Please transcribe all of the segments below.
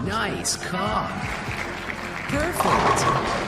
Nice car. Perfect.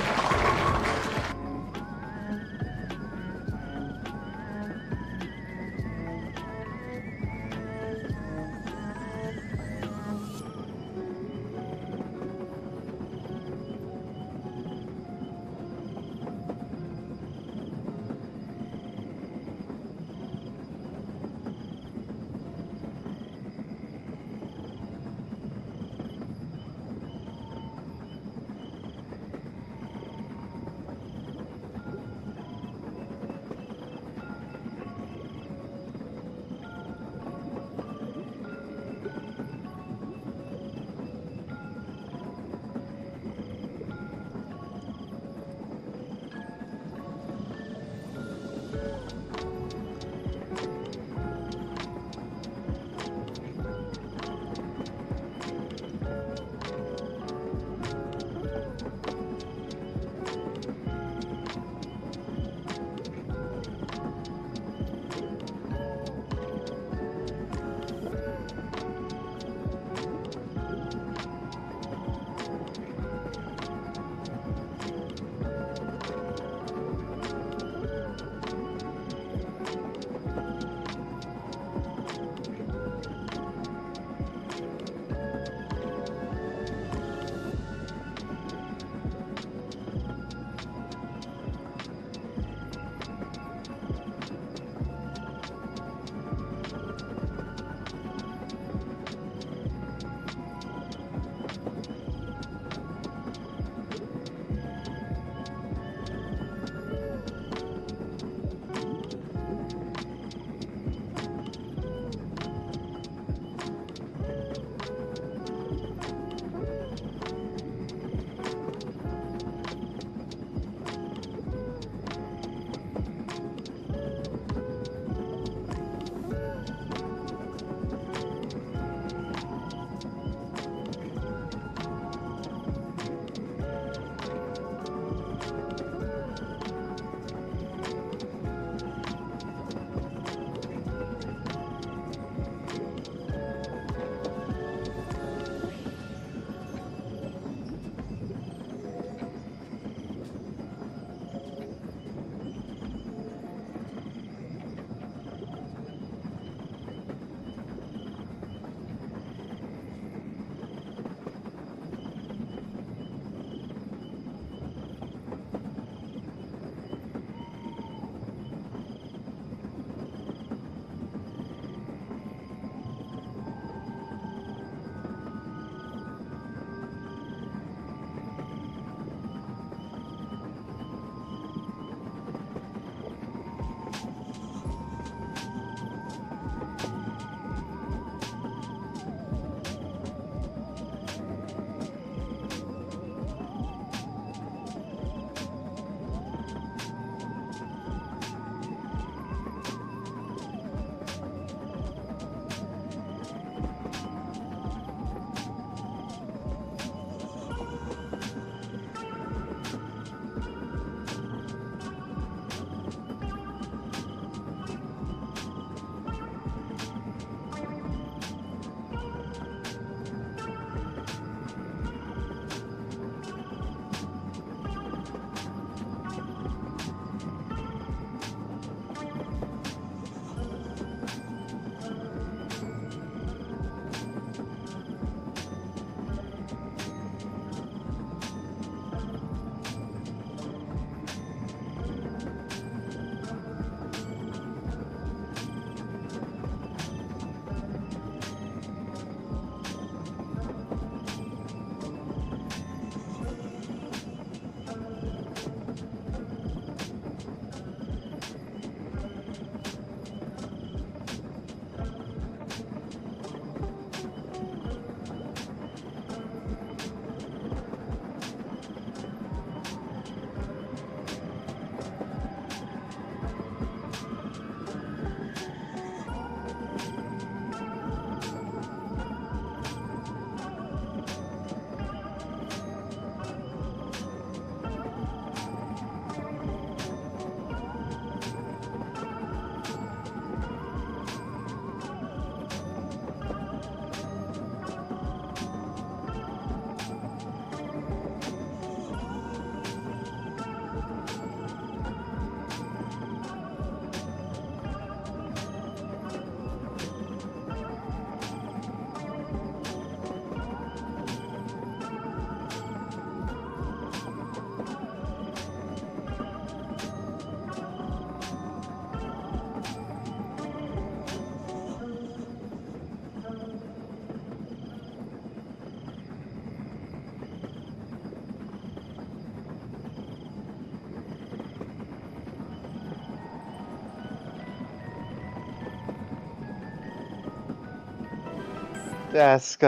ask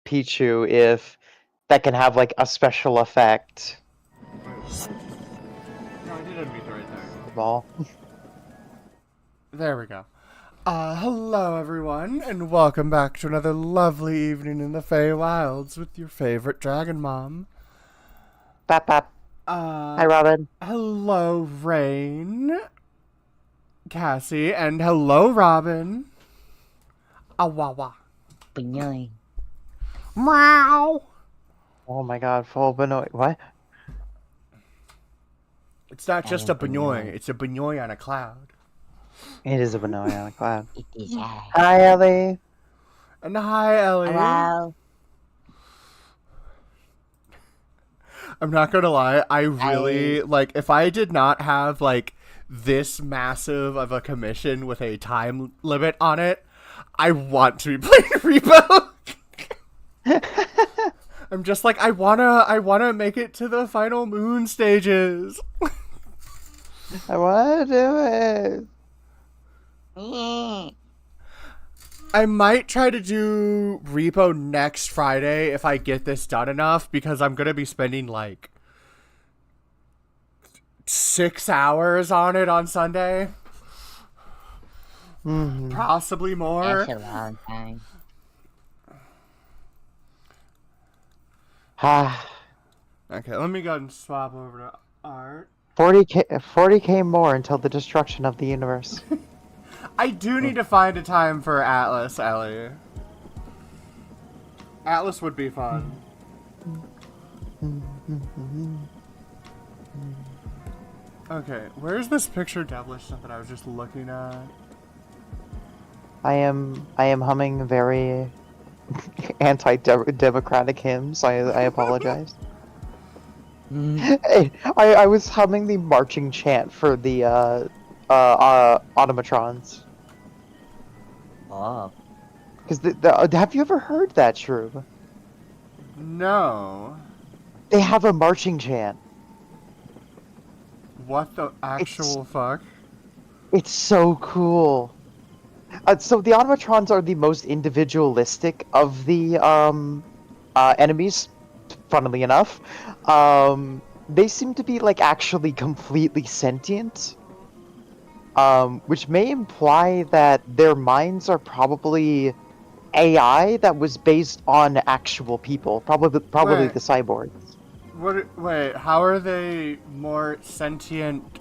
Pichu if that can have like a special effect. No, I did unmute the right time. The ball. There we go. Hello everyone, and welcome back to another lovely evening in the Feywilds with your favorite dragon mom. Bap bap. Hi, Uh, Robin. hello Rain, Cassie, and hello Robin. Wah wah. Banyoy. Meow. Oh my God, full Benoit. What? It's not just a Banoy. Banoy, it's a Banoy on a cloud. It is a Benoit on a cloud. It is I. Hi, Ellie. And hi Ellie. Hello. I'm not gonna lie, I really like if I did not have like this massive of a commission with a time limit on it, I want to be playing Repo. I'm just like I wanna make it to the final moon stages. I want to do it. I might try to do Repo next Friday if I get this done enough because I'm gonna be spending like 6 hours on it on Sunday. Possibly more. That's a long time. Ah, Okay, let me go and swap over to art. 40K more until the destruction of the universe. I do need to find a time for Atlas, Ellie. Atlas would be fun. Okay, where's this picture devilish stuff that I was just looking at? I am humming very anti-democratic hymns. I apologize. Hey, I was humming the marching chant for the automatrons. Oh. Because have you ever heard that, Shroob? No. They have a marching chant. What the actual fuck? It's so cool. So the automatrons are the most individualistic of the enemies. Funnily enough, they seem to be like actually completely sentient. Which may imply that their minds are probably AI that was based on actual people, probably Wait. the cyborgs. Wait, how are they more sentient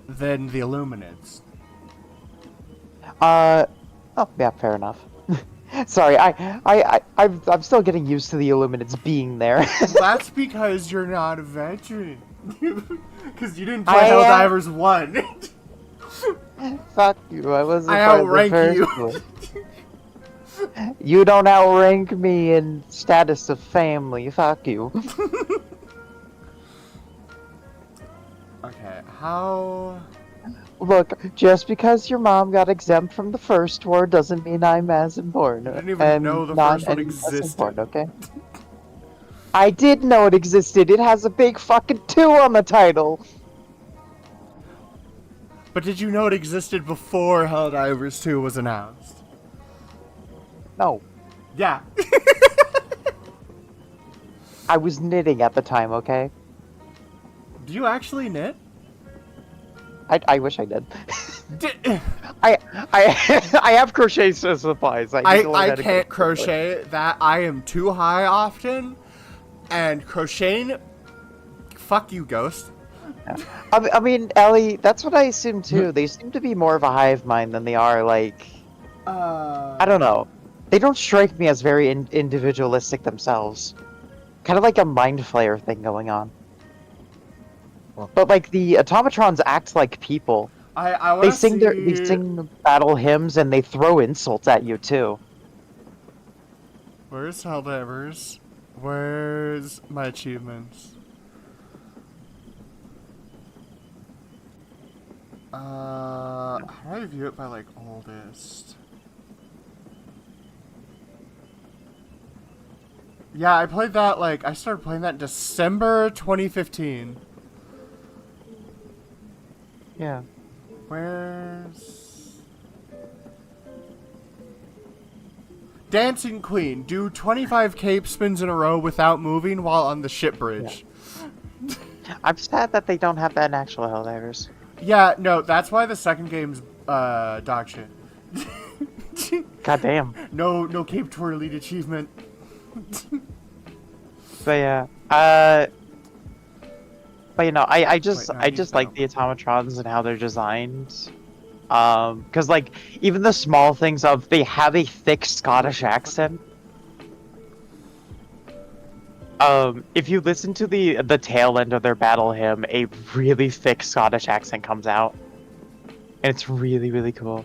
than the Illuminates? Oh yeah, fair enough. Sorry, I'm still getting used to the Illuminates being there. That's because you're not a veteran. Because you didn't play Helldivers 1. Fuck you, I wasn't I part of the outrank first you. one. You don't outrank me in status of family, fuck you. Okay, how... Look, just because your mom got exempt from the first war doesn't mean I'm as important. I didn't even know the first one existed. Important, okay? I did know it existed. It has a big fucking 2 on the title. But did you know it existed before Helldivers 2 was announced? No. Yeah. I was knitting at the time, okay? Do you actually knit? I wish I did. Di- I have crochet supplies. I can't crochet that. I am too high often. And crocheting... Fuck you, Ghost. I mean, Ellie, that's what I assume too. They seem to be more of a hive mind than they are, like... I don't know. They don't strike me as very individualistic themselves. Kind of like a mind flayer thing going on. But like the automatrons act like people. I They wanna sing see... they sing battle hymns and they throw insults at you too. Where's Helldivers? Where's my achievements? How do I view it by, like, oldest? Yeah, I played that, like, I started playing that in December 2015. Yeah. Where's... Dancing Queen, do 25 cape spins in a row without moving while on the ship bridge. I'm sad that they don't have that in actual Helldivers. Yeah, no, that's why the second game's dog shit. God damn. No cape twirl lead achievement. But yeah, but you know, I just Wait, no, I he's just down. like the automatrons and how they're designed. Because like even the small things of they have a thick Scottish accent. If you listen to the tail end of their battle hymn, a really thick Scottish accent comes out, and it's really really cool.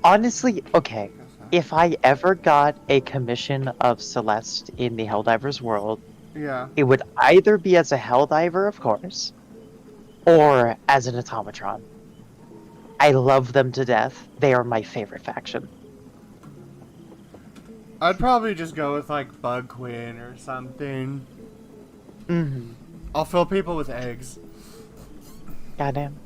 Honestly, okay, if I ever got a commission of Celeste in the Helldivers world, Yeah. it would either be as a Helldiver, of course, or as an automatron. I love them to death. They are my favorite faction. I'd probably just go with like Bug Queen or something. Mm-hmm. I'll fill people with eggs. Goddamn.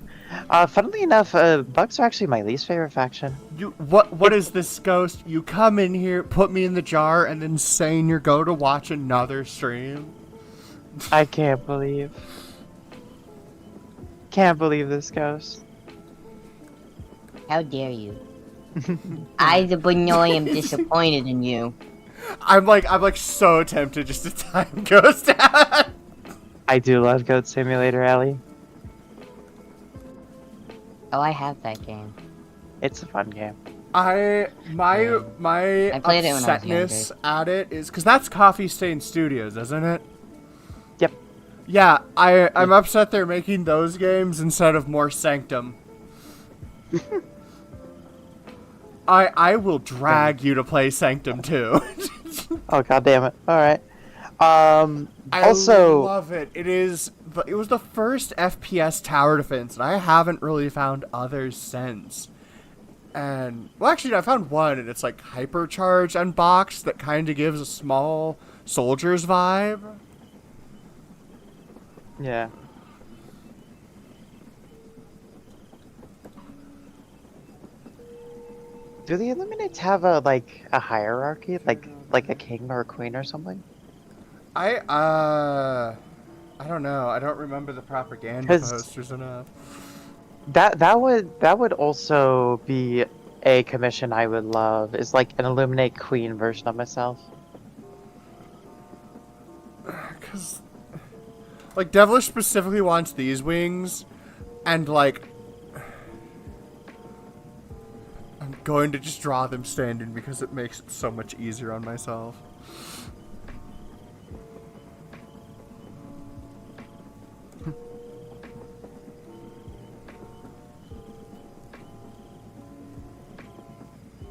Funnily enough, Bugs are actually my least favorite faction. What is this, Ghost? You come in here, put me in the jar, and then saying you're go to watch another stream? I can't believe. Can't believe this ghost. How dare you? I, the Bunoy, am disappointed in you. I'm like so tempted just to time Ghost out. I do love Goat Simulator, Ellie. Oh, I have that game. It's a fun game. My I played it when I was upsetness at it is because that's Coffee Stain Studios, isn't it? Yep. Yeah, I'm upset they're making those games instead of more Sanctum. I will drag you to play Sanctum too. Oh god damn it. Alright. I Also love it. It was the first FPS tower defense, and I haven't really found others since. And well, actually, I found one, and it's like hypercharge unboxed that kind of gives a small soldiers vibe. yeah. Do the Illuminates have a hierarchy, like a king or a queen or something? I don't know. I don't remember the propaganda 'Cause- posters enough. That would also be a commission I would love. Is like an Illuminate Queen version of myself. Cause, like, Devilish specifically wants these wings, and like, I'm going to just draw them standing because it makes it so much easier on myself.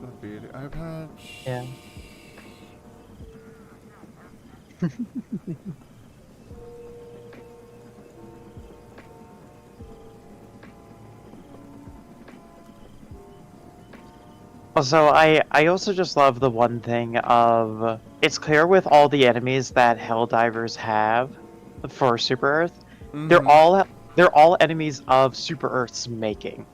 That'd be the eye patch. Yeah. Also, I also just love the one thing of it's clear with all the enemies that Helldivers have for Super Earth, they're all enemies of Super Earth's making.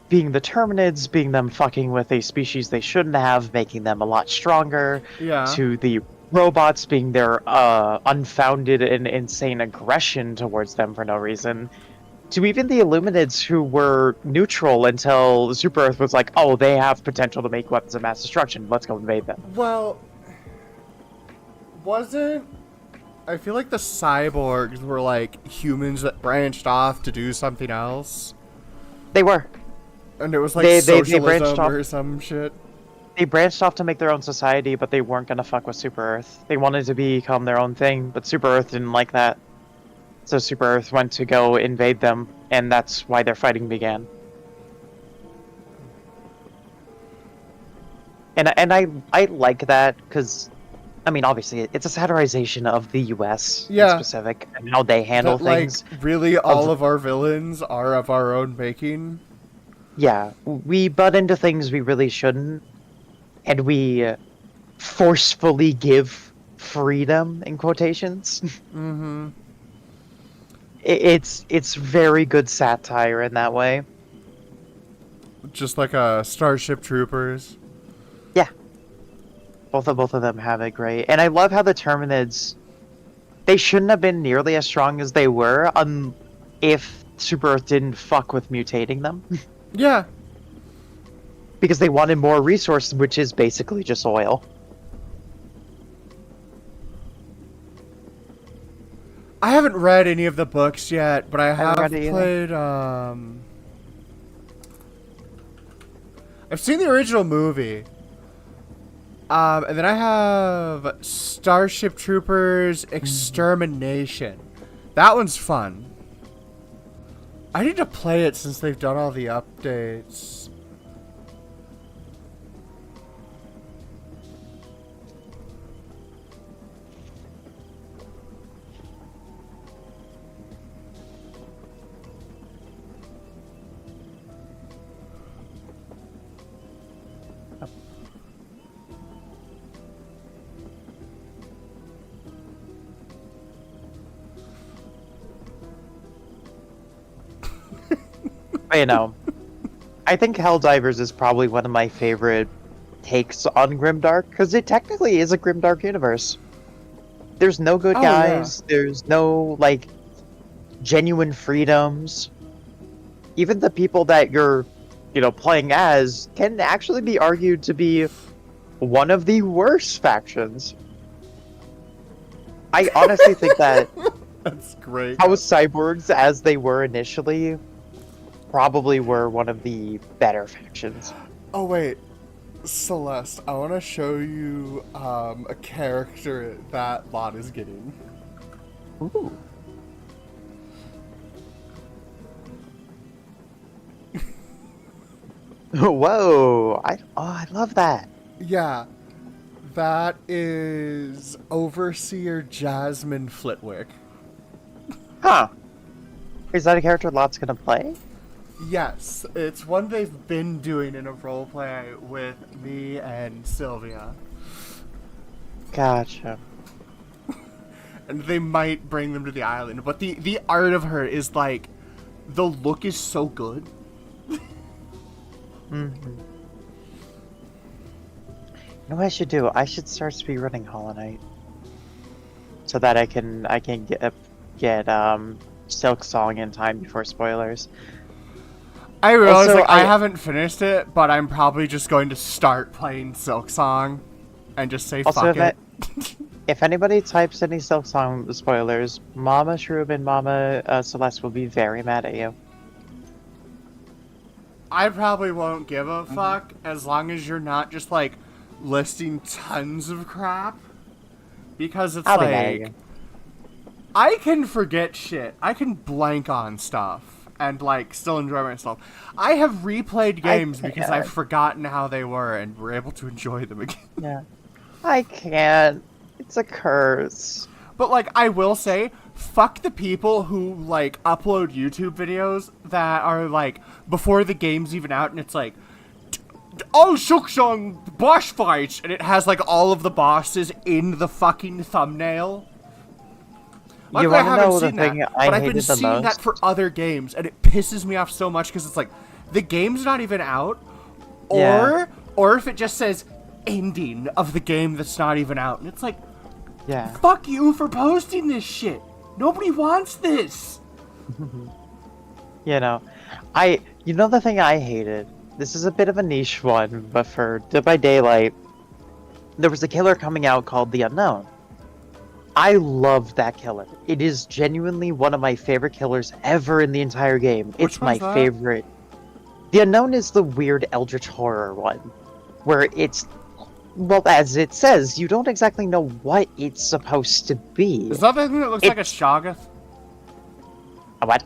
Being the Terminids, being them fucking with a species they shouldn't have, making them a lot stronger, Yeah. to the robots being their unfounded and insane aggression towards them for no reason, to even the Illuminids who were neutral until Super Earth was like, oh, they have potential to make weapons of mass destruction, let's go invade them. Well, wasn't... I feel like the cyborgs were like humans that branched off to do something else. They were. And it was like They socialism branched off. or some shit. They branched off to make their own society, but they weren't gonna fuck with Super Earth. They wanted to become their own thing, but Super Earth didn't like that. So Super Earth went to go invade them, and that's why their fighting began. And I like that, because, I mean, obviously, it's a satirization of the US in Yeah. specific, and how they handle That, like, things. really all of our villains are of our own making. Yeah, we butt into things we really shouldn't, and we forcefully give freedom, in quotations. Mm-hmm. It's very good satire in that way. Just like Starship Troopers. Both of them have it great, and I love how the Terminids. They shouldn't have been nearly as strong as they were, if Super Earth didn't fuck with mutating them, Yeah. because they wanted more resources, which is basically just oil. I haven't read any of the books yet, but I have haven't read it played, I've seen the original movie. And then I have Starship Troopers Extermination. That one's fun. I need to play it since they've done all the updates. But, you know, I think Helldivers is probably one of my favorite takes on Grimdark, because it technically is a Grimdark universe. There's no good Oh, guys. There's no, like, genuine freedoms. Even the people that you're, playing as can actually be argued to be one of the worst factions. I honestly think that That's great. House Cyborgs, as they were initially, probably were one of the better factions. Oh wait, Celeste, I want to show you a character that Lot is getting. Ooh. Whoa! I love that. Yeah, that is Overseer Jasmine Flitwick. Huh? Is that a character Lot's gonna play? Yes, it's one they've been doing in a roleplay with me and Sylvia. Gotcha. And they might bring them to the island, but the art of her is like, the look is so good. Mm-hmm. You know what I should do? I should start speedrunning Hollow Knight, so that I can get Silk Song in time before spoilers. I realize Also, I I- haven't finished it, but I'm probably just going to start playing Silk Song and just say Also, fuck it. if anybody types any Silk Song spoilers, Mama Shroob and Mama Celeste will be very mad at you. I probably won't give a fuck as long as you're not just like listing tons of crap, because it's I'll be mad at like you. I can forget shit. I can blank on stuff and like still enjoy myself. I have replayed games because I've can't. forgotten how they were and were able to enjoy them again. Yeah. I can't. It's a curse. But like I will say, fuck the people who like upload YouTube videos that are like before the game's even out and it's like all Shukshong boss fights and it has like all of the bosses in the fucking thumbnail. You Luckily, I wanna haven't know the seen that, thing I but I've been hated the seeing that most? for other games and it pisses me off so much because it's like the game's not even out, Yeah. or if it just says ending of the game that's not even out and it's like, Yeah. fuck you for posting this shit. Nobody wants this. You know, the thing I hated, this is a bit of a niche one, but for Dead by Daylight, there was a killer coming out called The Unknown. I loved that killer. It is genuinely one of my favorite killers ever in the entire game. Which It's my one's that? favorite. The Unknown is the weird Eldritch Horror one, where it's, well, as it says, you don't exactly know what it's supposed to be. Is that the thing that looks like a Shoggoth? A what?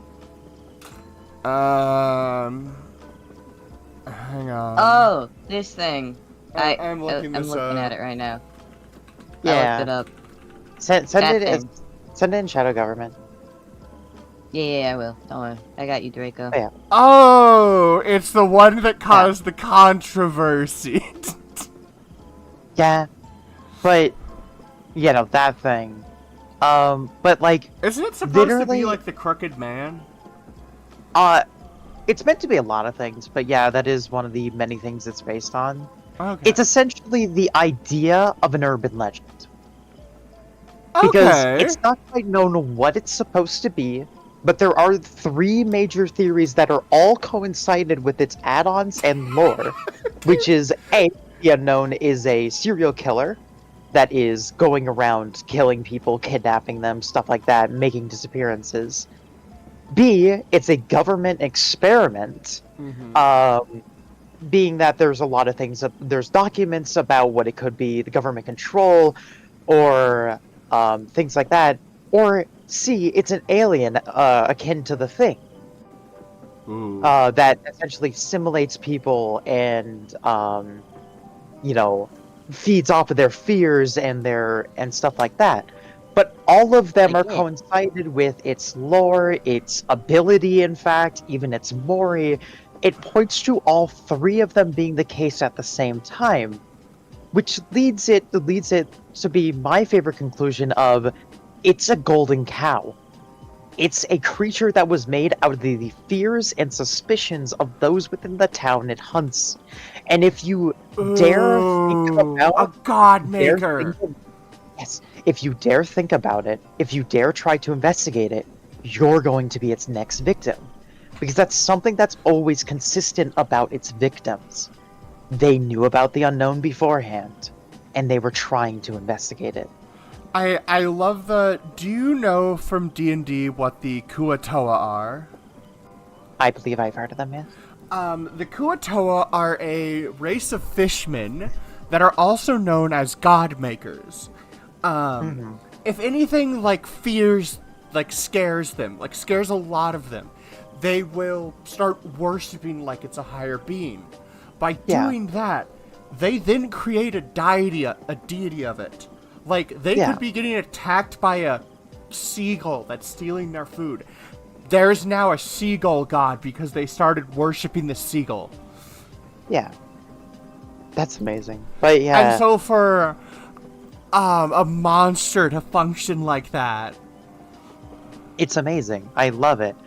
Hang on. Oh, this thing. I'm looking I'm this looking up. at it right now. I Yeah. looked it up. Send That it in. thing. Send it in Shadow Government. Yeah, I will. Don't worry. I got you, Draco. Oh, yeah. Oh, it's the one that caused the controversy. Yeah, but that thing. But like, Isn't it supposed to Literally- be like the Crooked Man? it's meant to be a lot of things, but yeah, that is one of the many things it's based on. Okay. It's essentially the idea of an urban legend. Because Okay. it's not quite known what it's supposed to be, but there are 3 major theories that are all coincided with its add-ons and lore, which is A, the unknown is a serial killer that is going around killing people, kidnapping them, stuff like that, making disappearances. B, it's a government experiment, Mhm. being that there's a lot of things, there's documents about what it could be, the government control, or things like that. Or C, it's an alien akin to the Thing Ooh. that essentially simulates people and you know, feeds off of their fears and stuff like that. But all of them I are get. coincided with its lore, its ability, in fact, even its mori. It points to all 3 of them being the case at the same time, which leads it to be my favorite conclusion of it's a golden cow. It's a creature that was made out of the fears and suspicions of those within the town it hunts. And if you dare think Ooh, about a god dare maker. think yes, if you dare think about it, if you dare try to investigate it, you're going to be its next victim. Because that's something that's always consistent about its victims. They knew about the unknown beforehand, and they were trying to investigate it. I love the. Do you know from D&D what the Kuatoa are? I believe I've heard of them, yeah. The Kuatoa are a race of fishmen that are also known as god makers. If anything scares them, like scares a lot of them, they will start worshiping like it's a higher being. By Yeah. doing that, they then create a deity of it. Like, they Yeah. could be getting attacked by a seagull that's stealing their food. There's now a seagull god because they started worshiping the seagull. Yeah. That's amazing. But yeah. And so for a monster to function like that. It's amazing. I love it.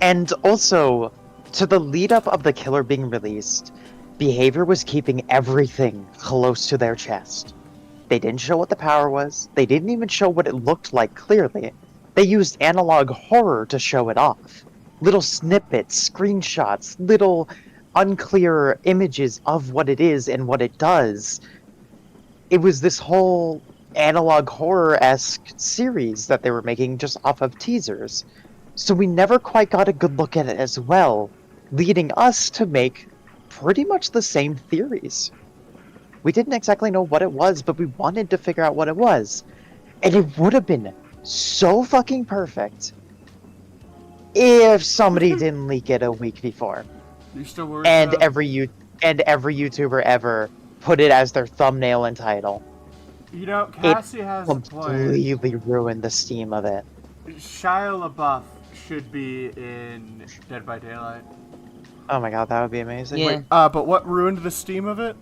And also, to the lead up of the killer being released, Behavior was keeping everything close to their chest. They didn't show what the power was. They didn't even show what it looked like clearly. They used analog horror to show it off. Little snippets, screenshots, little unclear images of what it is and what it does. It was this whole analog horror-esque series that they were making just off of teasers. So we never quite got a good look at it as well, leading us to make pretty much the same theories. We didn't exactly know what it was, but we wanted to figure out what it was. And it would have been so fucking perfect if somebody didn't leak it a week before. You still worried And about- every YouTuber ever put it as their thumbnail and title. You know, Cassie has a point. Completely ruined the steam of it. Shia LaBeouf should be in Dead by Daylight. Oh my god, that would be amazing. Yeah. But what ruined the steam of it?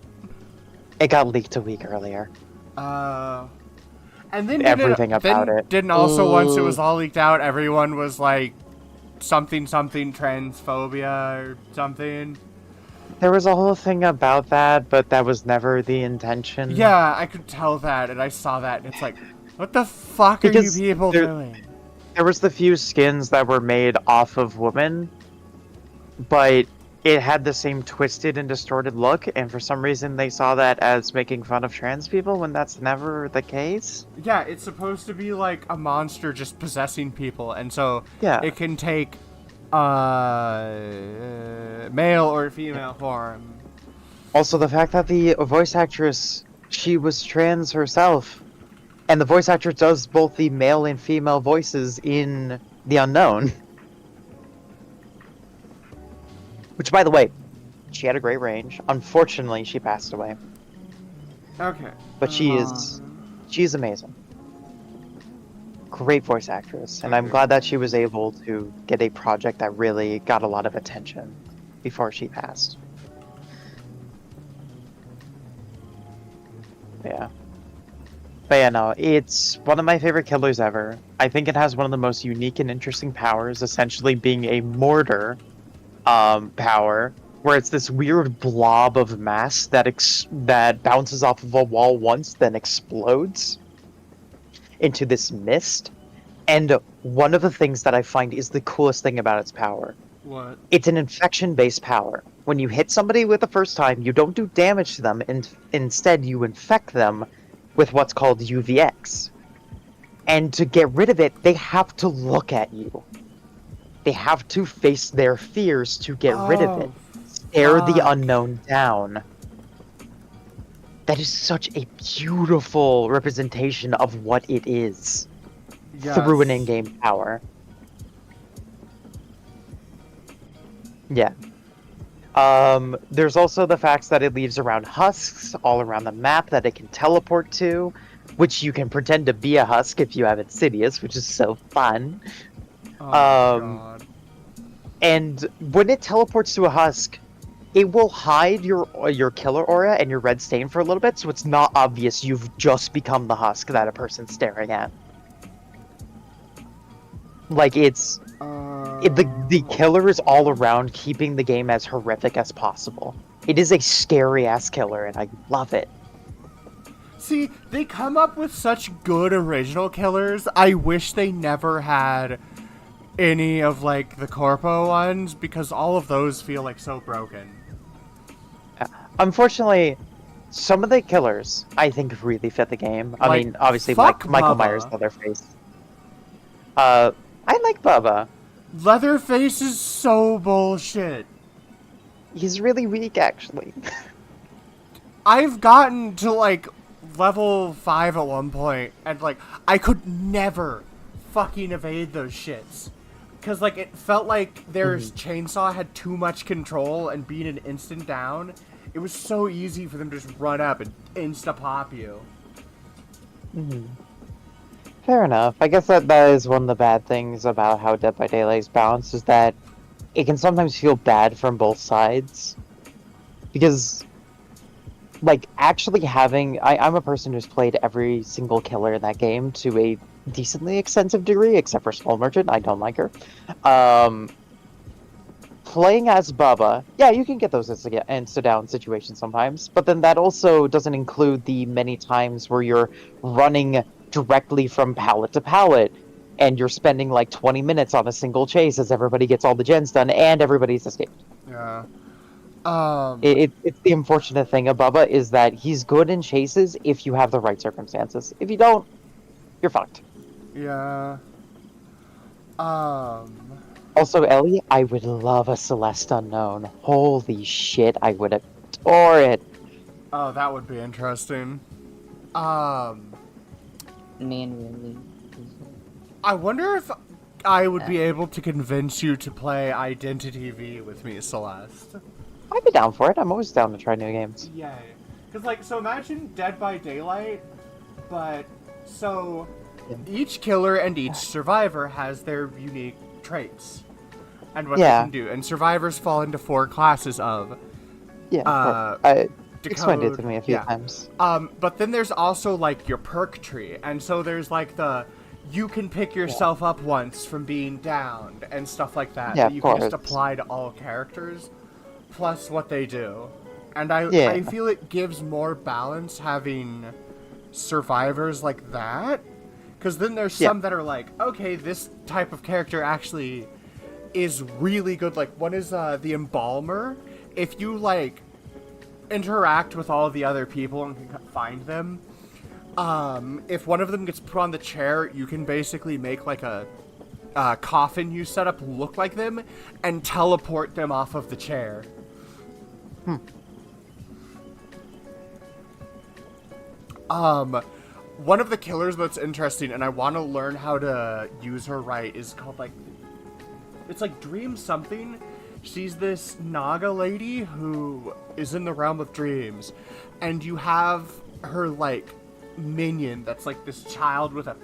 It got leaked a week earlier. And then Everything about it. Didn't also once it Ooh. was all leaked out, everyone was like something transphobia or something. There was a whole thing about that, but that was never the intention. Yeah, I could tell that, and I saw that, and it's like, what the fuck Because are you people there- doing? There was the few skins that were made off of women, but it had the same twisted and distorted look, and for some reason they saw that as making fun of trans people when that's never the case. Yeah, it's supposed to be like a monster just possessing people, and so Yeah. it can take male or female form. Also, the fact that the voice actress, she was trans herself, and the voice actress does both the male and female voices in The Unknown. Which, by the way, she had a great range. Unfortunately, she passed away. Okay. But she's amazing. Great voice actress, and I'm Okay. glad that she was able to get a project that really got a lot of attention before she passed. Yeah. But yeah, no, it's one of my favorite killers ever. I think it has one of the most unique and interesting powers, essentially being a mortar power where it's this weird blob of mass that that bounces off of a wall once, then explodes into this mist. And one of the things that I find is the coolest thing about its power. What? It's an infection-based power. When you hit somebody with the first time, you don't do damage to them, and instead you infect them with what's called UVX. And to get rid of it, they have to look at you. They have to face their fears to get rid of it. Stare the fuck. unknown down. That is such a beautiful representation of what it is through an Yes. in-game power. Yeah. There's also the fact that it leaves around husks all around the map that it can teleport to, which you can pretend to be a husk if you have Insidious, which is so fun. Oh my Um, god. And when it teleports to a husk, it will hide your killer aura and your red stain for a little bit, so it's not obvious you've just become the husk that a person's staring at. Like it's the killer is all around keeping the game as horrific as possible. It is a scary ass killer, and I love it. See, they come up with such good original killers. I wish they never had any of like the corpo ones because all of those feel like so broken. Unfortunately, some of the killers I think really fit the game. I Like, mean, obviously fuck Michael Bubba. Myers, Leatherface. I like Bubba. Leatherface is so bullshit. He's really weak, actually. I've gotten to like level 5 at one point and like I could never fucking evade those shits. Cause like it felt like their chainsaw had too much control and being an instant down, it was so easy for them to just run up and insta pop you. Fair enough. I guess that is one of the bad things about how Dead by Daylight is balanced, is that it can sometimes feel bad from both sides. Because, like, actually having... I'm a person who's played every single killer in that game to a decently extensive degree, except for Skull Merchant. I don't like her. Playing as Bubba, yeah, you can get those insta-down situations sometimes, but then that also doesn't include the many times where you're running directly from pallet to pallet, and you're spending like 20 minutes on a single chase as everybody gets all the gens done and everybody's escaped. Yeah. It's the unfortunate thing of Bubba is that he's good in chases if you have the right circumstances. If you don't, you're fucked. Yeah. Also, Ellie, I would love a Celeste Unknown. Holy shit, I would adore it. Oh, that would be interesting. Man, really. I wonder if I would be able to convince you to play Identity V with me, Celeste. I'd be down for it. I'm always down to try new games. Yay. Because, like, so imagine Dead by Daylight, but so each killer and each survivor has their unique traits and what they can do. And survivors fall into 4 classes of. Yeah, of course. Explained it to me a few yeah. times. But then there's also, like, your perk tree. And so there's, like, you can pick yourself up once from being downed and stuff like that. Yeah, that you can just apply to all characters, plus what they do. And I feel it gives more balance having survivors like that. Because then there's some that are like, okay, this type of character actually is really good. Like, one is the Embalmer. If you, like, interact with all the other people and can find them, if one of them gets put on the chair, you can basically make like a coffin you set up look like them and teleport them off of the chair. One of the killers that's interesting, and I want to learn how to use her right, is called like, it's like Dream something. She's this Naga lady who is in the realm of dreams, and you have her like minion that's like this child with a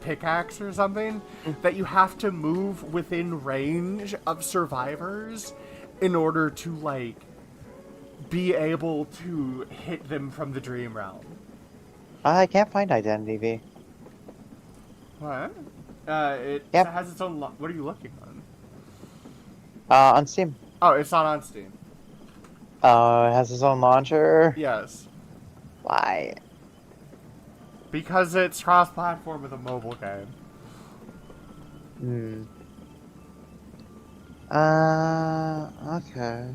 pickaxe or something that you have to move within range of survivors in order to like be able to hit them from the dream realm. I can't find Identity V. What? It Yep. has its own. What are you looking on? On Steam. Oh, it's not on Steam. It has its own launcher. Yes. Why? Because it's cross-platform with a mobile game. Hmm. Okay. There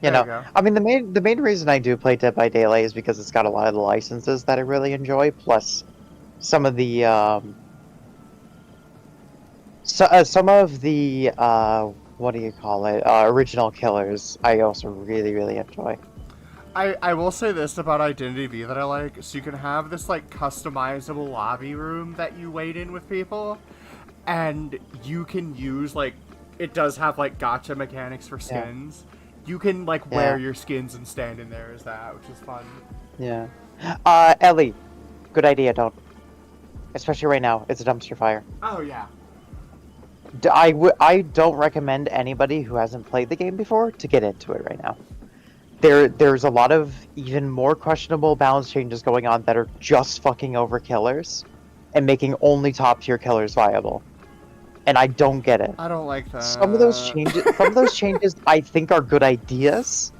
You you know, go. I mean, the main reason I do play Dead by Daylight is because it's got a lot of the licenses that I really enjoy, plus some of the some of the what do you call it? Original killers. I also really really enjoy. I will say this about Identity V that I like. So you can have this like customizable lobby room that you wait in with people, and you can use like it does have like gotcha mechanics for Yeah. skins. You can like wear Yeah. your skins and stand in there as that, which is fun. Yeah. Ellie, good idea. Don't, especially right now. It's a dumpster fire. Oh yeah. I don't recommend anybody who hasn't played the game before to get into it right now. There's a lot of even more questionable balance changes going on that are just fucking over killers and making only top tier killers viable. And I don't get it. I don't like that. Some of those changes I think are good ideas,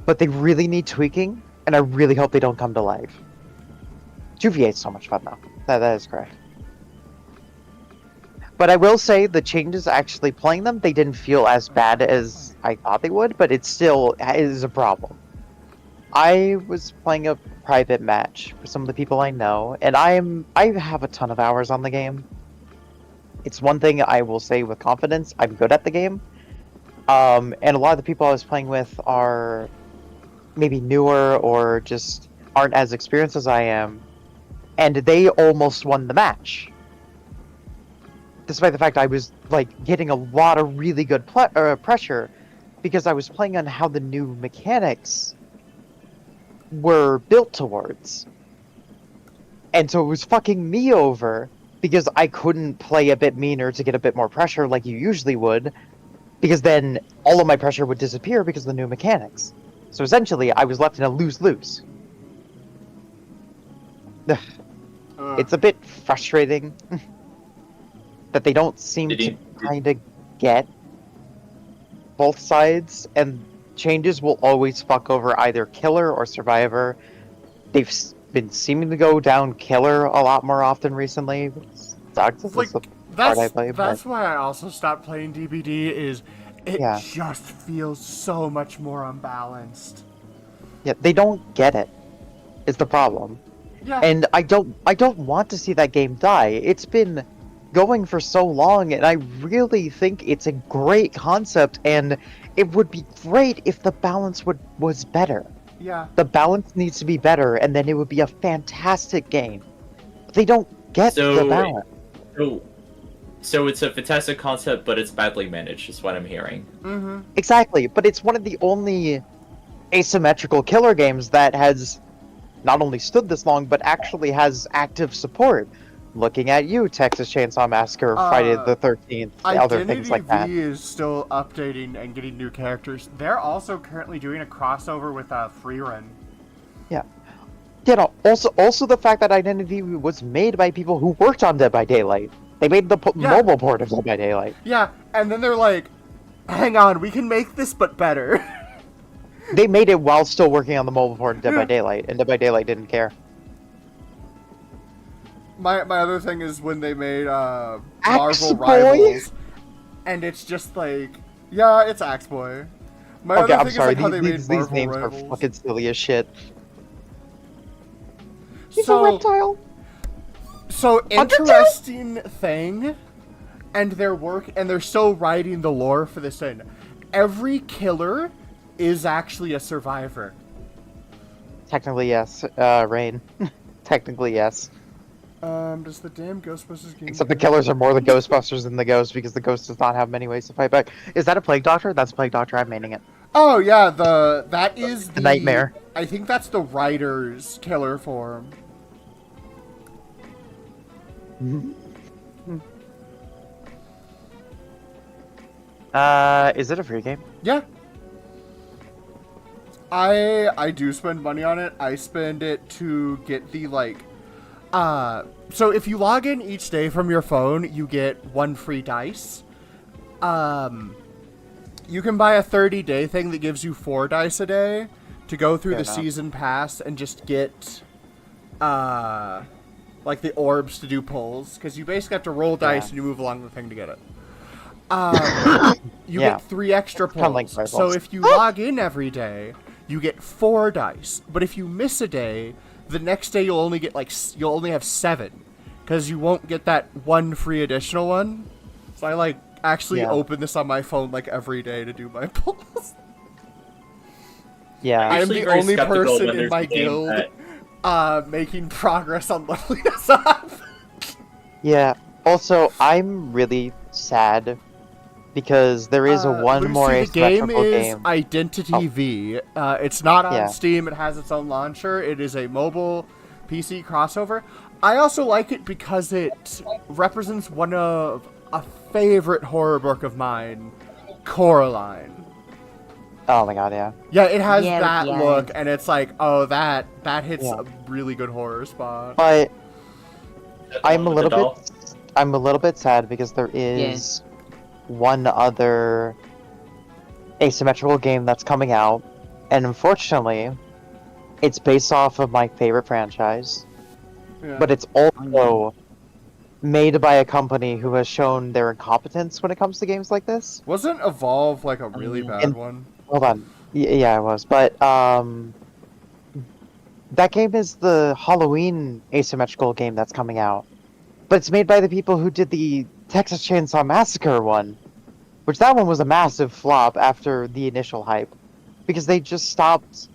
but they really need tweaking, and I really hope they don't come to life. 2v8 is so much fun though. That is correct. But I will say the changes actually playing them, they didn't feel as bad as I thought they would, but it still is a problem. I was playing a private match for some of the people I know, and I have a ton of hours on the game. It's one thing I will say with confidence, I'm good at the game. And a lot of the people I was playing with are maybe newer or just aren't as experienced as I am, and they almost won the match. Despite the fact I was like getting a lot of really good pressure because I was playing on how the new mechanics were built towards. And so it was fucking me over because I couldn't play a bit meaner to get a bit more pressure like you usually would, because then all of my pressure would disappear because of the new mechanics. So essentially, I was left in a lose-lose. It's a bit frustrating that they don't seem to kind of get both sides, and changes will always fuck over either killer or survivor. They've been seeming to go down killer a lot more often recently. Sucks. Like, The part I play, that's why I also stopped playing DBD. Is it Yeah. just feels so much more unbalanced. yeah, they don't get it. Is the problem. Yeah. And I don't want to see that game die. It's been going for so long, and I really think it's a great concept, and it would be great if the balance was better. Yeah. The balance needs to be better, and then it would be a fantastic game. But they don't get the balance. So it's a fantastic concept, but it's badly managed, is what I'm hearing. Mm-hmm. Exactly, but it's one of the only asymmetrical killer games that has not only stood this long, but actually has active support. Looking at you, Texas Chainsaw Massacre, Friday the 13th, other things like that. Identity V is still updating and getting new characters. They're also currently doing a crossover with Freerun. Yeah. You know, also the fact that Identity was made by people who worked on Dead by Daylight. They made the mobile port of Dead by Daylight. Yeah, and then they're like, hang on, we can make this but better. They made it while still working on the mobile port of Dead by Daylight, and Dead by Daylight didn't care. My other thing is when they made Marvel Axe Rivals, and it's just like, yeah, it's Axe Boy. My Okay, other I'm thing sorry, is like how they made these Marvel names Rivals. are fucking silly as shit. He's So- a reptile! So Undertale? interesting thing, and they're still writing the lore for this in. Every killer is actually a survivor. Technically, yes. Rain. Technically, yes. Does the damn Ghostbusters game? Except the killers are more the Ghostbusters than the Ghost, because the Ghost does not have many ways to fight back. Is that a Plague Doctor? That's Plague Doctor, I'm maining it. Oh yeah, that is the Nightmare. I think that's the writer's killer form. Is it a free game? Yeah. I do spend money on it. I spend it to get the so if you log in each day from your phone, you get 1 free dice. You can buy a 30-day thing that gives you 4 dice a day to go through Fair the enough. season pass and just get, like the orbs to do pulls. Because you basically have to roll dice Yeah. and you move along the thing to get it. You Yeah. get 3 extra kinda pulls. like So Fireballs. if you log in every day, you get 4 dice. But if you miss a day, the next day you'll only get you'll only have 7, because you won't get that one free additional one. So I actually Yeah. open this on my phone every day to do my pulls. Yeah. I'm Usually the very only skeptical person when in there's my a game guild that- making progress on loneliness up. Yeah. Also, I'm really sad because there is one more the game asymmetrical is game. Identity Oh. V. It's not on Yeah. Steam. It has its own launcher. It is a mobile PC crossover. I also like it because it represents one of a favorite horror book of mine, Coraline. Oh my god, yeah. Yeah, it has Yeah, that yeah. look, and it's like, oh, that hits Yeah. a really good horror spot. But that the I'm a one with the little doll? bit sad because there is one other asymmetrical game that's coming out, and unfortunately, it's based off of my favorite franchise, Yeah. but it's also made by a company who has shown their incompetence when it comes to games like this. Wasn't Evolve a really yeah. bad And- one? Hold on. Yeah, it was. But that game is the Halloween asymmetrical game that's coming out. But it's made by the people who did the Texas Chainsaw Massacre one, which that one was a massive flop after the initial hype, because they just stopped.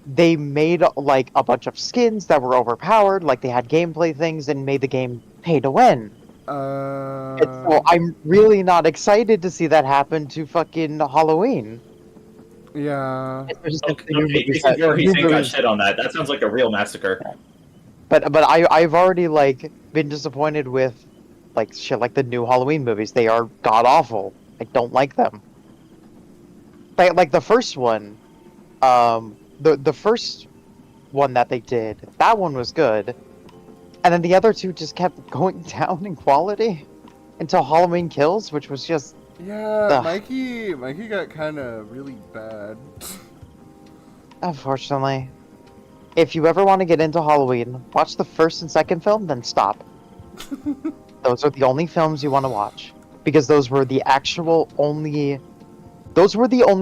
They made a bunch of skins that were overpowered, like they had gameplay things, and made the game pay to win. And so I'm really not excited to see that happen to fucking Halloween. Yeah. Especially since Okay, the new okay, movies Jason Voorhees ain't got movies- shit on that. That sounds like a real massacre. But I've already been disappointed with shit like the new Halloween movies. They are god awful. I don't like them. Like the first one, the first one that they did, that one was good, and then the other two just kept going down in quality until Halloween Kills, which was just Yeah, Ugh. Mikey got kind of really bad. unfortunately. If you ever want to get into Halloween, watch the first and second film, then stop. Those are the only films you want to watch, because those were the only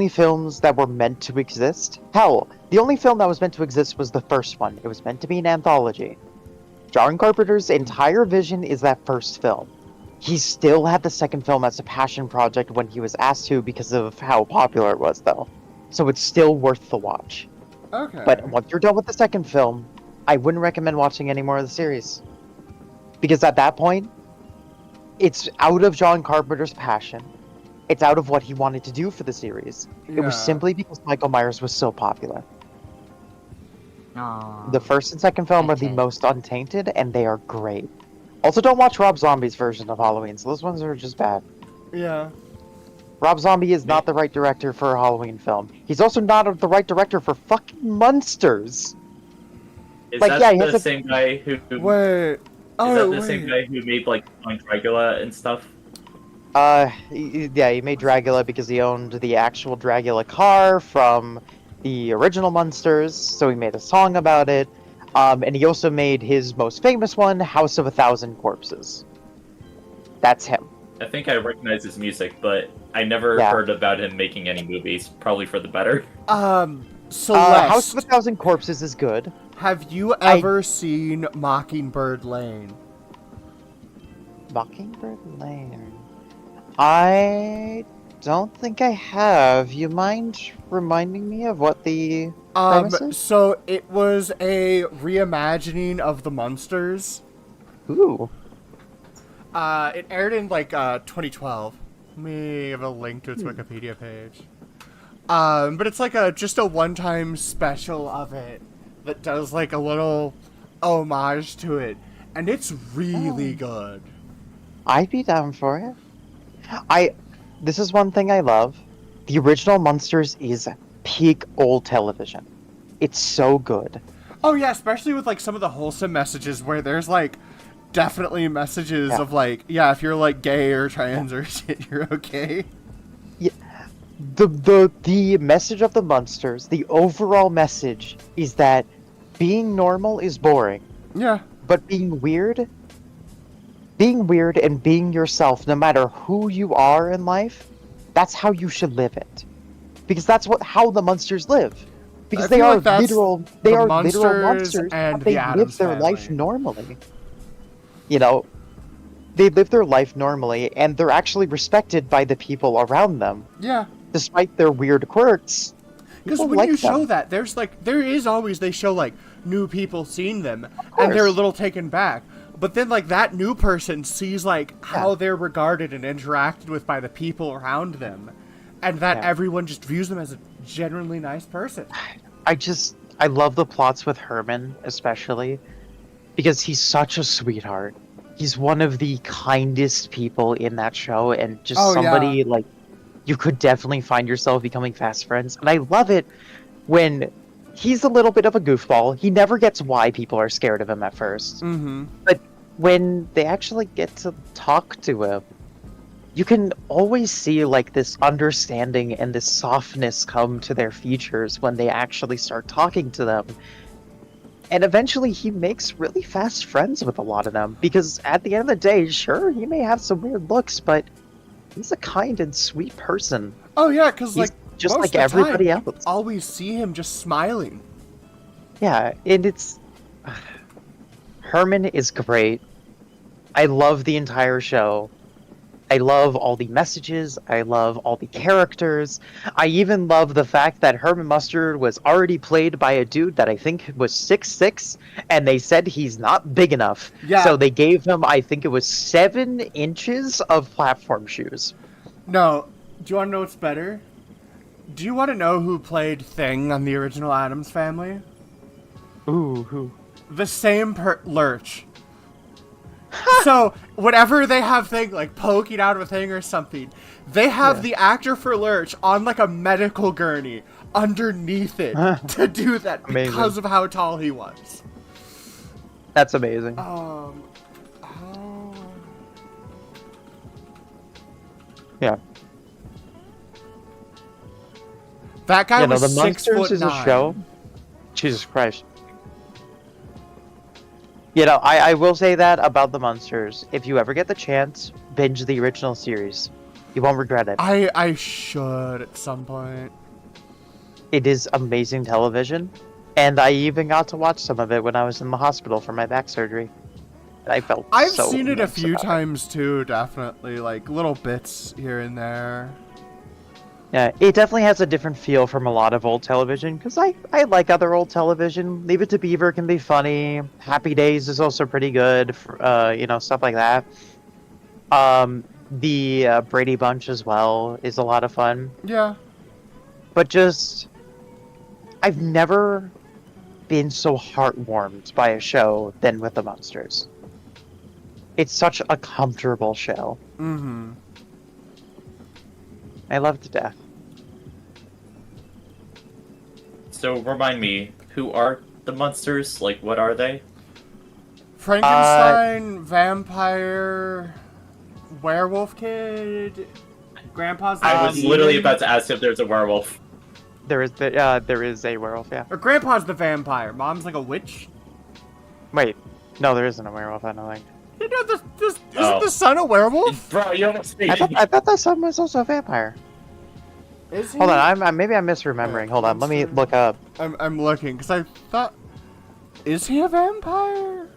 films that were meant to exist. Hell, the only film that was meant to exist was the first one. It was meant to be an anthology. John Carpenter's entire vision is that first film. He still had the second film as a passion project when he was asked to because of how popular it was, though. So it's still worth the watch. Okay. But once you're done with the second film, I wouldn't recommend watching any more of the series. Because at that point, it's out of John Carpenter's passion. It's out of what he wanted to do for the series. It was Yeah. simply because Michael Myers was so popular. Aw. The first and second film are the Okay. most untainted, and they are great. Also, don't watch Rob Zombie's version of Halloween, so those ones are just bad. Yeah. Rob Zombie is not the right director for a Halloween film. He's also not the right director for fucking Monsters. Is Like, that yeah, he has the a- same guy who? Wait. Is Oh, that the wait. same guy who made on Dracula and stuff? Yeah, he made Dragula because he owned the actual Dragula car from the original Monsters, so he made a song about it. And he also made his most famous one, House of a Thousand Corpses. That's him. I think I recognize his music, but I never Yeah. heard about him making any movies. Probably for the better. Celeste, House of a Thousand Corpses is good. have you ever seen Mockingbird Lane? Mockingbird Lane. I don't think I have. You mind reminding me of what the premise is? So it was a reimagining of the Munsters. Ooh. It aired in 2012. Let me have a link to its Wikipedia page. But it's just a one-time special of it that does a little homage to it, and it's really good. I'd be down for it. This is one thing I love. The original Monsters is peak old television. It's so good. Oh yeah, especially with some of the wholesome messages where there's definitely messages Yeah. of if you're gay or trans or shit, you're okay. The message of the Munsters, the overall message is that being normal is boring, Yeah. but being weird and being yourself, no matter who you are in life, that's how you should live it. Because that's how the Munsters live. Because I they feel are like that's literal the literal Munsters monsters, and but they the live Addams their life Family. normally. You know, they live their life normally, and they're actually respected by the people around them, Yeah. despite their weird quirks. Because People when like you show them. that, there is always, they show, like, new people seeing them, course. and they're a little taken back. But then, like, that new person sees, like, how they're regarded and interacted with by the people around them, and that Yeah. everyone just views them as a genuinely nice person. I love the plots with Herman, especially, because he's such a sweetheart. He's one of the kindest people in that show, and just Oh, somebody, yeah. like, you could definitely find yourself becoming fast friends. And I love it when he's a little bit of a goofball. He never gets why people are scared of him at first. Mm-hmm. But when they actually get to talk to him, you can always see like this understanding and this softness come to their features when they actually start talking to them. And eventually he makes really fast friends with a lot of them because at the end of the day, sure, he may have some weird looks, but he's a kind and sweet person. Oh, yeah, because, He's like, just most like of the everybody time, else. always see him just smiling. Yeah, and it's Herman is great. I love the entire show. I love all the messages. I love all the characters. I even love the fact that Herman Mustard was already played by a dude that I think was 6'6", and they said he's not big enough. Yeah. So they gave him, I think it was 7 inches of platform shoes. No, do you want to know what's better? Do you want to know who played Thing on the original Addams Family? Ooh, who? The same Lurch. So, whenever they have Thing, like, poking out of a thing or something, they have the actor for Lurch on, like, a medical gurney underneath it to do that Amazing. because of how tall he was. That's amazing. Oh. Yeah. That guy You know, was The 6 Munsters foot is a 9. show. Jesus Christ. You know, I will say that about The Munsters. If you ever get the chance, binge the original series. You won't regret it. I should at some point. It is amazing television. And I even got to watch some of it when I was in the hospital for my back surgery. And I felt I've so seen it a nice few about it. times too, definitely. Like, little bits here and there. Yeah, it definitely has a different feel from a lot of old television, because I like other old television. Leave It to Beaver can be funny. Happy Days is also pretty good, you know, stuff like that. The Brady Bunch as well is a lot of fun. Yeah. But just, I've never been so heartwarmed by a show than with The Munsters. It's such a comfortable show. Mm-hmm. I love it to death. So remind me, who are the monsters? Like, what are they? Frankenstein, vampire, werewolf kid, grandpa's the I was demon. literally about to ask if there's a werewolf. There is a werewolf, yeah. Or grandpa's the vampire. Mom's like a witch. Wait, no, there isn't a werewolf, I don't think. You know, isn't Oh. the son a werewolf? Bro, you almost made I thought that son was also a vampire. Is he? Hold on, maybe I'm misremembering. Hold on, let me look up. I'm looking because I thought, is he a vampire?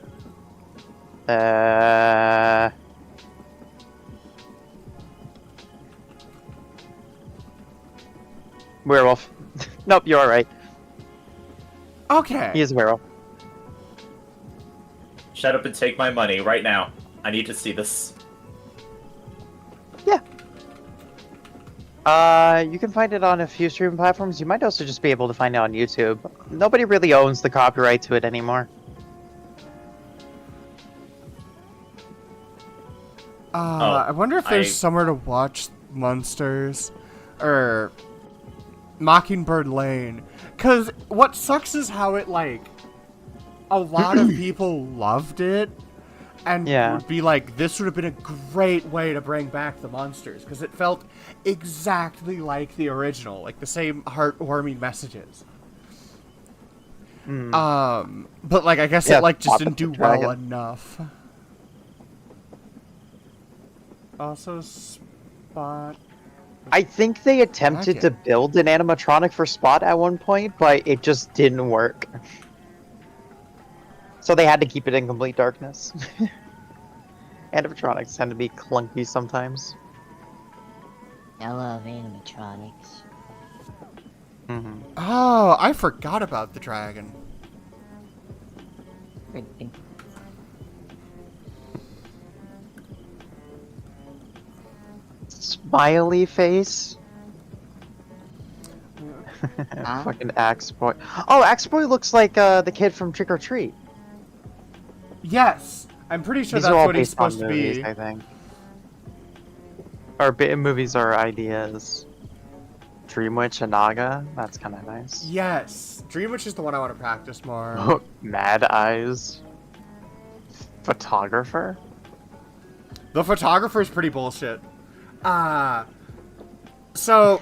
Werewolf. Nope, you're alright. Okay. He is a werewolf. Shut up and take my money right now. I need to see this. Yeah. You can find it on a few streaming platforms. You might also just be able to find it on YouTube. Nobody really owns the copyright to it anymore. I wonder if there's I- somewhere to watch Monsters or Mockingbird Lane. Cause what sucks is how it, like, a lot of people loved it, And Yeah. would be like, this would have been a great way to bring back the monsters, because it felt exactly like the original, like the same heartwarming messages. But like, I guess Yeah, it like just Spot didn't the do well Dragon. enough. Also, Spot. I think they attempted to Dragon. build an animatronic for Spot at one point, but it just didn't work. So they had to keep it in complete darkness. Animatronics tend to be clunky sometimes. I love animatronics. Oh, I forgot about the dragon. Freaking- Smiley face. Huh? Fucking Axe Boy. Oh, Axe Boy looks like the kid from Trick or Treat. Yes, I'm pretty sure These that's are all what he's based on supposed to movies, be. I think. Or movies are ideas. Dream Witch and Naga. That's kind of nice. Yes, Dream Witch is the one I want to practice more. Mad Eyes. Photographer. The photographer is pretty bullshit. So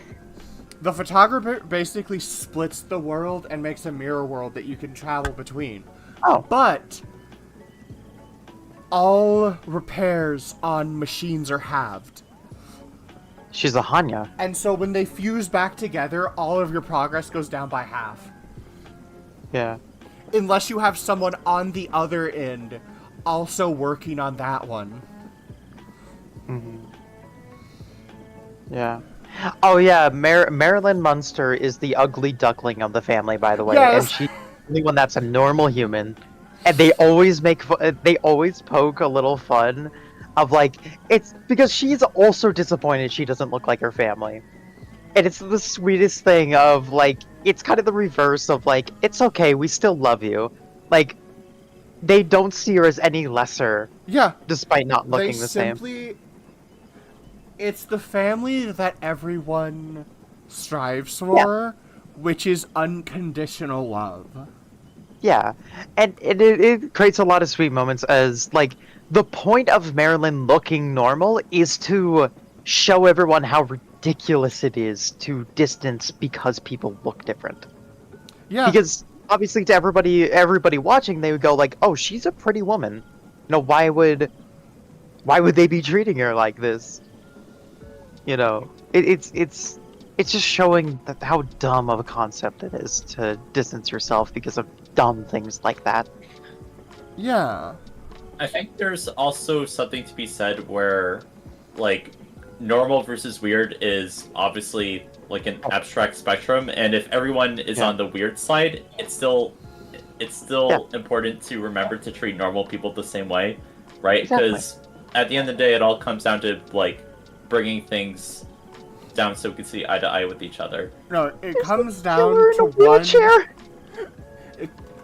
the photographer basically splits the world and makes a mirror world that you can travel between. Oh. But all repairs on machines are halved. She's a Hanya. And so when they fuse back together, all of your progress goes down by half. Yeah. Unless you have someone on the other end also working on that one. Yeah. Oh yeah, Marilyn Munster is the ugly duckling of the family, by the way, Yes. and she's the only one that's a normal human. And they always they always poke a little fun of like, it's because she's also disappointed she doesn't look like her family. And it's the sweetest thing of like, it's kind of the reverse of like, it's okay, we still love you. Like, they don't see her as any lesser, Yeah. despite not looking the same. It's the family that everyone strives for, which is unconditional love. Yeah, and it creates a lot of sweet moments as, like, the point of Marilyn looking normal is to show everyone how ridiculous it is to distance because people look different. Yeah. Because, obviously, to everybody watching, they would go like, oh, she's a pretty woman. You know, why would they be treating her like this? You know, it's just showing that how dumb of a concept it is to distance yourself because of dumb things like that. Yeah. I think there's also something to be said where, like, normal versus weird is obviously like an abstract spectrum, and if everyone is Yeah. on the weird side, it's still important to remember to treat normal people the same way, right? Exactly. Because at the end of the day, it all comes down to like bringing things down so we can see eye to eye with each other. No, it comes Killer down in to a wheelchair.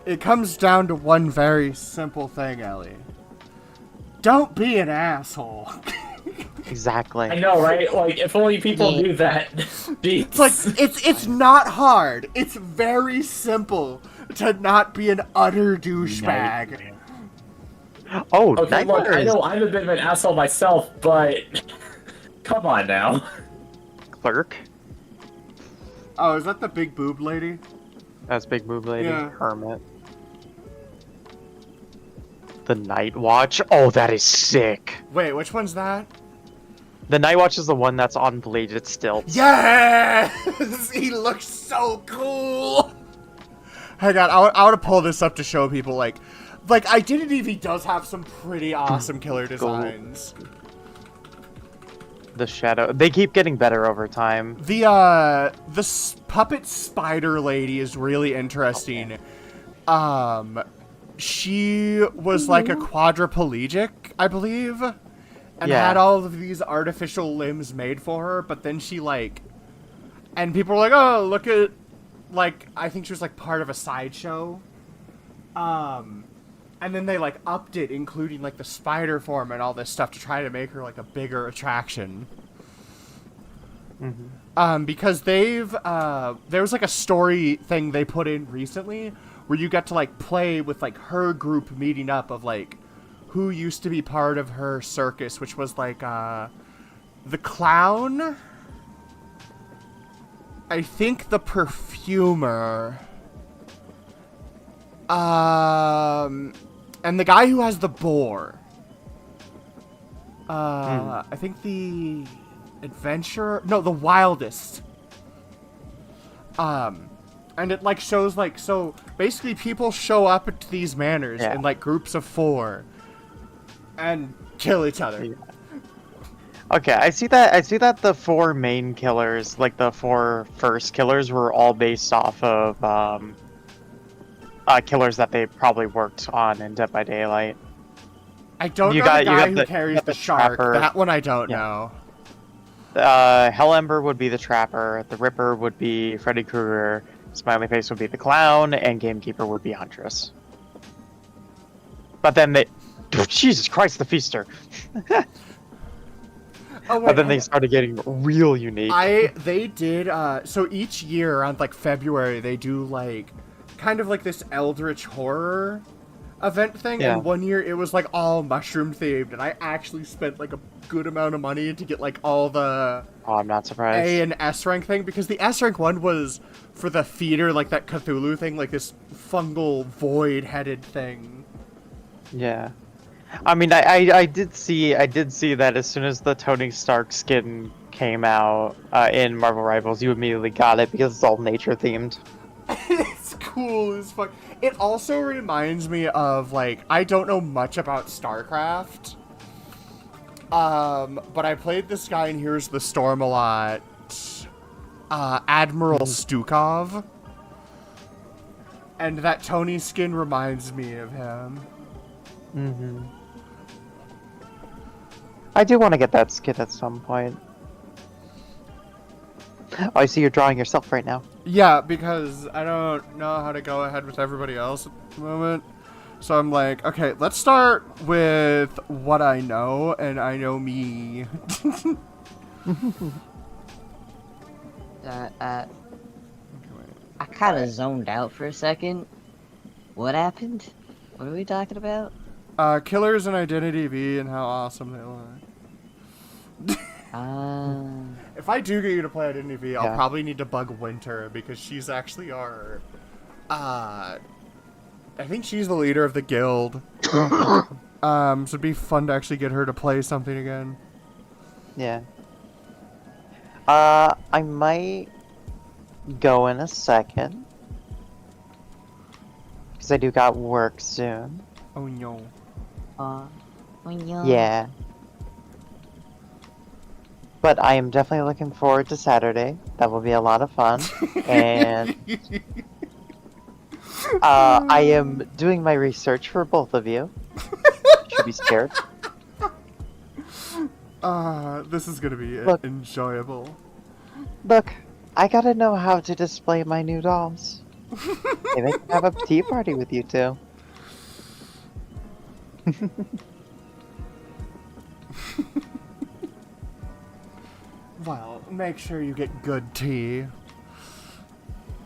it comes down to one very simple thing, Ellie. Don't be an asshole. Exactly. I know, right? Like, if only people Yeah. knew that. It's like it's not hard. It's very simple to not be an utter douchebag. Oh, Okay, look, Nightmare I is know I'm a bit of an asshole myself, but come on now. Clerk. Oh, is that the big boob lady? That's Big Boob Lady. Yeah. Hermit. The Night Watch. Oh, that is sick. Wait, which one's that? The Night Watch is the one that's on bladed stilts. Yes! He looks so cool! Hang on, I want to pull this up to show people, like Identity V does have some pretty awesome killer designs. The Shadow. They keep getting better over time. The puppet spider lady is really interesting. She was like a quadriplegic, I believe, and Yeah. had all of these artificial limbs made for her, but then she like, and people were like, oh, look at, like, I think she was like part of a sideshow. And then they like upped it, including like the spider form and all this stuff to try to make her like a bigger attraction. Because there was like a story thing they put in recently where you got to like play with like her group meeting up of like who used to be part of her circus, which was like the clown, I think the perfumer, and the guy who has the boar. I think the adventurer, no, the wildest. And it like shows like, so basically people show up at these manors in like groups of 4 and kill each other. Okay, I see that the 4 main killers, like the 4 first killers, were all based off of killers that they probably worked on in Dead by Daylight. I don't know the guy who carries the shark. Trapper. That one I don't know. Hell Ember would be the Trapper, the Ripper would be Freddy Krueger, Smiley Face would be the Clown, and Gamekeeper would be Huntress. But then they... Jesus Christ, the Feaster! But then they started getting real unique. They did, so each year around, like, February, they do, like, kind of like this Eldritch Horror event thing, and one year it was, like, all mushroom-themed, and I actually spent, like, a good amount of money to get, like, all the... Oh, I'm not surprised. A and S rank thing, because the S rank one was for the theater, like, that Cthulhu thing, like, this fungal, void-headed thing. Yeah. I mean, I did see that as soon as the Tony Stark skin came out in Marvel Rivals, you immediately got it because it's all nature themed. It's cool as fuck. It also reminds me of, like, I don't know much about StarCraft, but I played this guy in Here's the Storm a lot, Admiral Stukov, and that Tony skin reminds me of him. Mm-hmm. I do want to get that skin at some point. Oh, I see you're drawing yourself right now. Yeah, because I don't know how to go ahead with everybody else at the moment. So I'm like, okay, let's start with what I know, and I know me. I kind of zoned out for a second. What happened? What are we talking about? Killers in Identity V and how awesome they look. If I do get you to play Identity V, I'll probably need to bug Winter, because she's actually our... I think she's the leader of the guild. So it'd be fun to actually get her to play something again. Yeah. I might go in a second. Because I do got work soon. Oh no. Oh no. Yeah. But I am definitely looking forward to Saturday. That will be a lot of fun. And I am doing my research for both of you. Should be scared. This is gonna be enjoyable. Look, I gotta know how to display my new dolls. Maybe I can have a tea party with you two. Well, make sure you get good tea.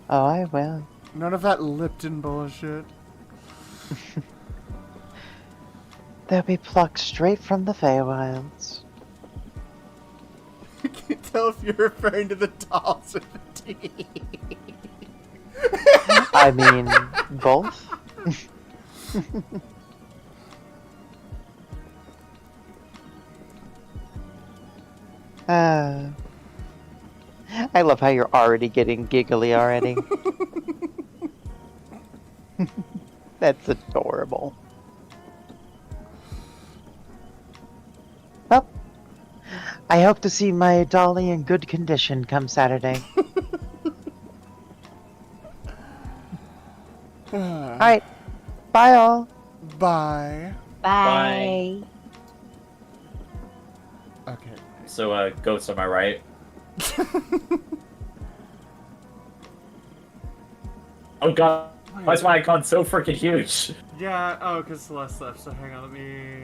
Oh, I will. None of that Lipton bullshit. They'll be plucked straight from the Feywilds. I can't tell if you're referring to the dolls or the tea. I mean, both. I love how you're already getting giggly already. That's adorable. Well, I hope to see my dolly in good condition come Saturday. Alright, bye all. Bye. Bye. Okay. So, Ghost, am I right? Oh god, why is my icon so freaking huge? Yeah, oh, because Celeste left, so hang on, let me...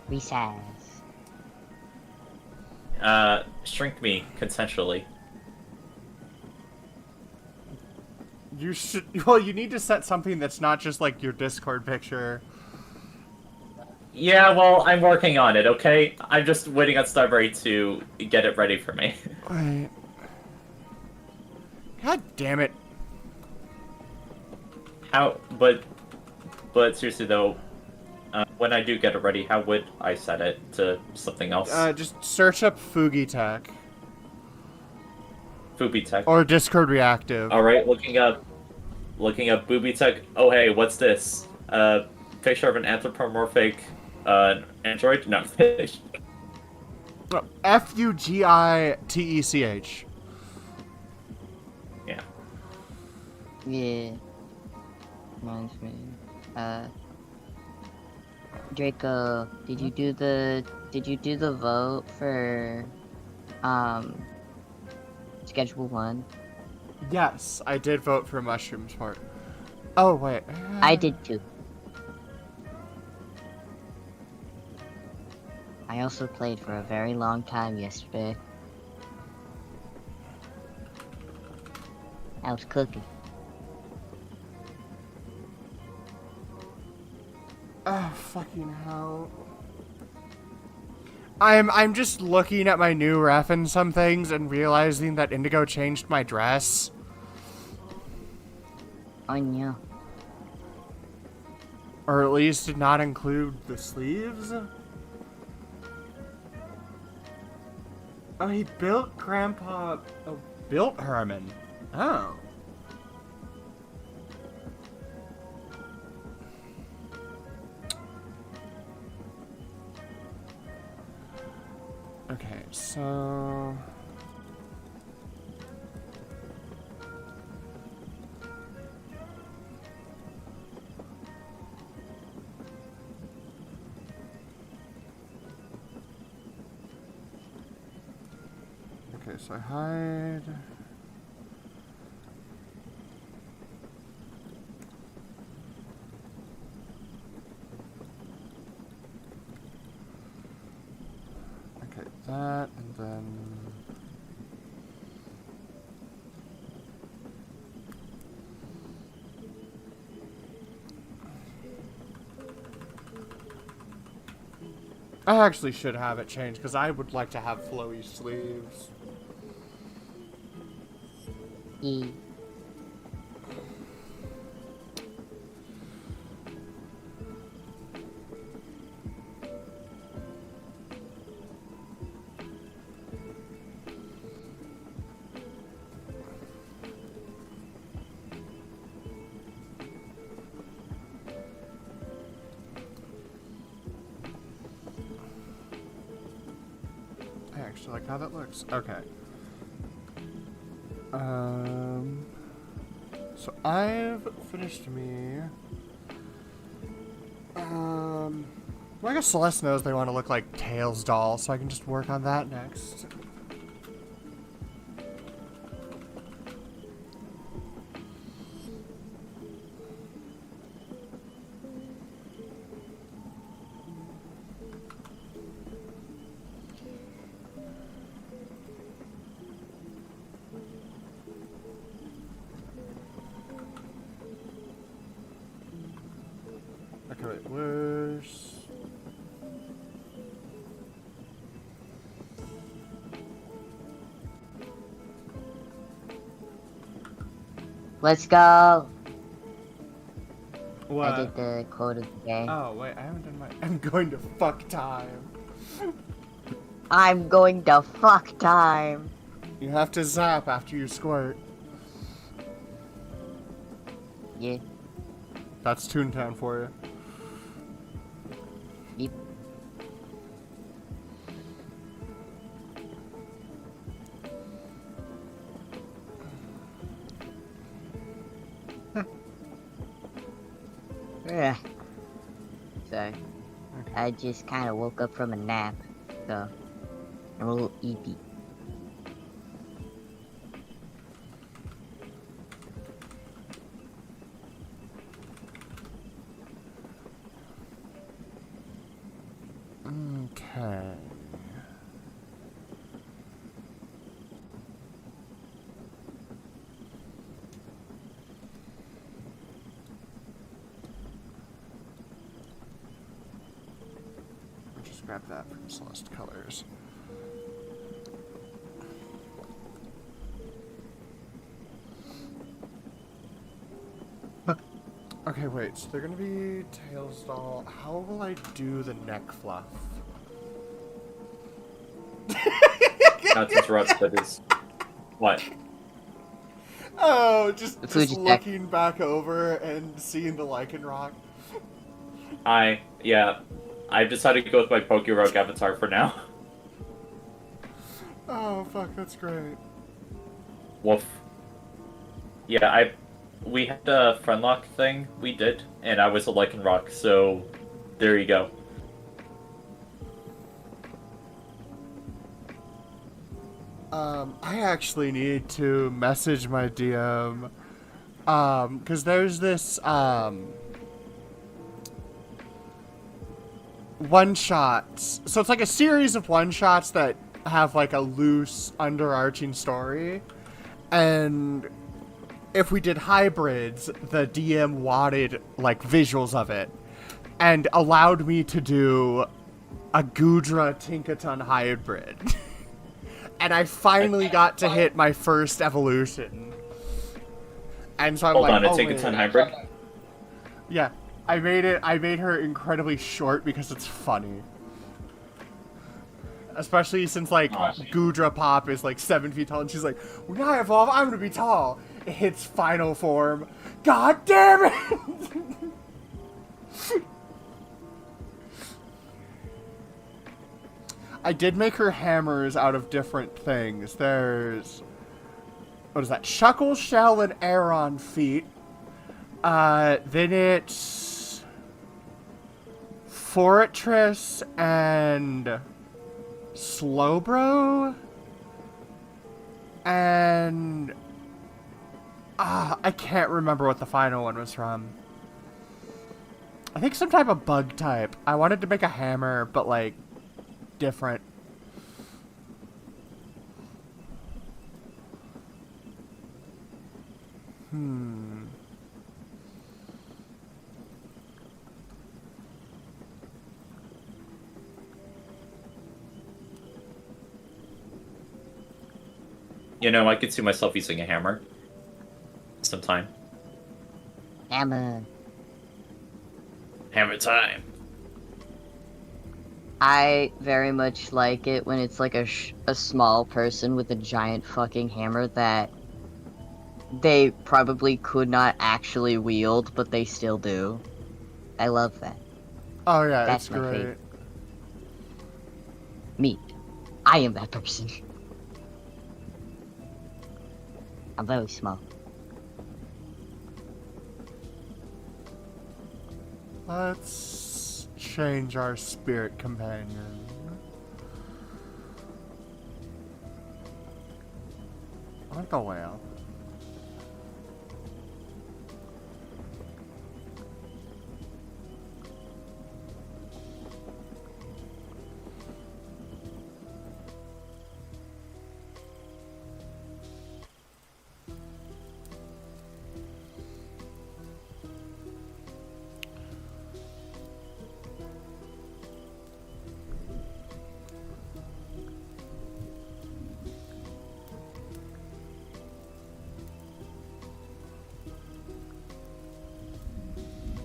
Resize. Shrink me consensually. You should. Well, you need to set something that's not just like your Discord picture. Yeah, well, I'm working on it, okay? I'm just waiting on Starberry to get it ready for me. Wait. God damn it. How, but seriously though, when I do get it ready, how would I set it to something else? Just search up Fugitech. Fubitech. Or Discord Reactive. Alright, looking up Boobitech. Oh hey, what's this? Picture of an anthropomorphic, android? No. Fugitech. Yeah. Yeah. Reminds me. Draco, did you do the vote for Schedule 1? Yes, I did vote for Mushrooms part. Oh, wait. I did too. I also played for a very long time yesterday. I was cooking. Oh, fucking hell. I'm just looking at my new ref and some things and realizing that Indigo changed my dress. Oh no. Or at least did not include the sleeves. Oh, he built Grandpa... Oh, built Herman. Oh. Okay, so... Okay, so I hide... Okay, that, and then... I actually should have it changed, because I would like to have flowy sleeves. E. I actually like how that looks. Okay. So I've finished me. Well, I guess Celeste knows they want to look like Tails doll, so I can just work on that next. Okay, wait, where's... Let's go! What? I did the quote of the day. Oh, wait, I haven't done my... I'm going to fuck time. I'm going to fuck time! You have to zap after you squirt. Yeah. That's Toontown for you. Yep. Ugh. Sorry. I just kind of woke up from a nap, so I'm a little eepy. Okay. grab that from Celeste Colors. Okay, wait, so they're gonna be Tails doll. How will I do the neck fluff? Not to interrupt, but is what? Oh, just Fuji neck. looking back over and seeing the Lycanroc. Yeah, I've decided to go with my Pokerogue avatar for now. Oh, fuck, that's great. Woof. Yeah, we had a friendlock thing, we did, and I was a Lycanroc, so there you go. I actually need to message my DM, because there's this, one-shots. So it's like a series of one-shots that have, like, a loose, underarching story, and if we did hybrids, the DM wanted, like, visuals of it, and allowed me to do a Goodra Tinkaton hybrid. And I finally got to hit my first evolution. And so I'm Hold like, on, a oh, Tinkaton wait. hybrid? Yeah, I made her incredibly short because it's funny. Especially since, like, Goodra Pop is, like, 7 feet tall, and she's like, when I evolve, I'm gonna be tall. It hits final form. God damn it! I did make her hammers out of different things. There's... what is that? Shuckle Shell and Aeron Feet. Then it's... Fortress and... Slowbro? And... I can't remember what the final one was from. I think some type of bug type. I wanted to make a hammer, but, like, different. You know, I could see myself using a hammer. Sometime. Hammer. Hammer time. I very much like it when it's like a small person with a giant fucking hammer that they probably could not actually wield, but they still do. I love that. Oh yeah, That's it's my great. favorite. Me. I am that person. I'm very small. Let's change our spirit companion. I like the whale.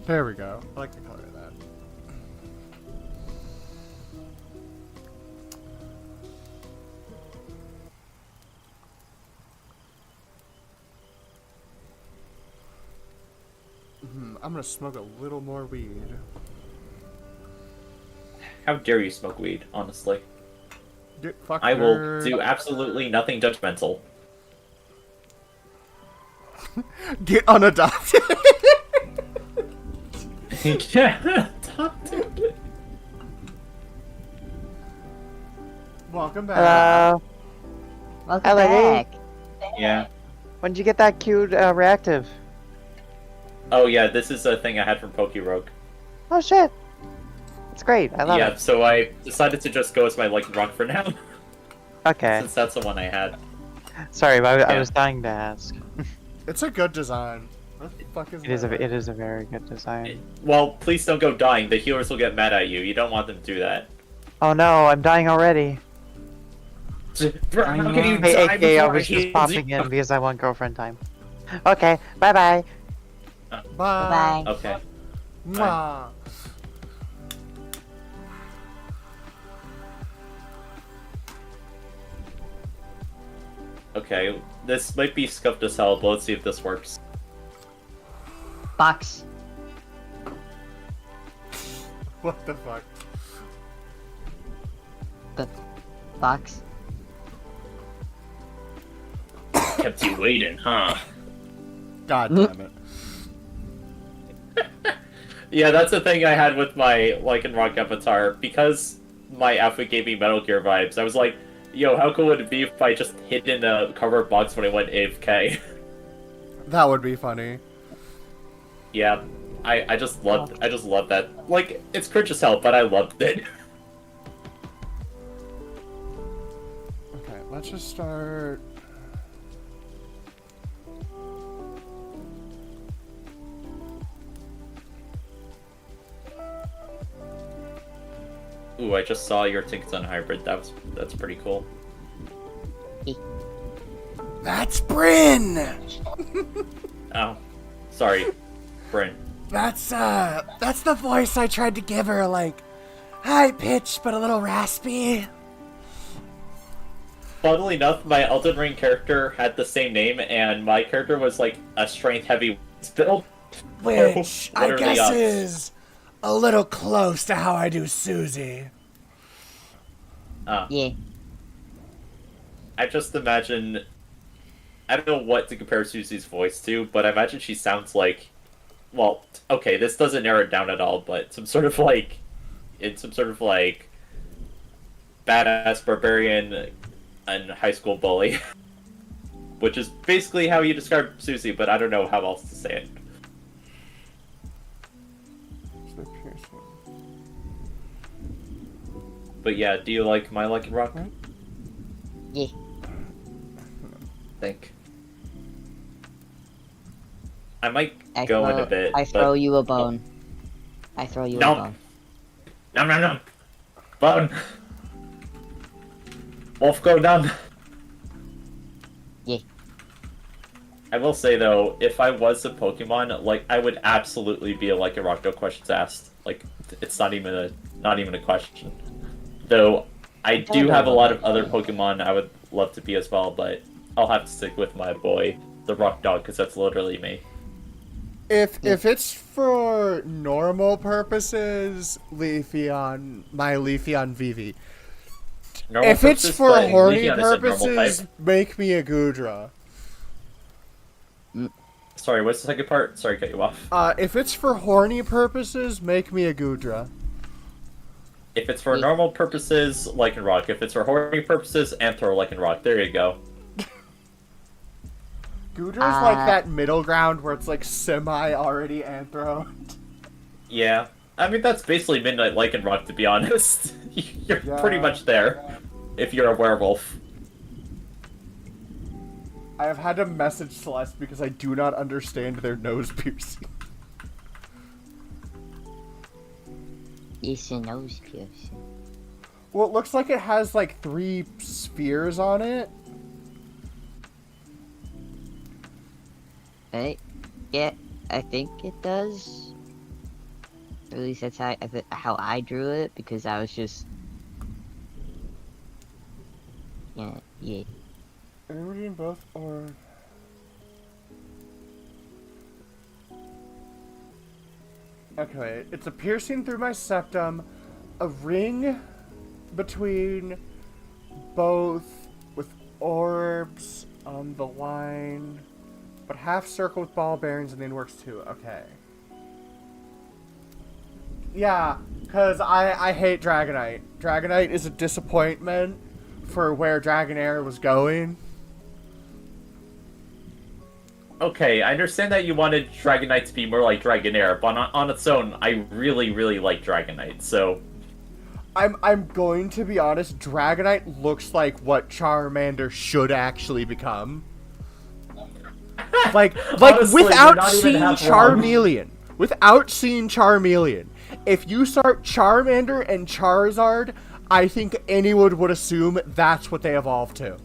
There we go. I like the color of that. I'm gonna smoke a little more weed. How dare you smoke weed, honestly. Fuck I will nerd. do absolutely nothing judgmental. Get unadopted. Yeah. Welcome back. Hello. Welcome Hello. back. Yeah. When did you get that cute reactive? Oh yeah, this is a thing I had from Pokerogue. Oh shit. It's great. I love Yeah, it. so I decided to just go as my Lycanroc for now, Okay. since that's the one I had. Sorry, but I Yeah. was dying to ask. It's a good design. What the fuck is that? It is a very good design. Well, please don't go dying. The healers will get mad at you. You don't want them to do that. Oh no, I'm dying already. Bro, how can you Hey, die AK, I before was just healed popping you? in because I want girlfriend time. Okay, bye-bye. Bye. Bye. Okay. Mwah. Okay, this might be scuffed as hell, but let's see if this works. Box. What the fuck? Box. Kept you waiting, huh? God damn it. Yeah, that's the thing I had with my Lycan Rock Avatar. Because my outfit gave me Metal Gear vibes, I was like, yo, how cool would it be if I just hid in a cardboard box when I went AFK? That would be funny. Yeah, I just loved that. Like, it's cringe as hell, but I loved it. Okay, let's just start. Ooh, I just saw your Tinkaton hybrid. That's pretty cool. That's Bryn! Oh, sorry, Bryn. That's the voice I tried to give her, like, high pitched but a little raspy. Funnily enough, my Elden Ring character had the same name, and my character was like a strength-heavy build. Which I Literally, guess is a little close to how I do Susie. Yeah. I just imagine. I don't know what to compare Susie's voice to, but I imagine she sounds like. Well, okay, this doesn't narrow it down at all, but some sort of like. It's some sort of like. Badass barbarian and high school bully. Which is basically how you describe Susie, but I don't know how else to say it. But yeah, do you like My Lucky Rock? Yeah. Think. I might I go throw, in a bit. I throw but... you a bone. I throw you No. a bone. Nom nom nom! Bone! Wolf go numb! Yeah. I will say though, if I was a Pokemon, like I would absolutely be like a rock, no questions asked. Like it's not even a question. Though I do have a lot of other Pokemon I would love to be as well, but I'll have to stick with my boy, the Rock Dog, because that's literally me. If it's for normal purposes, Leafeon, my Leafeon Vivi. Normal If it's purposes, for but horny Leafeon isn't normal purposes, type. make me a Gudra. Sorry, what's the second part? Sorry, cut you off. If it's for horny purposes, make me a Gudra. If it's for normal purposes, Lycan Rock. If it's for horny purposes, Anthro Lycan Rock. There you go. Gudra's like that middle ground where it's like semi already anthro. Yeah. I mean, that's basically Midnight Lycan Rock, to be honest. You're Yeah. pretty much there. If you're a werewolf. I have had to message Celeste because I do not understand their nose piercing. It's a nose piercing. Well, it looks like it has like 3 spheres on it. Right? Yeah, I think it does. Or at least that's how I drew it, because I was just... Yeah. Are we reading both, or... Okay, it's a piercing through my septum, a ring between both with orbs on the line, but half circle with ball bearings and then works too. Okay. Yeah, because I hate Dragonite. Dragonite is a disappointment for where Dragonair was going. Okay, I understand that you wanted Dragonite to be more like Dragonair, but on its own, I really, really like Dragonite, so... I'm going to be honest, Dragonite looks like what Charmander should actually become. Like Honestly, without you're not even seeing half wrong. Charmeleon. Without seeing Charmeleon. If you start Charmander and Charizard, I think anyone would assume that's what they evolve to.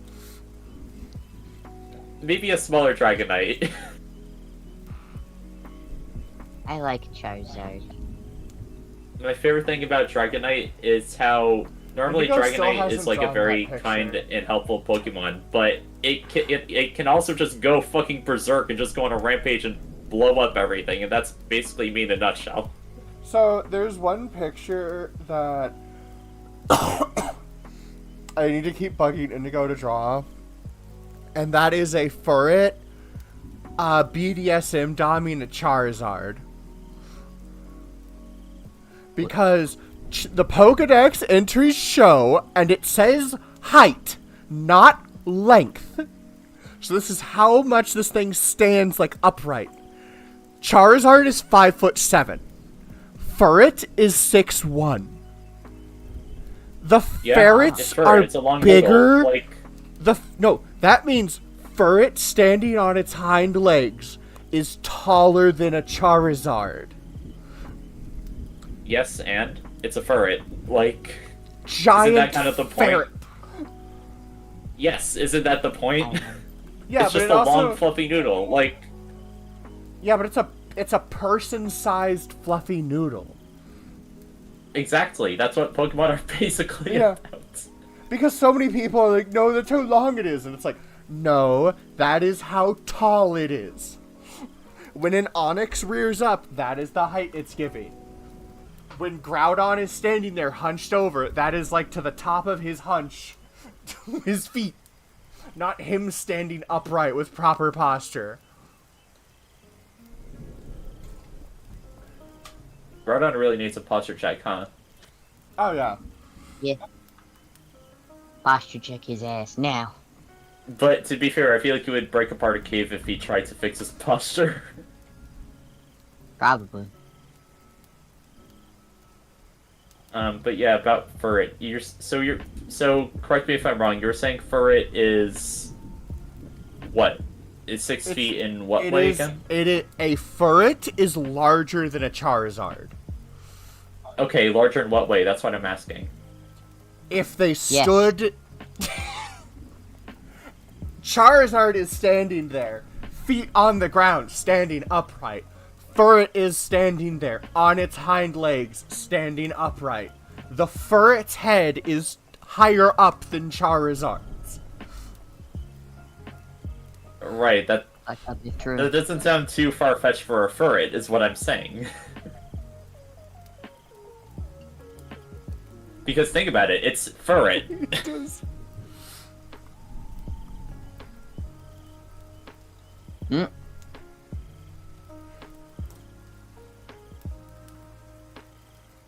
Maybe a smaller Dragonite. I like Charizard. My favorite thing about Dragonite is how normally Indigo still Dragonite hasn't is like a drawn very that picture. kind and helpful Pokemon, but it can also just go fucking berserk and just go on a rampage and blow up everything, and that's basically me in a nutshell. So there's one picture that I need to keep bugging Indigo to draw, and that is a Furret, BDSM Doming a Charizard. Because the Pokedex entries show, and it says height, not length. So this is how much this thing stands like upright. Charizard is 5'7". Furret is 6'1". The Yeah, ferrets it's Furret, are it's a long bigger. noodle, No, that means Furret standing on its hind legs is taller than a Charizard. Yes, and it's a Furret. Like, Giant isn't that kind of the point? ferret. Yes, isn't that the point? Yeah, it's but just it a also long, fluffy noodle. Like, yeah, but it's a person-sized fluffy noodle. exactly. That's what Pokemon are basically Yeah. about. Because so many people are like, no, that's how long it is, and it's like, no, that is how tall it is. When an Onix rears up, that is the height it's giving. When Groudon is standing there hunched over, that is like to the top of his hunch to his feet. Not him standing upright with proper posture. Groudon really needs a posture check, huh? Oh, yeah. Yeah. Posture check his ass now. But to be fair, I feel like he would break apart a cave if he tried to fix his posture. Probably. But yeah, about Furret. So correct me if I'm wrong. You were saying Furret is what? Is 6 feet in what way again? A Furret is larger than a Charizard. Okay, larger in what way? That's what I'm asking. If they stood... Charizard is standing there, feet on the ground, standing upright. Furret is standing there, on its hind legs, standing upright. The Furret's head is higher up than Charizard's. Right, that That is true. doesn't sound too far-fetched for a Furret, is what I'm saying. Because think about it, it's Furret. Hmm?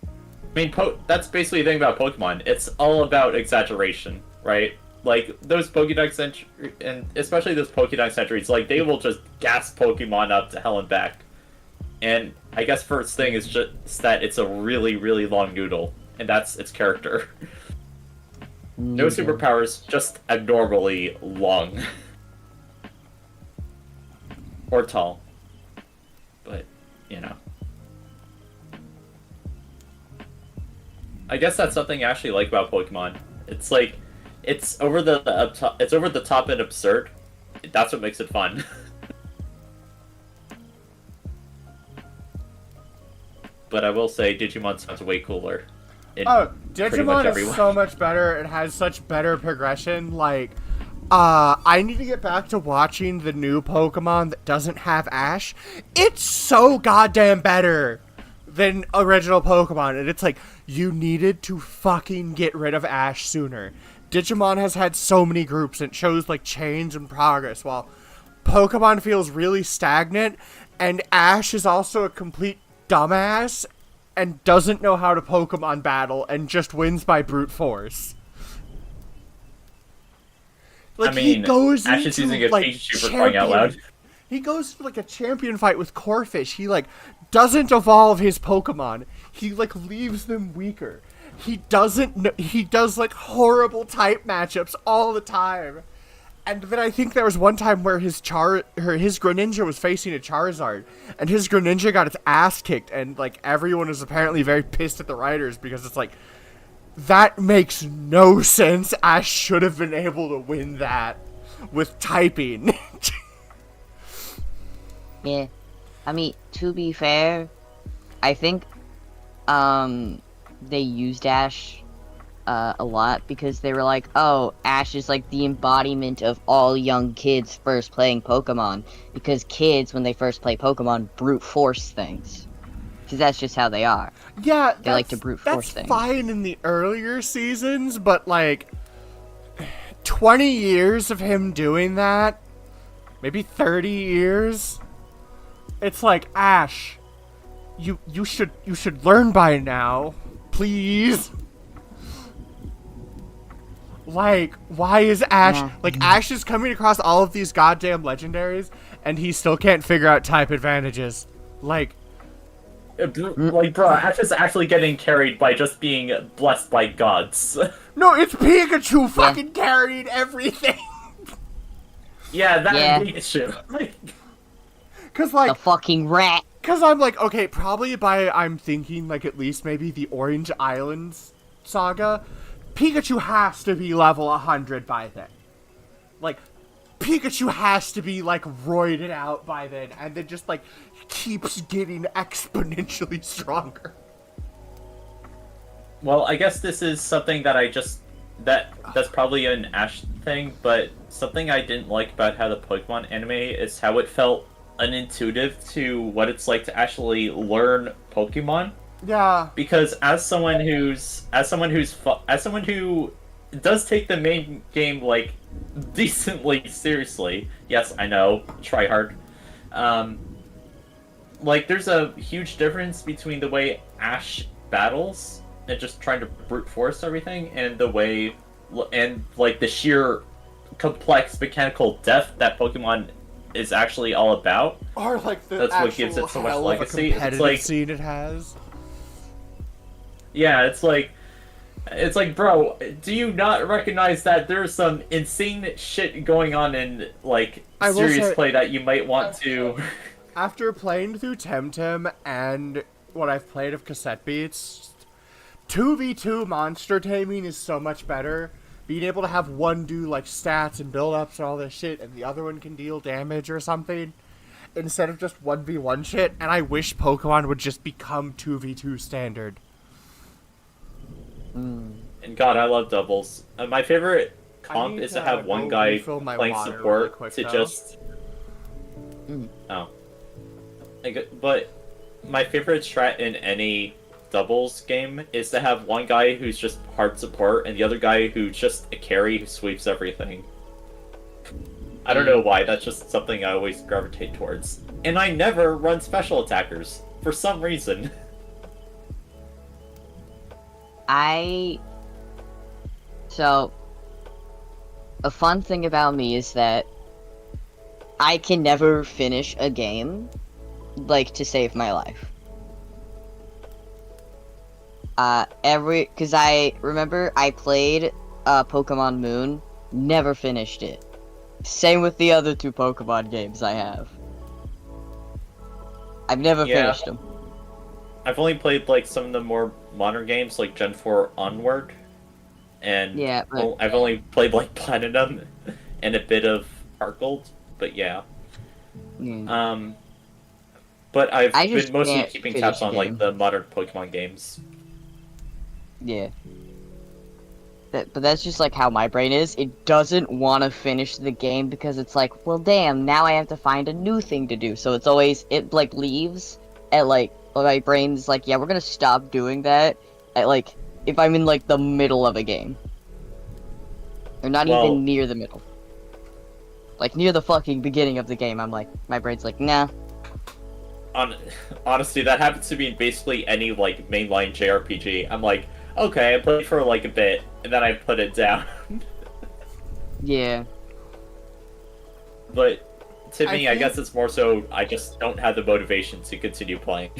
I mean, that's basically the thing about Pokemon. It's all about exaggeration, right? Like, those Pokédex and especially those Pokédex entries, like, they will just gas Pokemon up to hell and back. And I guess first thing is just that it's a really, really long noodle, and that's its character. No superpowers, just abnormally long. Or tall. But, you know. I guess that's something I actually like about Pokemon. It's like, it's over the top and absurd. That's what makes it fun. But I will say, Digimon sounds way cooler. Oh, pretty much Digimon every is way. so much better. It has such better progression. Like, I need to get back to watching the new Pokemon that doesn't have Ash. It's so goddamn better than original Pokemon. And it's like, you needed to fucking get rid of Ash sooner. Digimon has had so many groups and it shows like change and progress, while Pokemon feels really stagnant, and Ash is also a complete dumbass and doesn't know how to Pokemon battle and just wins by brute force. Like, I mean, he goes Ash is into, using a like, Pikachu for crying out loud. He goes for like a champion fight with Corphish. He like doesn't evolve his Pokemon. He like leaves them weaker. He doesn't he does like horrible type matchups all the time. And then I think there was one time where his Greninja was facing a Charizard, and his Greninja got its ass kicked, and like everyone is apparently very pissed at the writers because it's like, That makes no sense. Ash should have been able to win that with typing. Yeah. I mean, to be fair, I think they used Ash a lot because they were like, oh, Ash is like the embodiment of all young kids first playing Pokemon. Because kids, when they first play Pokemon, brute force things. Because that's just how they are. Yeah, They like to brute force that's things. fine in the earlier seasons, but like 20 years of him doing that, maybe 30 years. It's like, Ash, you should learn by now, please. Like, why is Ash like Ash is coming across all of these goddamn legendaries and he still can't figure out type advantages? Like, Like, bro, Ash is actually getting carried by just being blessed by gods. no, it's Pikachu fucking carried everything. Yeah, that Yeah. is the issue. Like, Cause like, The fucking rat. cause I'm like, okay, probably I'm thinking like at least maybe the Orange Islands saga, Pikachu has to be level 100 by then. Like, Pikachu has to be like roided out by then, and then just like keeps getting exponentially stronger. well, I guess this is something that that's probably an Ash thing, but something I didn't like about how the Pokemon anime is how it felt unintuitive to what it's like to actually learn Pokemon. Yeah. Because as someone who does take the main game like decently seriously, yes, I know, try hard. Like there's a huge difference between the way Ash battles and just trying to brute force everything, and the way and like the sheer complex mechanical depth that Pokemon is actually all about. Or like the That's what actual gives it so much hell of a legacy. It's competitive like- scene it has. Yeah, it's like, bro, do you not recognize that there's some insane shit going on in, like, I will serious say- play that you might want to... After playing through Temtem and what I've played of Cassette Beats, 2v2 monster taming is so much better. Being able to have one do like stats and build-ups and all this shit, and the other one can deal damage or something, instead of just 1v1 shit, and I wish Pokemon would just become 2v2 standard. And God, I love doubles. My favorite comp need is to to have one go guy refill my playing water really support quick, to though. just... Oh. But my favorite strat in any doubles game is to have one guy who's just hard support and the other guy who's just a carry who sweeps everything. I don't know why, that's just something I always gravitate towards. And I never run special attackers, for some reason. So, a fun thing about me is that I can never finish a game, like, to save my life. Cause I remember I played, Pokemon Moon, never finished it. Same with the other two Pokemon games I have. I've never Yeah. finished them. I've only played like some of the more modern games, like Gen 4 onward, and Yeah, but- I've only played like Platinum and a bit of Heart Gold, but yeah. But I've I just been mostly can't keeping finish tabs a on like game. the modern Pokemon games. Yeah. But that's just like how my brain is. It doesn't want to finish the game because it's like, well, damn, now I have to find a new thing to do. So it's always, it like leaves at like, my brain's like, yeah, we're gonna stop doing that at like, if I'm in like the middle of a game. Or not Well- even near the middle. Like near the fucking beginning of the game, I'm like, my brain's like, nah. Honestly, that happens to me in basically any like mainline JRPG. I'm like, okay, I played for like a bit, and then I put it down. Yeah. But to me, I think- guess it's more so I just don't have the motivation to continue playing.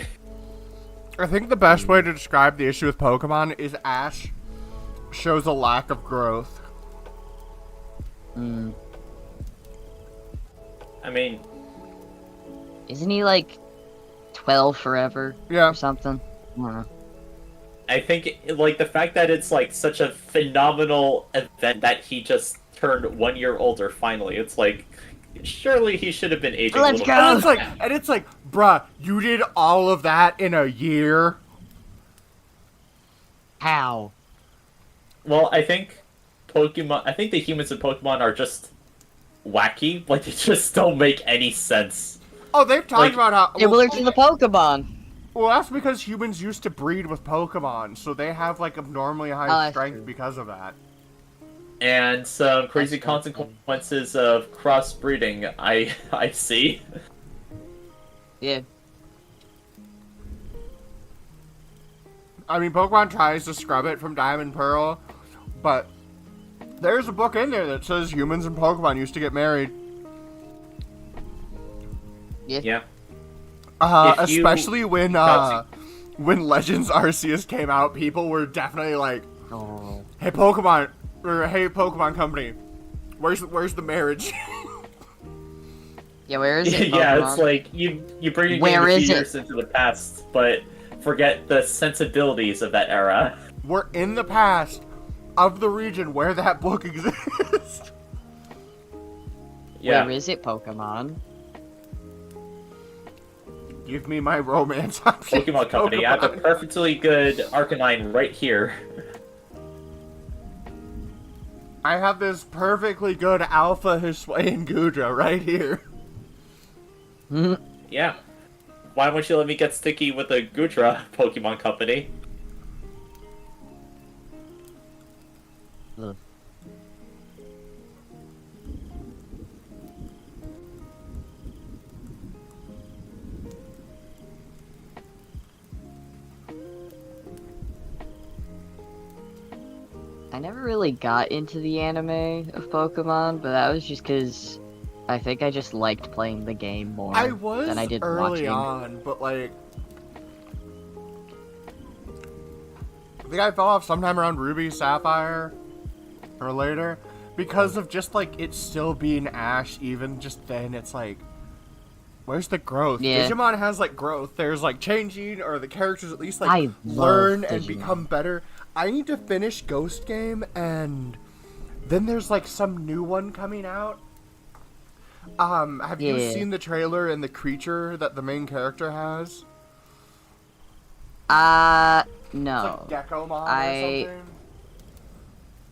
I think the best way to describe the issue with Pokemon is Ash shows a lack of growth. I mean, Isn't he like 12 forever Yeah. or something? I don't know. I think like the fact that it's like such a phenomenal event that he just turned 1 year older finally. It's like surely he should have been aging Let's a little go! bit. And it's like, bruh, you did all of that in a year? How? Well, I think the humans in Pokemon are just wacky. Like, they just don't make any sense. Oh, they've talked Like- about how... Similar to the Pokemon. Well, that's because humans used to breed with Pokemon, so they have, like, abnormally Oh, high that's strength true. because of that. And some crazy That's so consequences of crossbreeding, I see. Yeah. I mean, Pokemon tries to scrub it from Diamond Pearl, but there's a book in there that says humans and Pokemon used to get married. Yeah. If you Especially when got Legends Arceus came out, people were definitely like, Oh. "Hey Pokemon, or hey Pokemon Company, where's the marriage?" Yeah, where is it? Yeah, Pokemon? it's like you bring a game Where a few is it? years into the past, but forget the sensibilities of that era. We're in the past of the region where that book exists. Yeah. Where is it, Pokemon? Give me my romance option. Pokemon Company. I have a perfectly good Arcanine right here. I have this perfectly good Alpha Hisuian Gudra right here. Yeah. Why won't you let me get sticky with the Gudra, Pokemon Company? Ugh. I never really got into the anime of Pokemon, but that was just because I think I just liked playing the game more I was than I did early watching. on, but like, I think I fell off sometime around Ruby, Sapphire, or later, because of just like it still being Ash. Even just then, it's like, where's the growth? Yeah. Digimon has like growth. There's like changing, or the characters at least like I love learn and Digimon. become better. I need to finish Ghost Game, and then there's like some new one coming out. Have you Yeah. seen the trailer and the creature that the main character has? No. It's like Gekomon or I- something.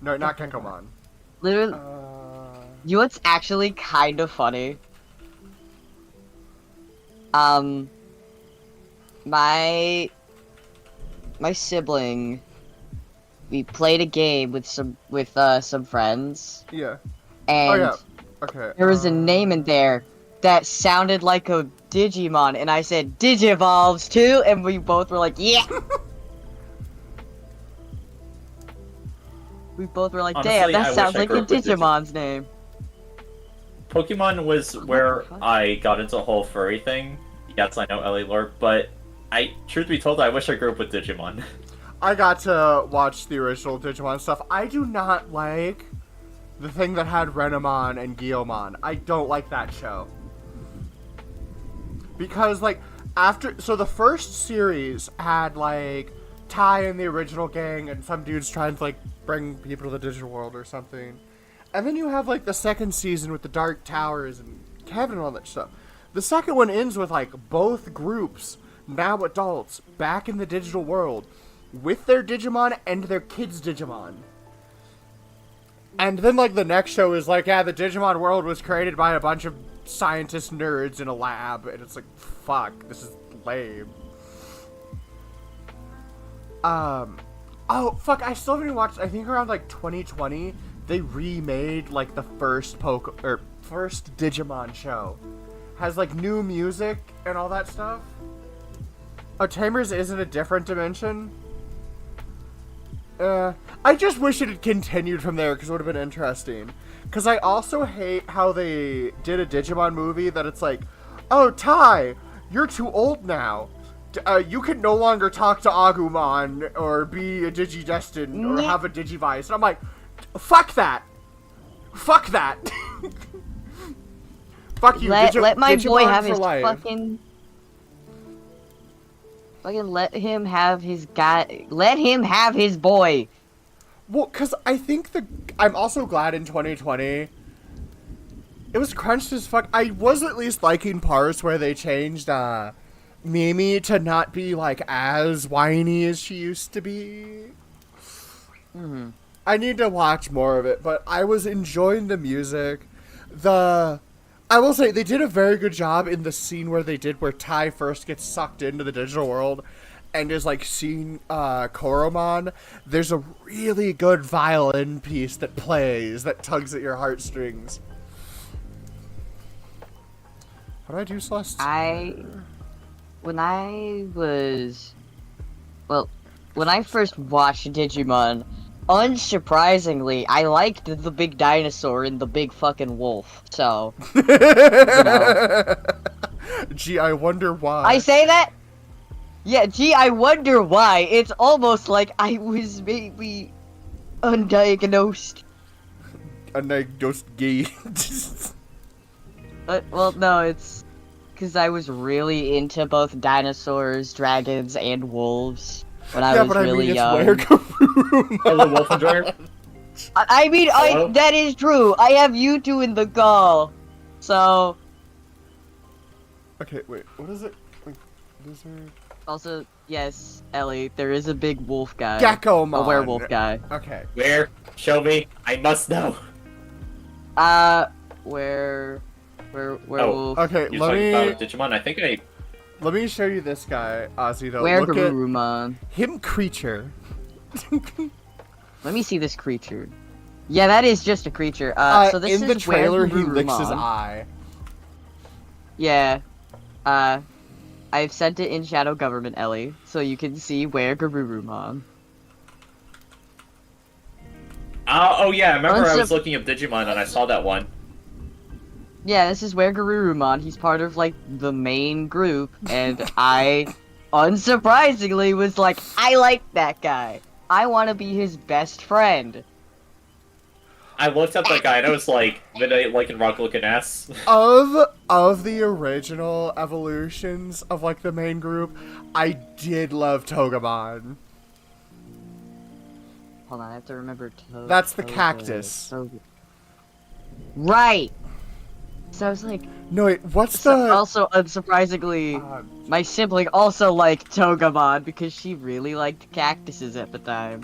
No, not Gekomon. Literally, you know what's actually kind of funny? My sibling, we played a game with some friends, Yeah. and Oh yeah. Okay. there was a name in there that sounded like a Digimon, and I said Digivolves too, and we both were like, yeah. We both were like, Honestly, damn, I that wish sounds I like grew a up with Digimon's name. Pokemon was where fuck? I got into the whole furry thing. Yes, I know Ellie Lore, but truth be told, I wish I grew up with Digimon. I got to watch the original Digimon stuff. I do not like the thing that had Renamon and Guillaumon. I don't like that show. Because, like, so the first series had, like, Tai and the original gang and some dudes trying to, like, bring people to the digital world or something. And then you have, like, the second season with the Dark Towers and Kevin and all that stuff. The second one ends with, like, both groups, now adults, back in the digital world, with their Digimon and their kids' Digimon. And then, like, the next show is like, yeah, the Digimon world was created by a bunch of scientist nerds in a lab. And it's like, fuck, this is lame. Oh, fuck, I still haven't watched, I think around, like, 2020, they remade, like, the first first Digimon show. Has, like, new music and all that stuff. Oh, Tamers is in a different dimension? I just wish it had continued from there, because it would have been interesting. Because I also hate how they did a Digimon movie that it's like, oh, Tai, you're too old now. You can no longer talk to Agumon, or be a Digidestin, or have a Digivice. And I'm like, fuck that! Fuck that! Fuck you, Let my boy Digimon have for his life. fucking. Fucking let him have his guy. Let him have his boy. Well, because I think I'm also glad in 2020 it was crunched as fuck. I was at least liking parts where they changed Mimi to not be like as whiny as she used to be. Mm-hmm. I need to watch more of it, but I was enjoying the music. I will say they did a very good job in the scene where Tai first gets sucked into the digital world and is like seeing Koromon. There's a really good violin piece that plays that tugs at your heartstrings. How do I do Celeste? When I first watched Digimon, unsurprisingly, I liked the big dinosaur and the big fucking wolf. So, you know. Gee, I wonder why. I say that? Yeah, gee, I wonder why. It's almost like I was maybe undiagnosed. Undiagnosed gay. Well, no, it's because I was really into both dinosaurs, dragons, and wolves when I was really young. As a wolf enjoyer? I mean, Hello? that is true. I have you two in the gall. So, Okay, wait, what is it? Like, lizard? also, yes, Ellie, there is a big wolf guy. Geckomon. A werewolf guy. Okay. Where? Show me. I must know. Werewolf. Okay, You're let talking me about Digimon. I think I. let me show you this guy, Ozzy. Though, Where look at Garurumon. him, creature. Let me see this creature. Yeah, that is just a creature. So this in is the trailer, he Were licks his Garurumon. eye. Yeah. I've sent it in Shadow Government, Ellie, so you can see where Garurumon. Oh yeah, I remember I was Unsub- looking up Digimon and I saw that one. Yeah, this is where Garurumon. He's part of like the main group, and I, unsurprisingly, was like, I like that guy. I want to be his best friend. I looked up that guy and I was like, Midnight like in rock looking ass. Of the original evolutions of like the main group, I did love Togemon. Hold on, I have to remember. That's the cactus. Right. So I was like, No wait, what's so the? also unsurprisingly, my sibling also liked Togemon because she really liked cactuses at the time.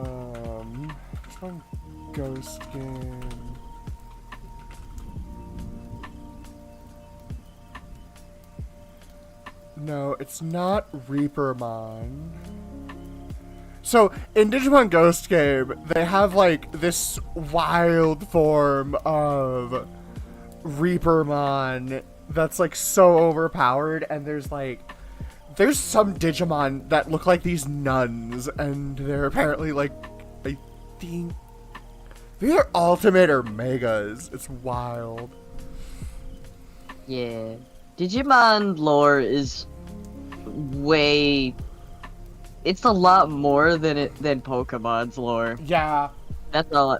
Which one? Ghost game. No, it's not Reapermon. So, in Digimon Ghost Game, they have, like, this wild form of Reapermon that's, like, so overpowered, and there's some Digimon that look like these nuns, and they're apparently, like, I think... they're ultimate or megas. It's wild. Yeah. Digimon lore is way... It's a lot more than Pokemon's lore. Yeah. That's all.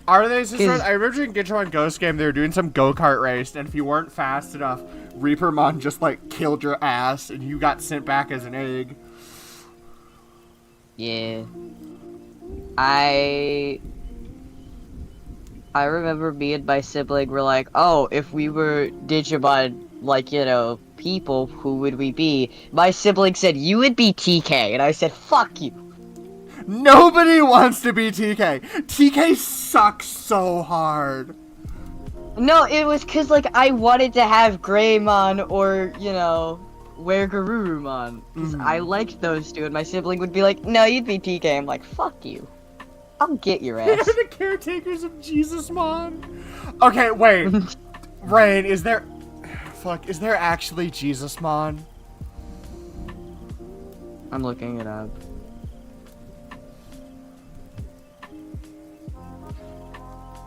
Are they just? Is- I remember in Digimon Ghost Game they were doing some go-kart race, and if you weren't fast enough, Reapermon just like killed your ass, and you got sent back as an egg. Yeah. I remember me and my sibling were like, oh, if we were Digimon, like, you know, people, who would we be? My sibling said, you would be TK, and I said, fuck you. Nobody wants to be TK. TK sucks so hard. No, it was cause, like, I wanted to have Greymon or, you know, Were Garurumon. Cause I liked those two, and my sibling would be like, no, you'd be TK. I'm like, fuck you. I'll get your They're ass. the caretakers of Jesusmon. Okay, wait. Rain, is there actually Jesusmon? I'm looking it up.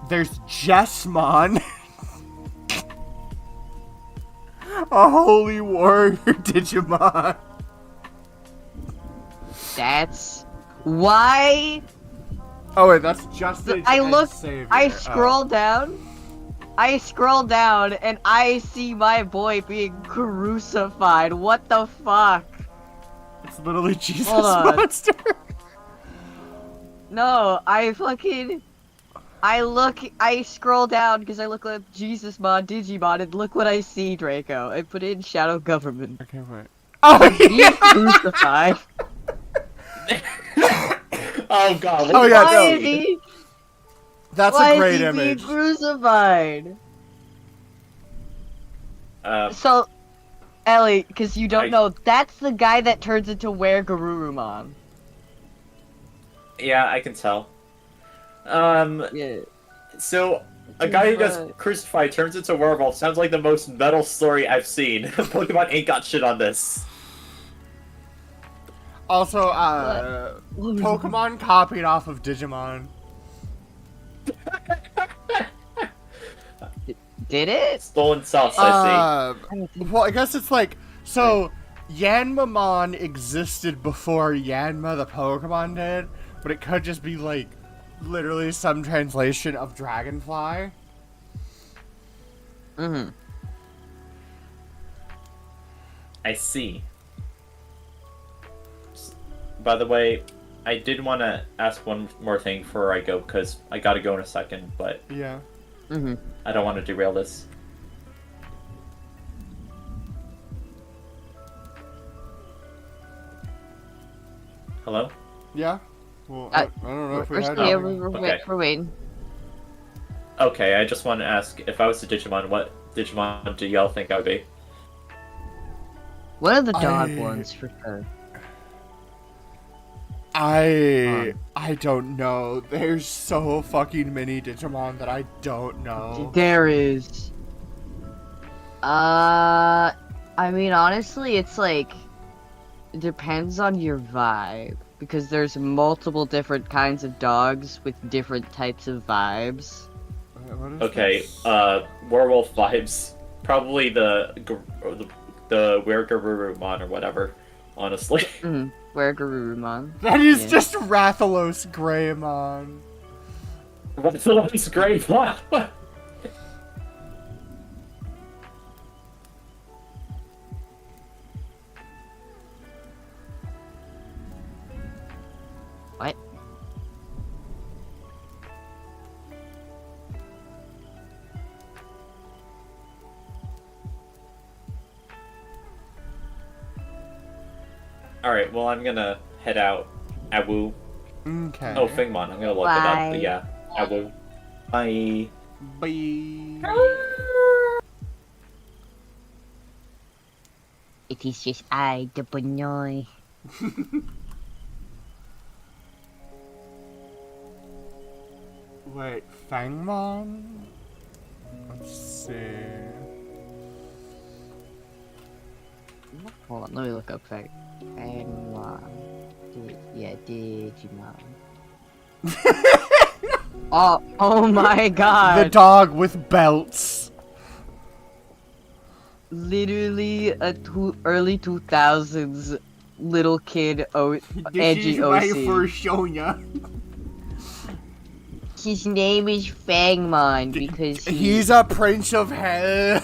There's Jessmon. A holy warrior Digimon. That's why Oh wait, that's Justin. I and look- Savior. I Oh. scroll down. I scroll down and I see my boy being crucified. What the fuck? It's literally Jesus Hold on. Monster. No, I scroll down because I look at Jesus Mod, Digimon, and look what I see, Draco. I put in Shadow Government. Okay, wait. Oh He's yeah. crucified. Oh god. Oh, yeah, Why no. is he? That's Why a great is he image. being crucified? So, Ellie, because you don't know, that's the guy that turns into Were Garurumon. Yeah, I can tell. Yeah. So a guy who gets Right. crucified turns into a werewolf sounds like the most metal story I've seen. Pokemon ain't got shit on this. Also, Pokemon copied off of Digimon. Did it? Stolen sauce, I see. Well, I guess it's like, so Yanmamon existed before Yanma the Pokemon did, but it could just be like literally some translation of Dragonfly. Mm-hmm. I see. By the way, I did want to ask one more thing before I go, because I gotta go in a second, but Yeah. Mm-hmm. I don't want to derail this. Hello? Yeah? Well, I don't know if we We're had still here, anything. Okay. we're waiting. Okay, I just want to ask, if I was a Digimon, what Digimon do y'all think I would be? One of the dog I- ones for sure. I don't know. There's so fucking many Digimon that I don't know. There is. I mean, honestly, it's like it depends on your vibe because there's multiple different kinds of dogs with different types of vibes. What is Okay, this? werewolf vibes. Probably the Weregarurumon or whatever, honestly. Mm-hmm. Where Garurumon. That is yeah. just Rathalos Greymon. What's the last great one? What? Alright, well, I'm gonna head out. Awu. Okay. Oh, Fingmon. I'm gonna look it up. Bye. But yeah, Awu. Bye. Bye. It is just I, the Pinoy. Wait, Fangmon? Let's see. Hold on, let me look up Fangmon. Yeah, Digimon. oh my god! The dog with belts. Literally a early 2000s little kid edgy OC. Shonya. His name is Fangmon because He's a prince of hell.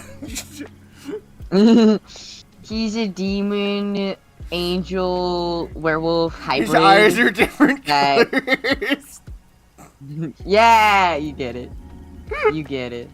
he's a demon, angel, werewolf, hybrid. His eyes are different That- colors. Yeah, you get it. You get it.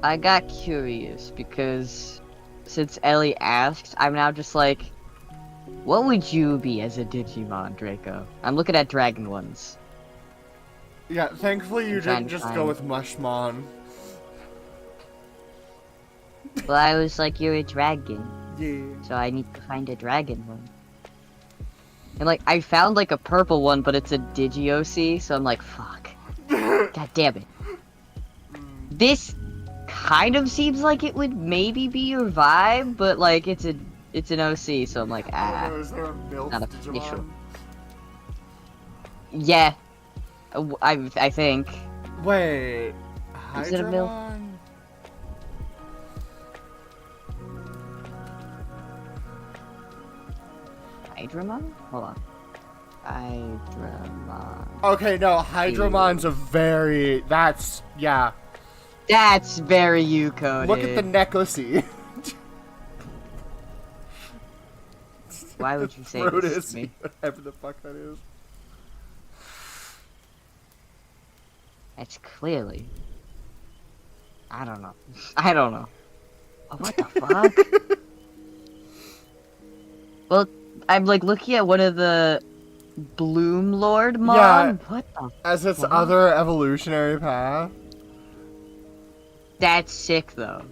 I got curious because since Ellie asked, I'm now just like, what would you be as a Digimon, Draco? I'm looking at dragon ones. Yeah, thankfully you I'm trying didn't to just find- go with Mushmon. Well, I was like, you're a dragon, Yeah. so I need to find a dragon one. And like, I found like a purple one, but it's a Digi-OC, so I'm like, fuck. God damn it. This kind of seems like it would maybe be your vibe, but like it's an OC, so I'm like, Is there a MILF not Digimon? official. Yeah, I think. Wait, Is it a MILF? Hydramon? Hydramon? Hold on. Hydramon. Okay, no, Hydramon's a very. That's. Yeah. That's very you coded. Look at the necklacey. Why would you say this to me? Whatever the fuck that is. It's clearly. I don't know. I don't know. Oh, what the fuck? Well, I'm like looking at one of the Bloom Lord Mon. Yeah. What the? As its What? other evolutionary path. That's sick though.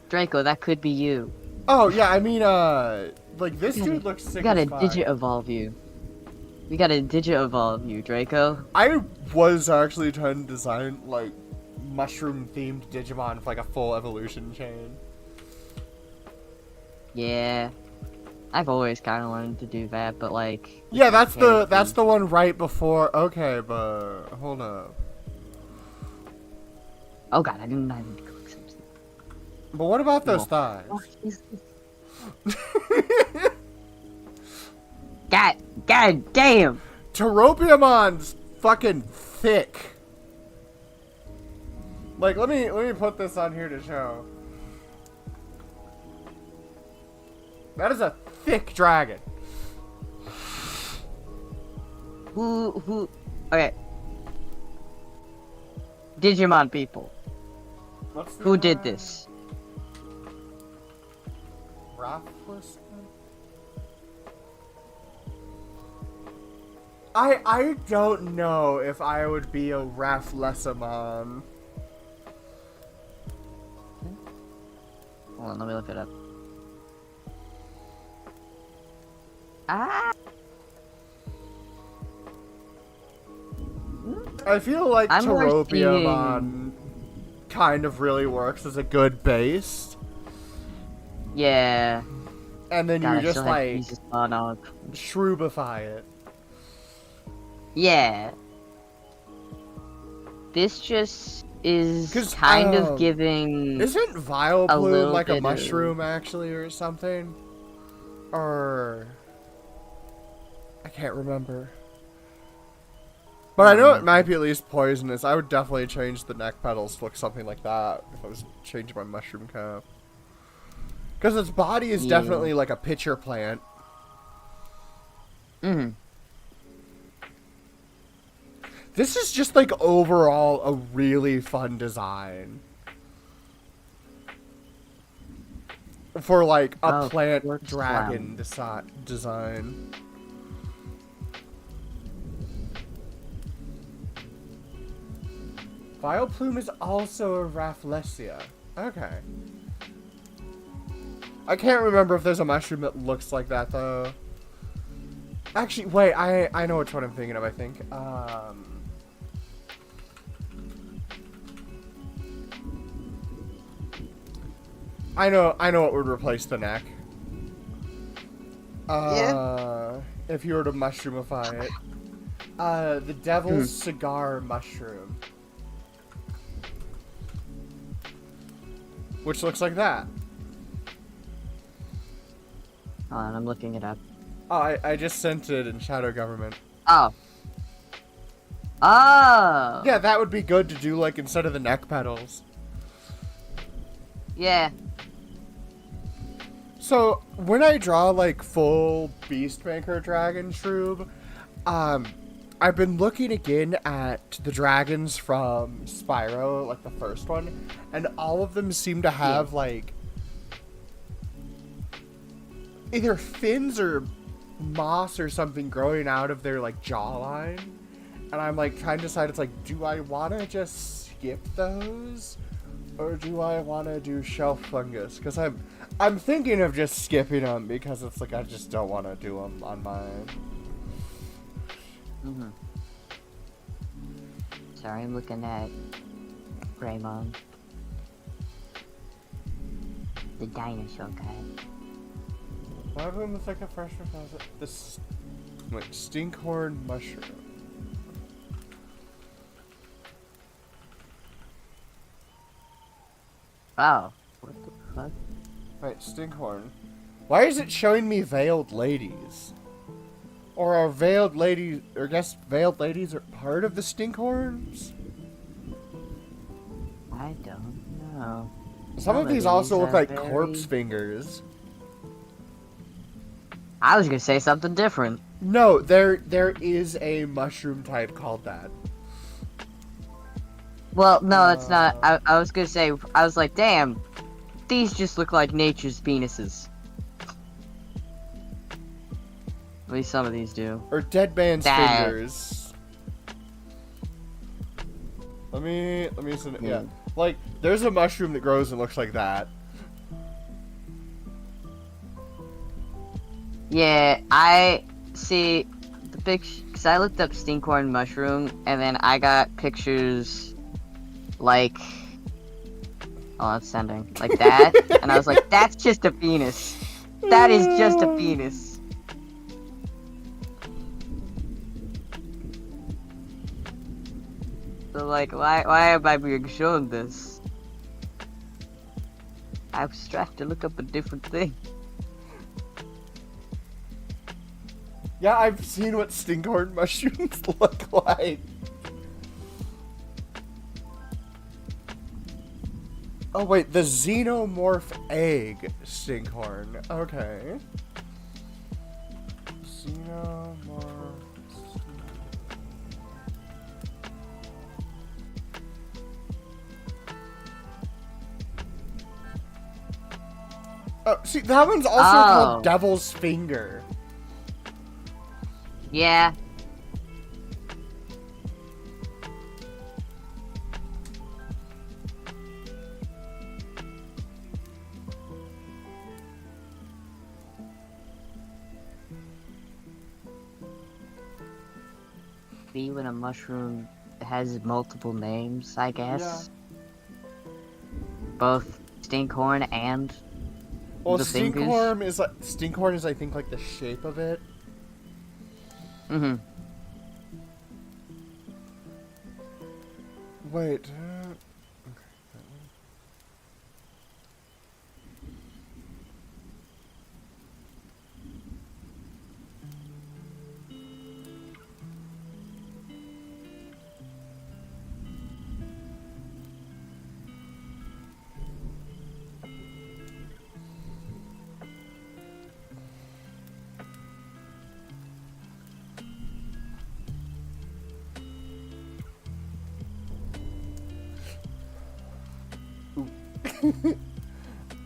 Draco, that could be you. Oh yeah, I mean, like this dude looks sick. We gotta as fuck. digit evolve you. We gotta digit evolve you, Draco. I was actually trying to design like mushroom-themed Digimon with like a full evolution chain. Yeah. I've always kind of wanted to do that, but like. Yeah, that's the characters- one right before. Okay, but hold up. Oh god, I didn't even click something. But what about those No. thighs? What is this? God damn! Teropiamon's fucking thick. Like, let me put this on here to show. That is a thick dragon. Who? Okay. Digimon people. What's the Who did this? Raffleson? I don't know if I would be a Rafflesamon. Hold on, let me look it up. Ah! I feel like I'm more Teropiamon kind of really works as a good base. Yeah. And then God, you I just still have like Jesus Monog. shroobify it. Yeah. This just is 'Cause, kind of giving. Isn't A Vileplume little like bit a of- mushroom actually or something? Or I can't remember. But I know it might be at least poisonous. I would definitely change the neck petals to look something like that if I was changing my mushroom cap. Because its body is Yeah. definitely like a pitcher plant. Mhm. This is just like overall a really fun design. For like a Oh, plant Quartz dragon design. Vileplume is also a Rafflesia. Okay. I can't remember if there's a mushroom that looks like that though. Actually, wait, I know which one I'm thinking of, I think. I know what would replace the neck. If you were to mushroomify it. The Devil's Cigar Mushroom. Which looks like that. Hold on, I'm looking it up. Oh, I just sent it in Shadow Government. Oh. Oh! Yeah, that would be good to do, like, instead of the neck petals. Yeah. So, when I draw, like, full Beastmaker Dragon Shroob, I've been looking again at the dragons from Spyro, like the first one, and all of them seem to have, like, either fins or moss or something growing out of their, like, jawline. And I'm, like, trying to decide, it's like, do I want to just skip those? Or do I want to do shelf fungus? Because I'm thinking of just skipping them because it's like I just don't want to do them on mine. Mhm. Sorry, I'm looking at Greymon. The dinosaur guy. Why would the second fresh deposit? This. Wait, stinkhorn mushroom. Oh. What the fuck? Wait, stinkhorn. Why is it showing me veiled ladies? Or are veiled ladies, or I guess veiled ladies are part of the stinkhorns? I don't know. Some of these of also these look are like very- corpse fingers. I was gonna say something different. No, there is a mushroom type called that. Well, no, that's not. I was gonna say, I was like, damn, these just look like nature's penises. At least some of these do. Or dead man's That- fingers. Let me send it. Yeah. Hmm. Like, there's a mushroom that grows and looks like that. Yeah, I see the picture, because I looked up stinkhorn mushroom, and then I got pictures like. Oh, it's sending. Like that, and I was like, that's just a penis. That is just a penis. So, like, why am I being shown this? I was trying to look up a different thing. Yeah, I've seen what stinkhorn mushrooms look like. Oh wait, the xenomorph egg stinkhorn. Okay. Xenomorph. Oh, see, that one's also called Oh. Devil's Finger. Yeah. See when a mushroom has multiple names, I guess. Both stinkhorn and Well, the fingers. stinkhorn is I think like the shape of it. Mm-hmm. Wait.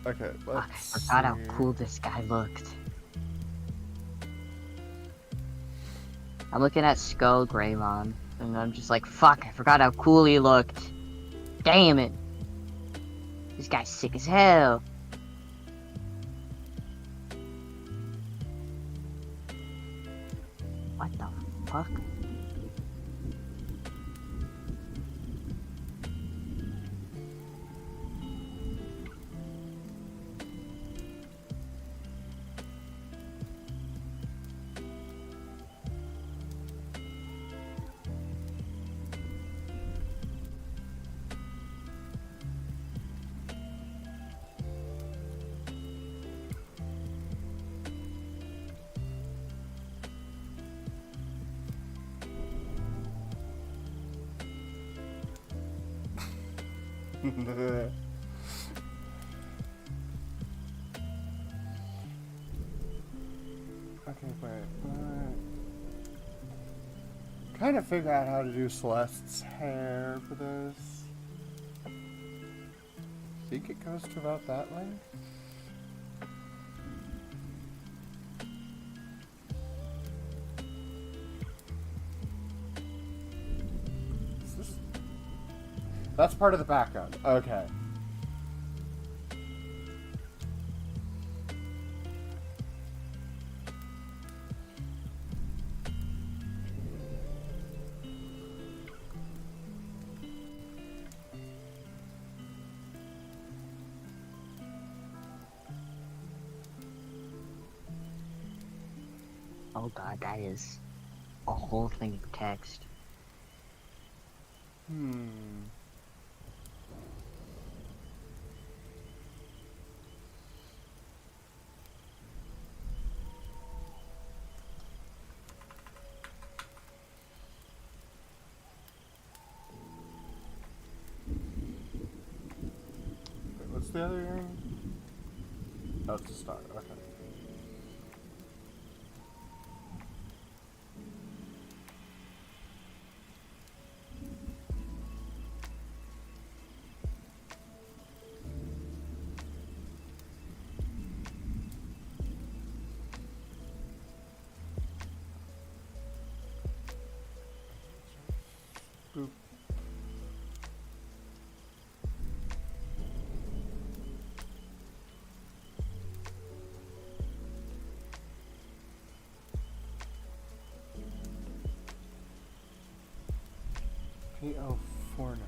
Okay, Fuck, I let's forgot how see. cool this guy looked. I'm looking at Skull Greymon, and I'm just like, fuck, I forgot how cool he looked. Damn it. This guy's sick as hell. What the fuck? Okay, wait. Trying to figure out how to do Celeste's hair for this. Think it goes to about that length? Is this... That's part of the background. Okay. Oh god, that is a whole thing of text. Wait, what's the other earring? Oh, it's a star. Okay. Boop. P.O. 49.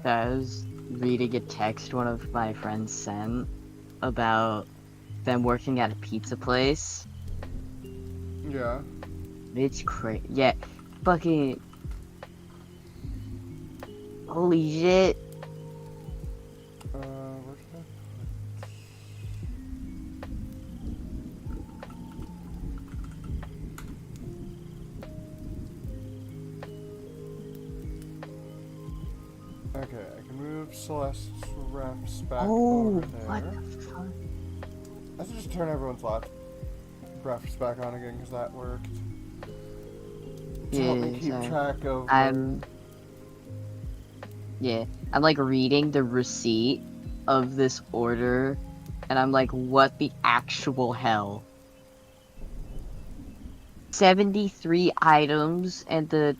I was reading a text one of my friends sent about them working at a pizza place. Yeah. It's crazy. Yeah, fucking. Holy shit. Where's that? Okay, I can move Celeste's refs back Oh, over there. what the fuck? Let's just turn everyone's refs back on again because that worked. To help me keep sorry. track of. Yeah, I'm like reading the receipt of this order, and I'm like, what the actual hell? 73 items, and the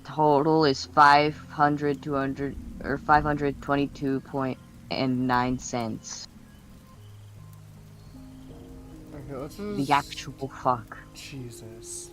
total is 522.9 cents. Okay, let's just. The actual fuck. Jesus.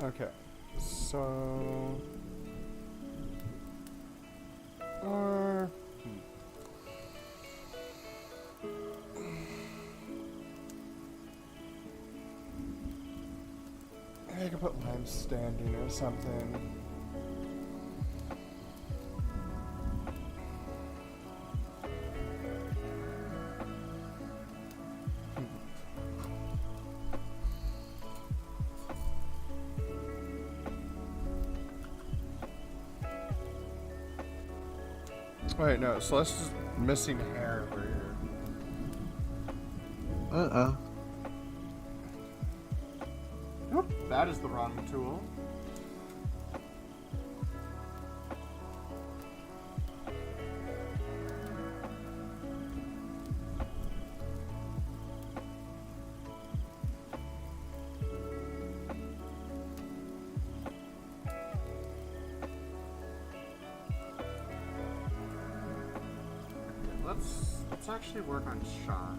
Okay, so... Or... I could put lime standing or something. Wait, no, Celeste's just missing hair over here. Uh-oh. Nope, that is the wrong tool. Let's actually work on shock.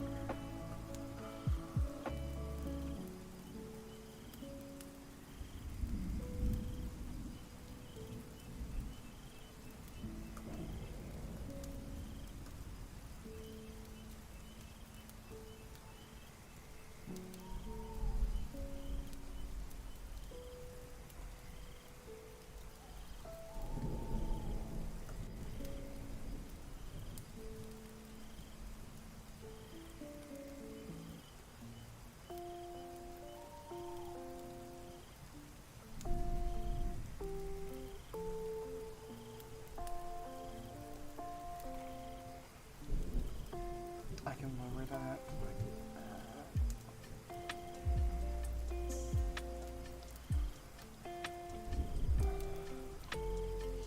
I can lower that like that.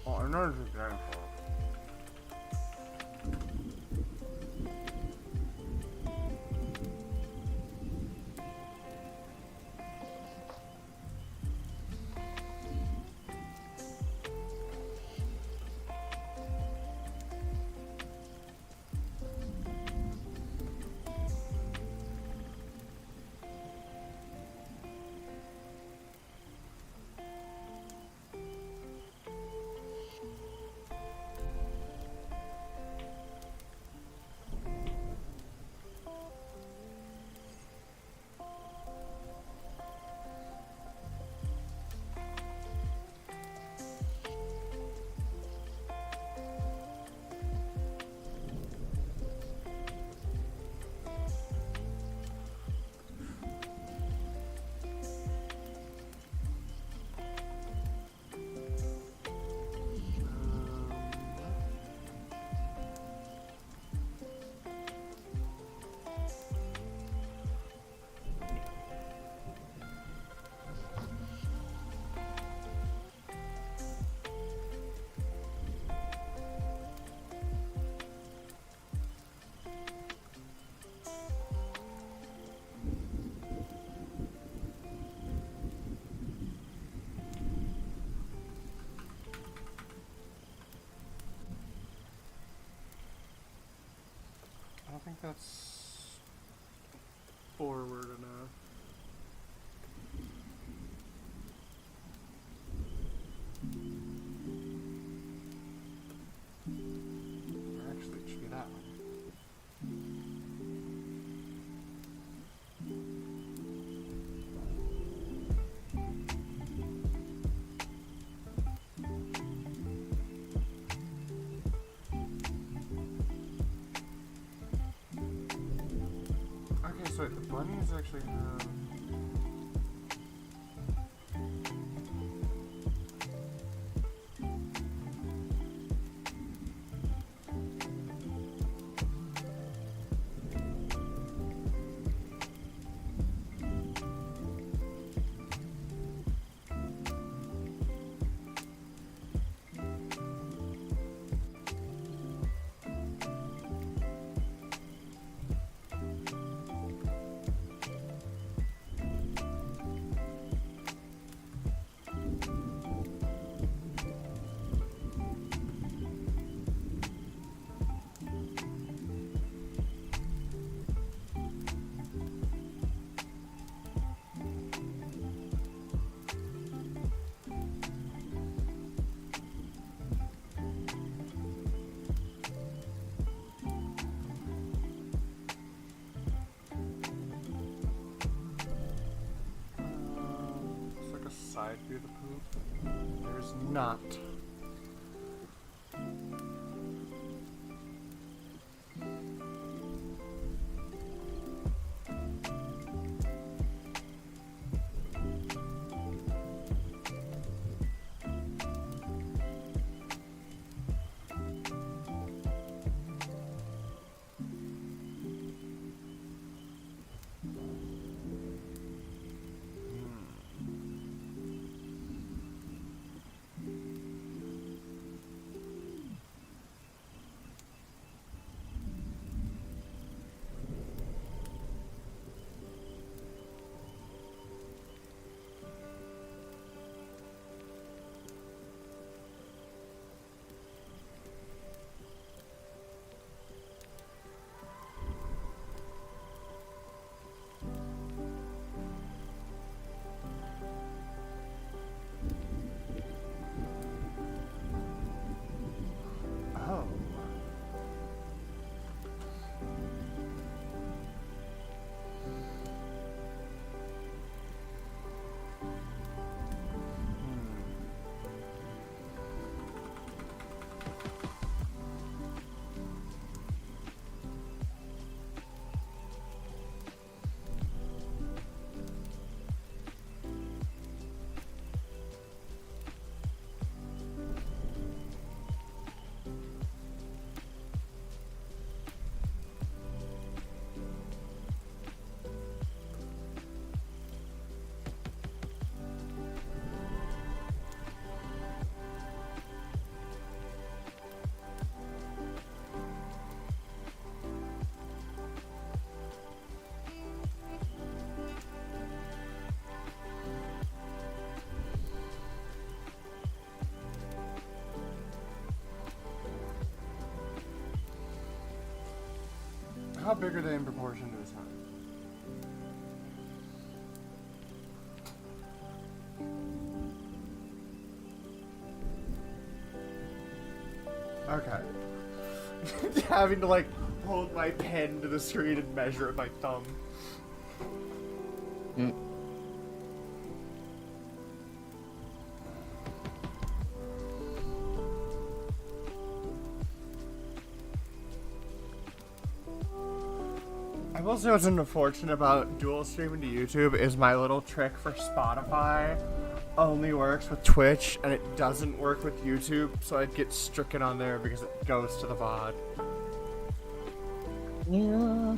Oh, I know this is very far. I don't think that's forward enough. Or actually, it should be that one. Okay, so the bunnies actually have... not. Oh. How big are they in proportion to his heart? Okay. Having to like hold my pen to the screen and measure it with my thumb. Mm. I will say what's unfortunate about dual streaming to YouTube is my little trick for Spotify only works with Twitch and it doesn't work with YouTube, so I'd get stricken on there because it goes to the VOD. Yeah.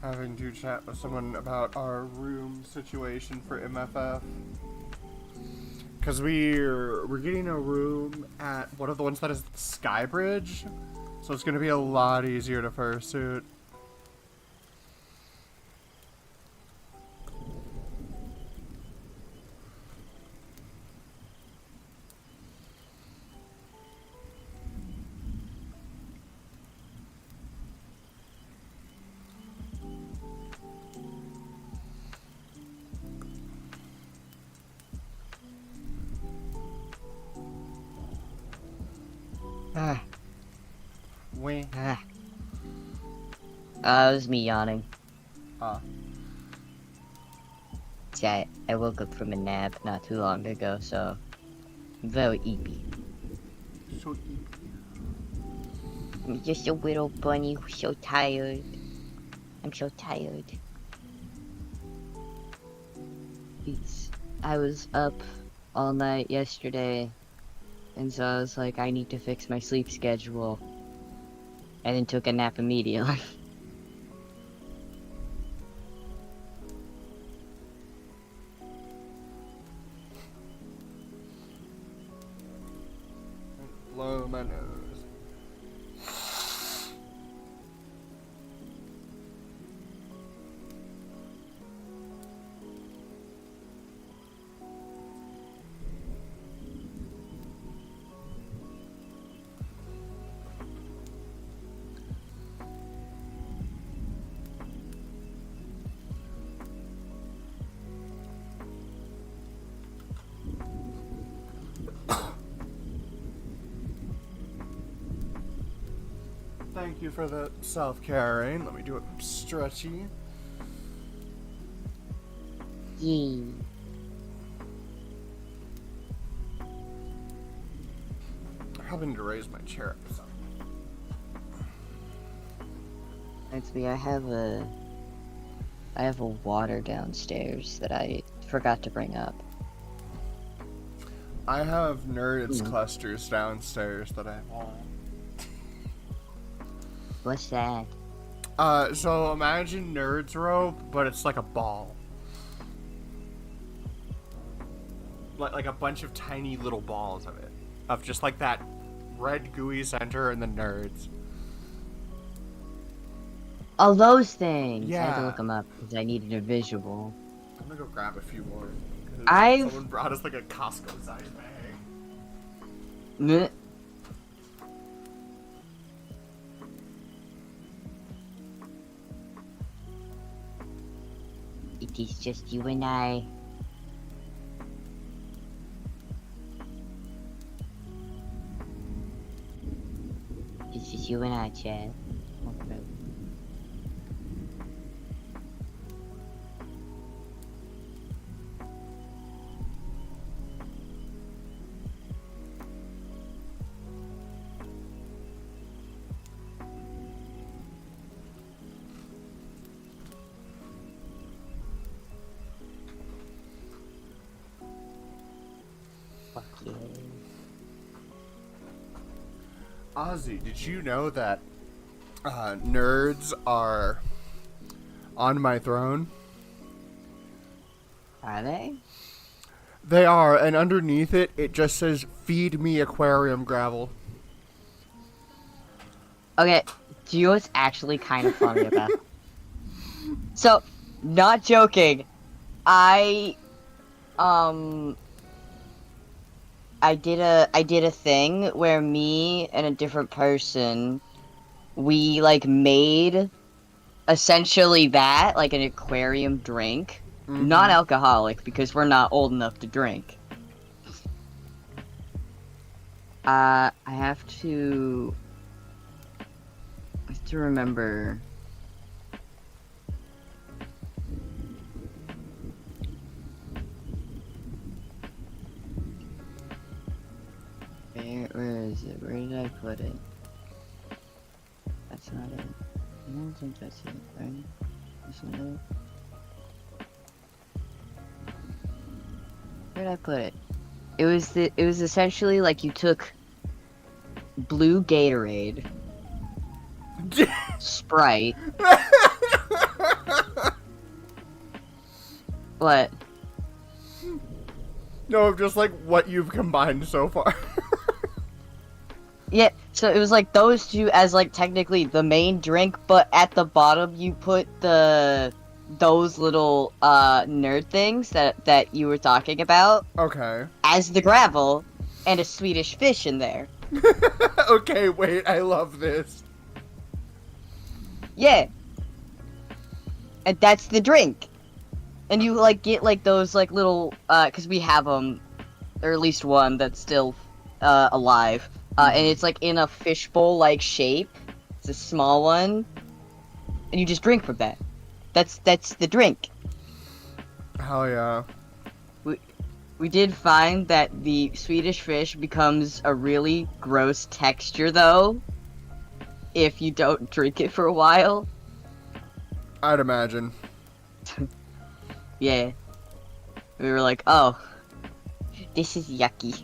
Having to chat with someone about our room situation for MFF. Cause we're getting a room at one of the ones that is Skybridge, so it's gonna be a lot easier to fursuit. Ah. We Ah. It was me yawning. See, I woke up from a nap not too long ago, so Very eepy. So I'm just a little bunny who's so tired. I'm so tired. I was up all night yesterday, and so I was like, I need to fix my sleep schedule. And then took a nap immediately. blow my nose. Thank you for the self-caring. Let me do it stretchy. Yee. I'm having to raise my chair up. So. Actually, I have a water downstairs that I forgot to bring up. I have nerds clusters downstairs that I want. What's that? So imagine Nerds Rope, but it's like a ball. Like a bunch of tiny little balls of it. Of just like that red gooey center and the nerds. Oh, those things! I had to Yeah. look them up because I needed a visual. I'm gonna go grab a few more. 'Cause I've- Someone brought us like a Costco sized bag. Meh. It is just you and I. It's just you and I, Chad. Okay. Fuck yeah. Ozzy, did you know that nerds are on my throne? Are they? They are, and underneath it, it just says, "Feed me aquarium gravel." Okay, do you know what's actually kind of funny about it? So, not joking, I did a thing where me and a different person, we like made essentially that, like an aquarium drink, non-alcoholic because we're not old enough to drink. I have to remember. Where is it? Where did I put it? That's not it. I don't think that's it, right? That's not it. Where did I put it? It was essentially like you took blue Gatorade, Sprite. What? No, just like what you've combined so far. Yeah, so it was like those two as like technically the main drink, but at the bottom you put those little nerd things that you were talking about Okay. as the gravel and a Swedish fish in there. Okay, wait, I love this. Yeah. And that's the drink. And you like get like those like little cuz we have them, or at least one that's still alive. And it's like in a fishbowl like shape. It's a small one. And you just drink from that. That's the drink. Hell yeah. We did find that the Swedish fish becomes a really gross texture, though, if you don't drink it for a while. I'd imagine. Yeah. We were like, oh, this is yucky.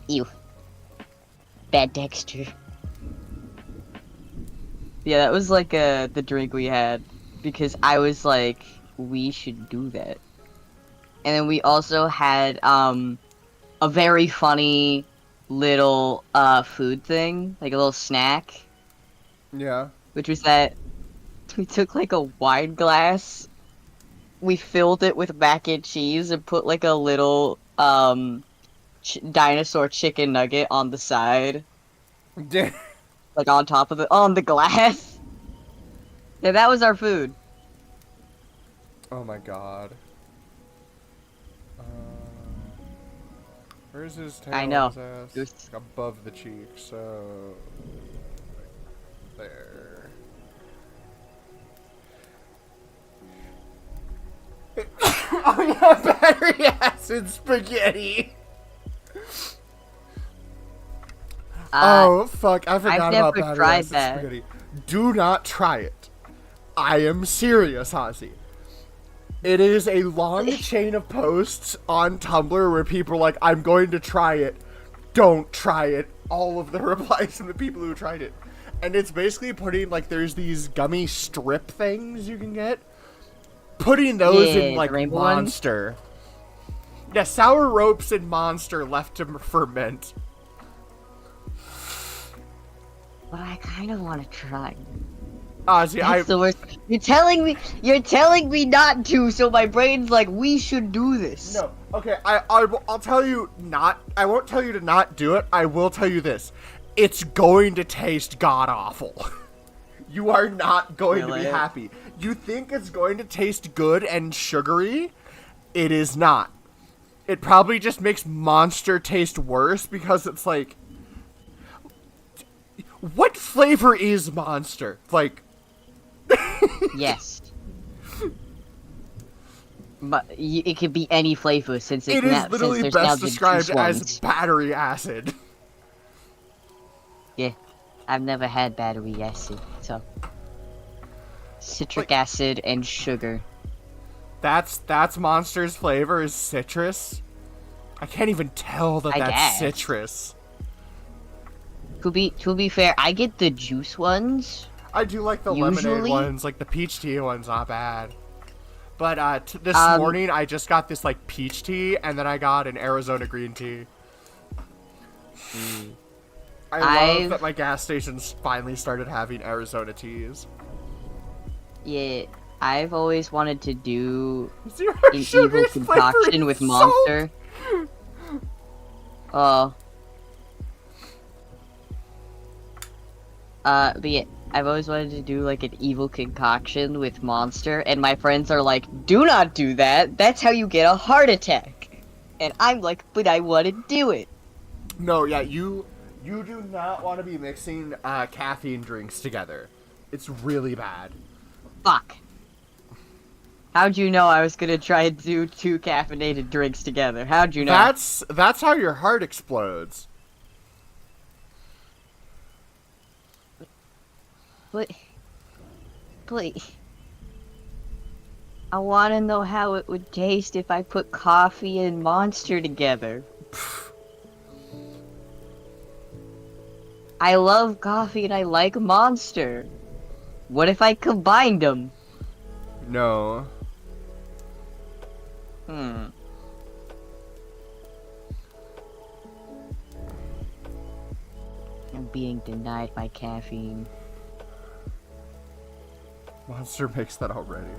Ew. Bad texture. Yeah, that was like the drink we had, because I was like, we should do that. And then we also had a very funny little food thing, like a little snack, Yeah. which was that we took like a wine glass, we filled it with mac and cheese, and put like a little dinosaur chicken nugget on the side, like on top of on the glass. Yeah, that was our food. Oh my god. Where's his tail? I know. His ass? Goose. Like above the cheek, so there. Oh yeah, battery acid spaghetti. Oh fuck! I forgot I've about never battery tried acid that. spaghetti. Do not try it. I am serious, Ozzy. It is a long chain of posts on Tumblr where people are like, I'm going to try it. Don't try it. All of the replies from the people who tried it. And it's basically putting, like, there's these gummy strip things you can get. Putting those Yeah, in, the like, rainbow ones? Monster. Yeah, sour ropes and Monster left to ferment. But I kind of want to try. Ozzy, That's the worst. You're telling me not to, so my brain's like, we should do this. No, okay, I'll tell you not, I won't tell you to not do it, I will tell you this. It's going to taste god-awful. You are not going to be Really? happy. You think it's going to taste good and sugary? It is not. It probably just makes Monster taste worse because it's like... What flavor is Monster? Like... Yes. But it could be any flavor since it's It is now, literally since there's now best the described juice as ones. battery acid. Yeah, I've never had battery acid, so citric acid and sugar. That's Monster's flavor is citrus. I can't even tell that I that's guess. citrus. To be fair, I get the juice ones. I do like the lemonade Usually- ones, like the peach tea one's not bad. But this Um, morning I just got this like peach tea, and then I got an Arizona green tea. I love I've- that my gas stations finally started having Arizona teas. Yeah, I've always wanted to do Zero an sugar evil concoction flavored with soap. Monster. Oh. But yeah, I've always wanted to do like an evil concoction with Monster, and my friends are like, do not do that, that's how you get a heart attack. And I'm like, but I want to do it. No, yeah, you do not want to be mixing caffeine drinks together. It's really bad. Fuck. How'd you know I was gonna try and do 2 caffeinated drinks together? How'd you know? That's how your heart explodes. But I want to know how it would taste if I put coffee and Monster together. I love coffee and I like Monster. What if I combined them? No. I'm being denied my caffeine. Monster makes that already.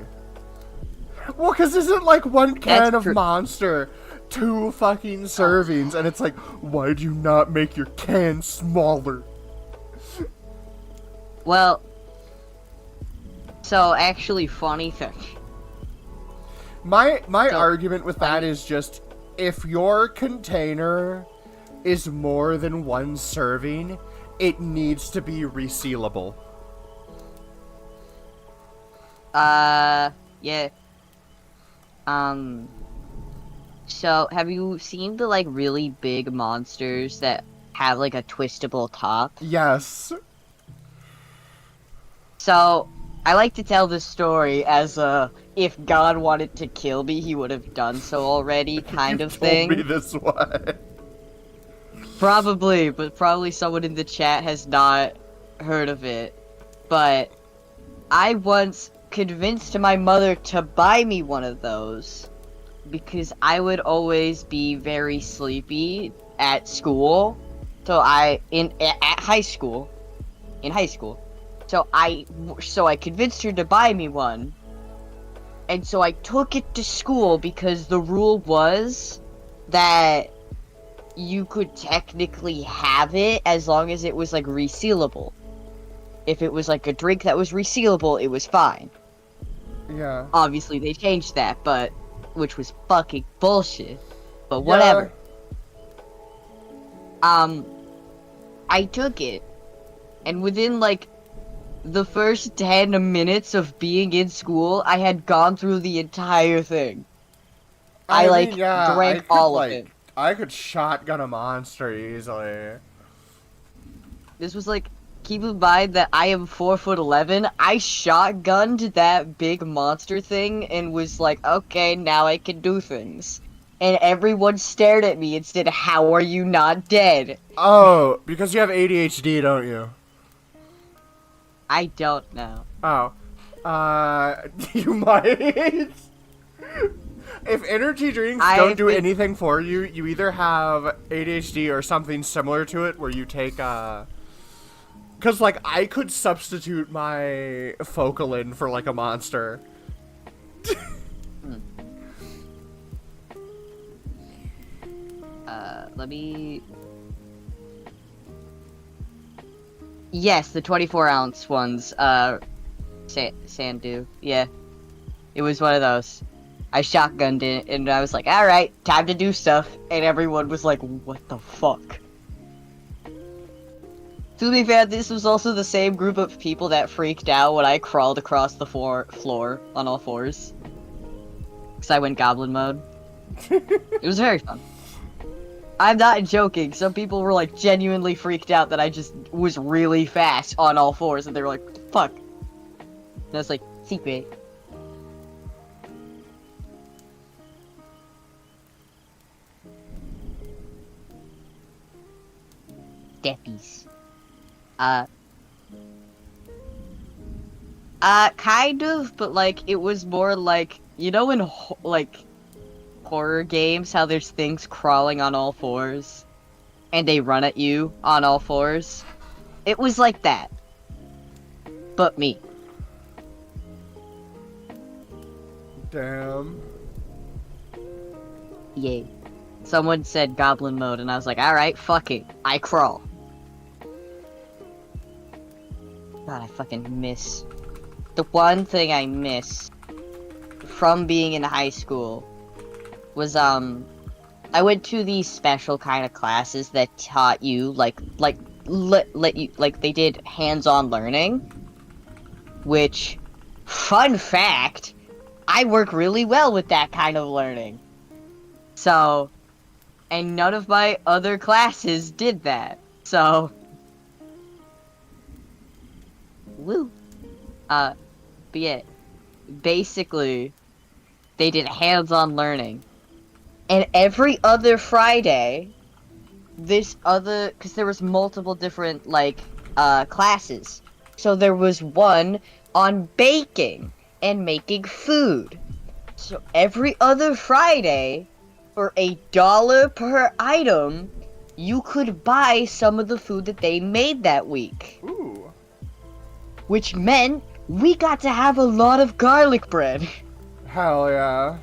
Well, because isn't like one can That's of true. Monster 2 fucking servings, and it's like, why do you not make your can smaller? Well, so actually, funny thing. My So- argument with that is just, if your container is more than 1 serving, it needs to be resealable. Yeah. So, have you seen the like really big monsters that have like a twistable top? Yes. So, I like to tell this story as a if God wanted to kill me, he would have done so already kind You of told me thing. this one. Probably, but probably someone in the chat has not heard of it. But I once convinced my mother to buy me one of those because I would always be very sleepy at school. So at high school, in high school. So I convinced her to buy me one. And so I took it to school because the rule was that you could technically have it as long as it was like resealable. If it was like a drink that was resealable, it was fine. Yeah. Obviously they changed that, but which was fucking bullshit. But whatever. I took it, and within like the first 10 minutes of being in school, I had gone through the entire thing. I mean, yeah, drank I could, all like, of it. I could shotgun a monster easily. This was like, keep in mind that I am 4'11". I shotgunned that big monster thing and was like, okay, now I can do things. And everyone stared at me and said, how are you not dead? Oh, because you have ADHD, don't you? I don't know. Oh. You might. If energy drinks don't do anything for you, you either have ADHD or something similar to it where you take, Because, like, I could substitute my Focalin for, like, a monster. Let me... Yes, the 24-ounce ones, Sandu, yeah. It was one of those. I shotgunned it, and I was like, alright, time to do stuff, and everyone was like, what the fuck? To be fair, this was also the same group of people that freaked out when I crawled across the floor on all fours. Because I went goblin mode. It was very fun. I'm not joking. Some people were like genuinely freaked out that I just was really fast on all fours, and they were like, fuck. And I was like, secret. Steppies. Kind of, but like, it was more like, you know in, like, horror games, how there's things crawling on all fours, and they run at you on all fours? It was like that. But me. Damn. Yay. Someone said goblin mode, and I was like, alright, fuck it. I crawl. God, I fucking miss. The one thing I miss from being in high school was, I went to these special kind of classes that taught you, let you, like, they did hands-on learning. Which, fun fact, I work really well with that kind of learning. So, and none of my other classes did that. So, woo. But yeah, basically, they did hands-on learning. And every other Friday, because there was multiple different, like, classes. So there was one on baking and making food. So every other Friday, for $1 per item, you could buy some of the food that they made that week. Ooh. Which meant we got to have a lot of garlic bread. Hell yeah.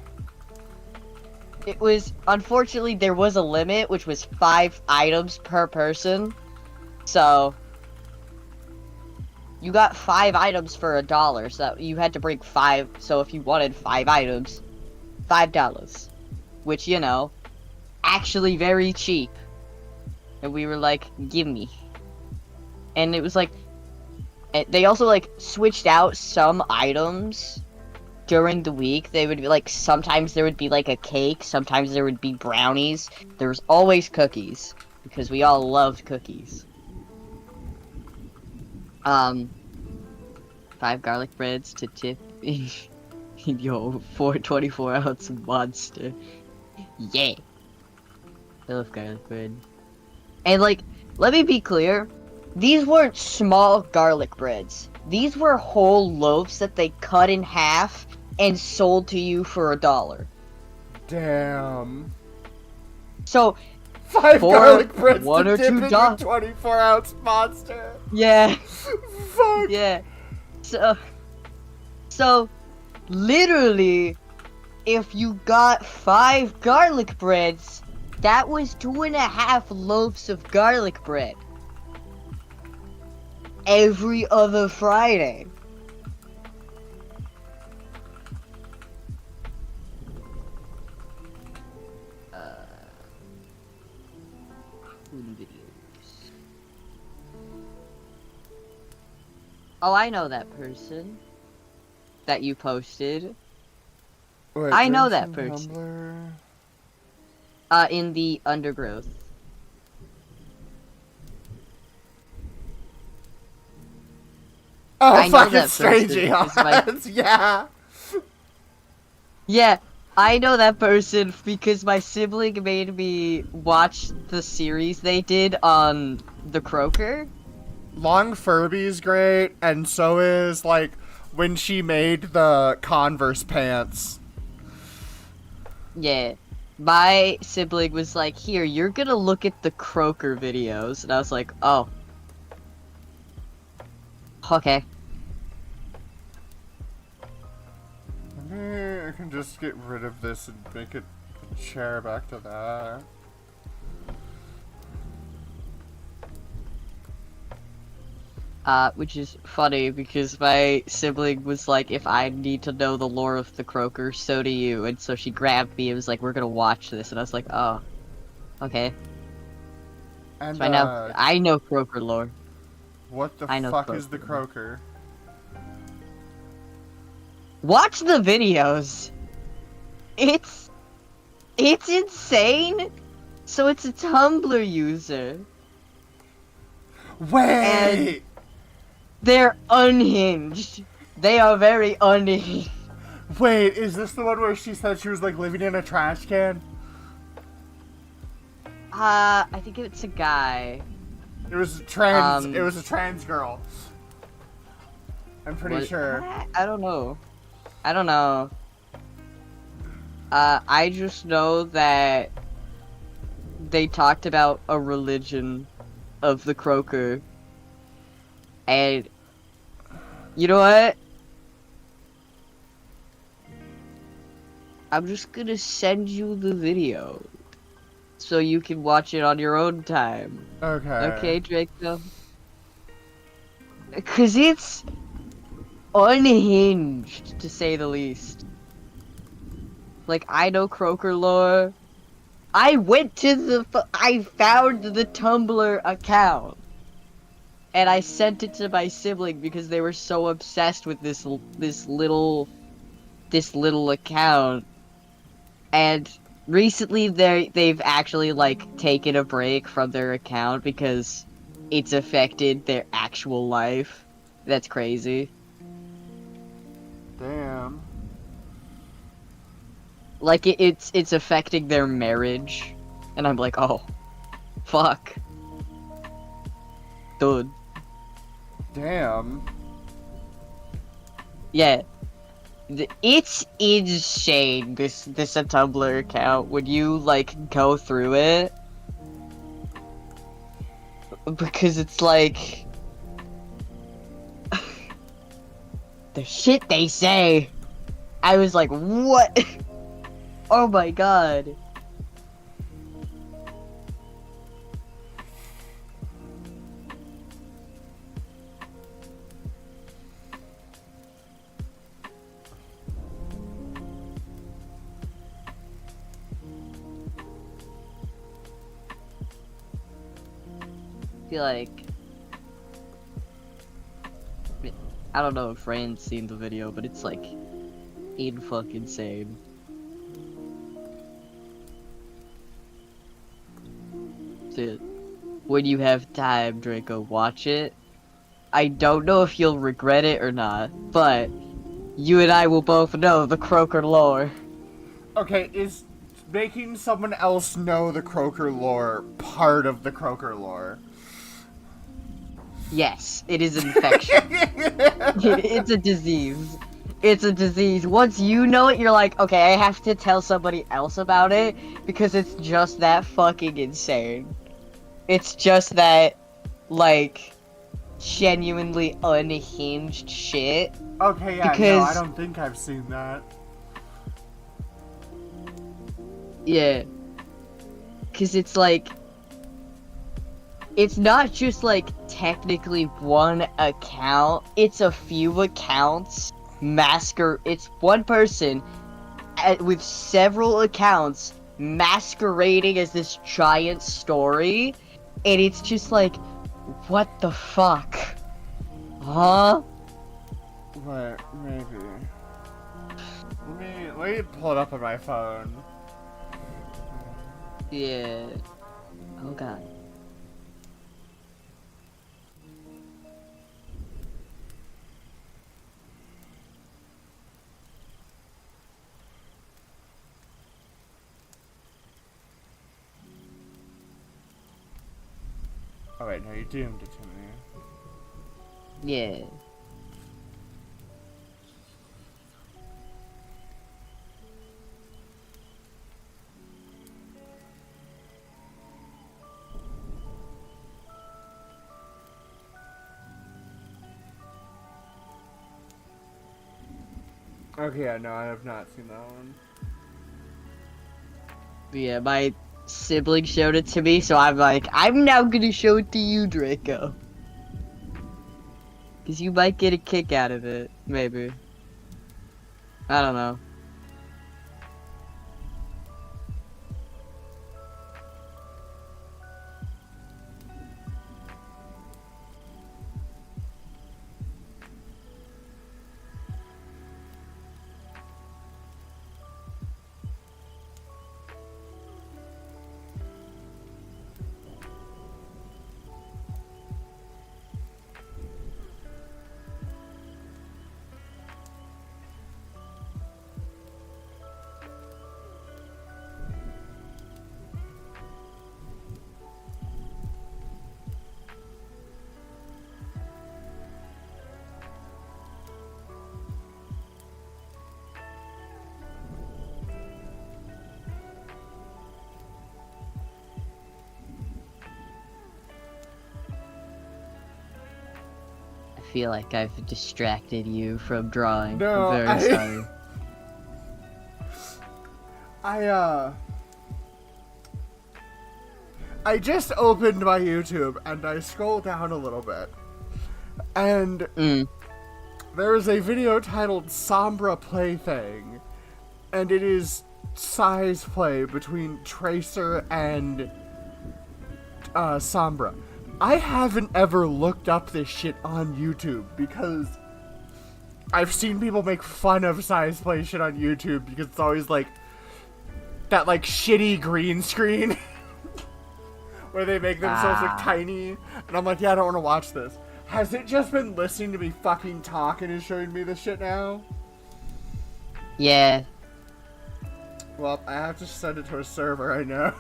It was, unfortunately, there was a limit, which was 5 items per person. So, you got 5 items for $1, so you had to bring 5, so if you wanted 5 items, $5. Which, you know, actually very cheap. And we were like, gimme. And it was like, they also, like, switched out some items during the week, they would be like, sometimes there would be like a cake, sometimes there would be brownies. There was always cookies, because we all loved cookies. 5 garlic breads to tip in your 424-ounce monster. Yeah. I love garlic bread. And like, let me be clear, these weren't small garlic breads. These were whole loaves that they cut in half and sold to you for $1. Damn. So, 5 For garlic breads $1 to or dip in your $2. 24-ounce monster. yeah, Fuck. yeah. So, literally, if you got 5 garlic breads, that was 2.5 loaves of garlic bread. Every other Friday. Videos. Oh, I know that person that you posted. Wait, I know there's that some person. Tumblr. In the undergrowth. Oh, I know fucking that person strangey because my- odds. Yeah. Yeah, I know that person because my sibling made me watch the series they did on the Croaker. Long Furby's great, and so is, like, when she made the Converse pants. Yeah. My sibling was like, here, you're gonna look at the Croaker videos. And I was like, oh. Okay. Maybe I can just get rid of this and make it a chair back to that. Which is funny because my sibling was like, if I need to know the lore of the Croaker, so do you. And so she grabbed me and was like, we're gonna watch this. And I was like, oh. Okay. And, So I know Croaker lore. what the I know fuck is the Croaker. croaker? Watch the videos. It's insane. So it's a Tumblr user. Wait! They're unhinged. They are very unhinged. Wait, is this the one where she said she was, like, living in a trash can? I think it's a guy. It was a trans, Um, it was a trans girl. I'm pretty What- sure. I don't know. I don't know. I just know that they talked about a religion of the Croaker. And you know what? I'm just gonna send you the video so you can watch it on your own time. Okay. Okay, Draco? Cause it's unhinged, to say the least. Like, I know Croaker lore. I went to I found the Tumblr account. And I sent it to my sibling because they were so obsessed with this little account. And recently they've actually, like, taken a break from their account because it's affected their actual life. That's crazy. Damn. Like, it's affecting their marriage. And I'm like, oh, fuck. Dude. Damn. Yeah. It's insane, this a Tumblr account, when you, like, go through it. Because it's like... the shit they say! I was like, what? Oh my god. I feel like... I don't know if Rain's seen the video, but it's like... Insane. So, when you have time, Draco, watch it. I don't know if you'll regret it or not, but you and I will both know the Croaker lore. Okay, is making someone else know the Croaker lore part of the Croaker lore? Yes, it is an infection. It's a disease. It's a disease. Once you know it, you're like, okay, I have to tell somebody else about it because it's just that fucking insane. It's just that, like, genuinely unhinged shit. Okay, yeah, no, Because- I don't think I've seen that. Yeah. Because it's like, it's not just like technically one account, it's a few accounts it's one person with several accounts masquerading as this giant story, and it's just like, what the fuck? Huh? Wait, maybe. Let me pull it up on my phone. Yeah. Oh god. Oh wait, no, you doomed it to me. Yeah. Okay, yeah, no, I have not seen that one. Yeah, my sibling showed it to me, so I'm like, I'm now gonna show it to you, Draco. Because you might get a kick out of it, maybe. I don't know. I feel like I've distracted you from drawing. No, I'm very sorry. I just opened my YouTube and I scrolled down a little bit. And there is a video titled Sombra Plaything. And it is size play between Tracer and Sombra. I haven't ever looked up this shit on YouTube because I've seen people make fun of size play shit on YouTube because it's always like that like shitty green screen where they make themselves look tiny, and I'm like, yeah, I don't want to watch this. Has it just been listening to me fucking talk and is showing me this shit now? Yeah. Well, I have to send it to a server, I know.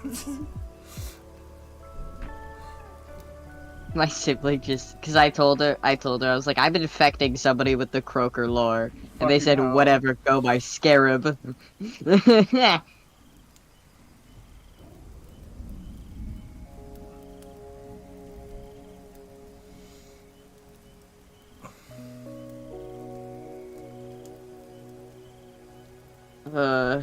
My sibling just, because I told her, I was like, I've been infecting somebody with the Croaker lore. And they Fucking said, hell. whatever, go by Scarab. uh...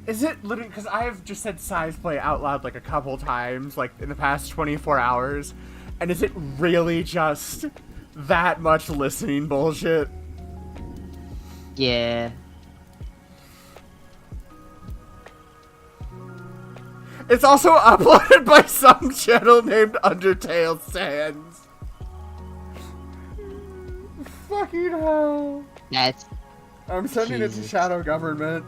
Is it literally, because I have just said size play out loud like a couple times, like in the past 24 hours, and is it really just that much listening bullshit? Yeah. It's also uploaded by some channel named Undertale Sands. Fucking hell. That's. I'm sending it to Jesus. Shadow Government.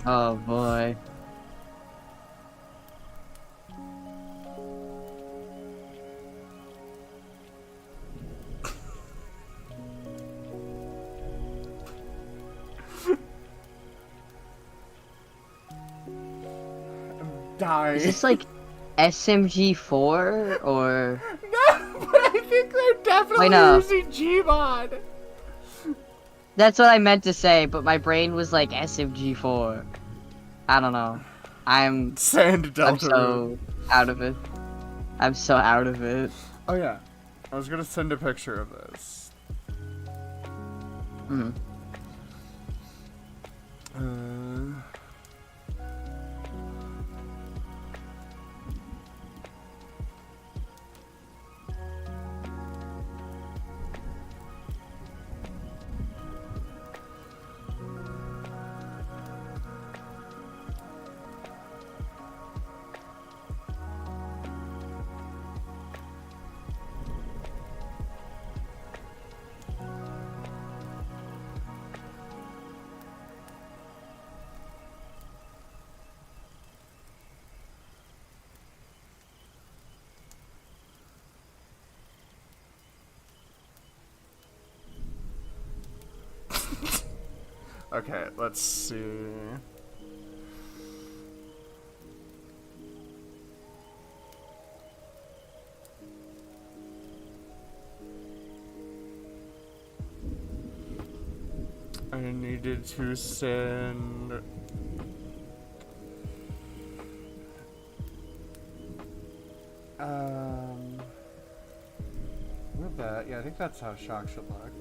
Oh boy. Dying. Is this like SMG4 or? No, but I think they're definitely Wait, no. using Gmod. That's what I meant to say, but my brain was like SMG4. I don't know. I'm Sand Delta. so out of it. I'm so out of it. Oh yeah, I was gonna send a picture of this. Hmm. Okay, let's see. I needed to send... With that, yeah, I think that's how Shock should look.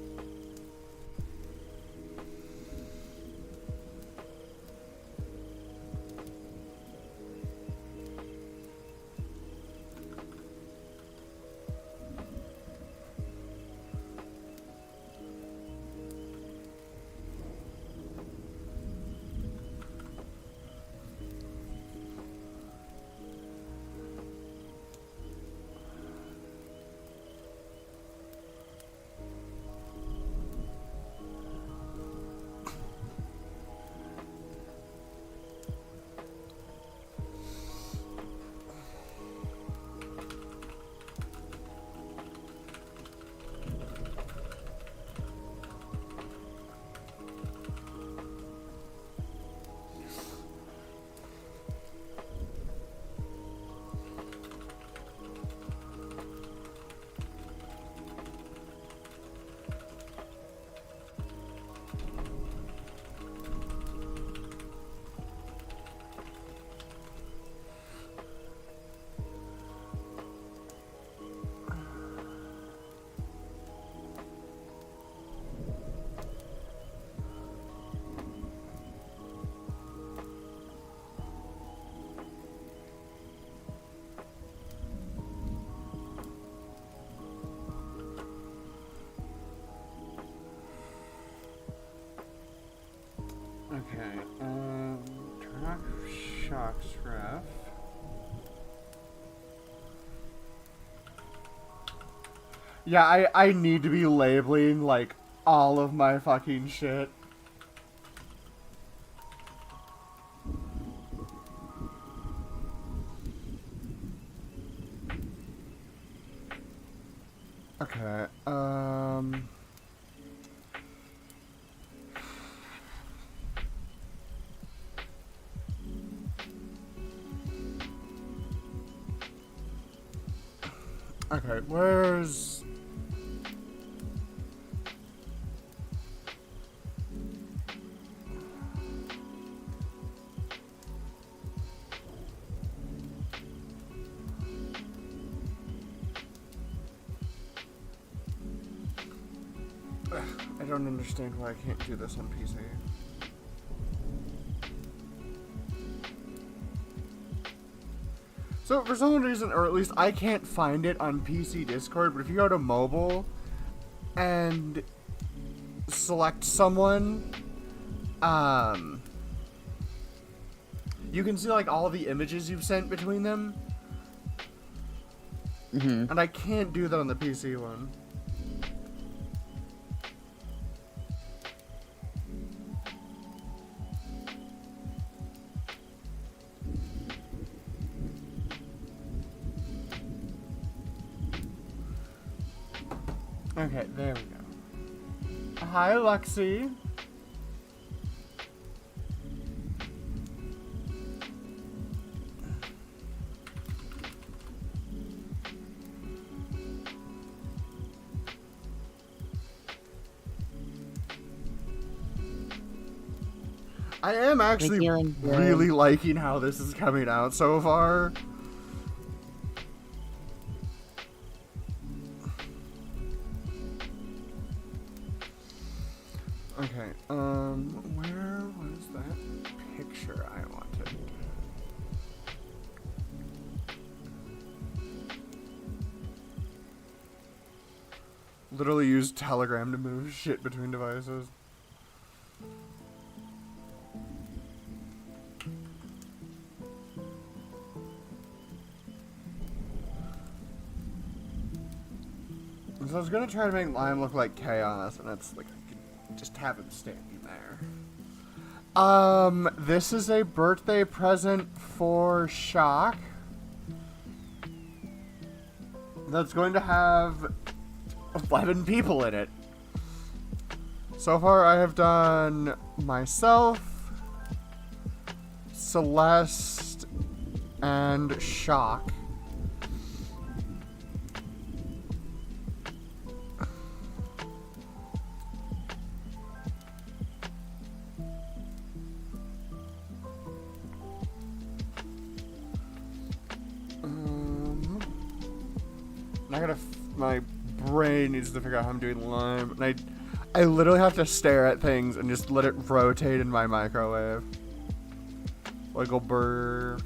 Okay, turn off Shock's ref. Yeah, I need to be labeling, like, all of my fucking shit. Okay, okay, where's... I don't understand why I can't do this on PC. So for some reason, or at least I can't find it on PC Discord, but if you go to mobile and select someone, you can see like all the images you've sent between them. And I can't do that on the PC one. Okay, there we go. Hi, Lexi. I am actually feeling good. really liking how this is coming out so far. Okay, where was that picture I wanted? Literally use Telegram to move shit between devices. So I was gonna try to make Lime look like Chaos, and it's like I could just have him standing there. This is a birthday present for Shock. That's going to have 11 people in it. So far, I have done myself, Celeste, and Shock. My brain needs to figure out how I'm doing Lime, and I literally have to stare at things and just let it rotate in my microwave. Like a burr.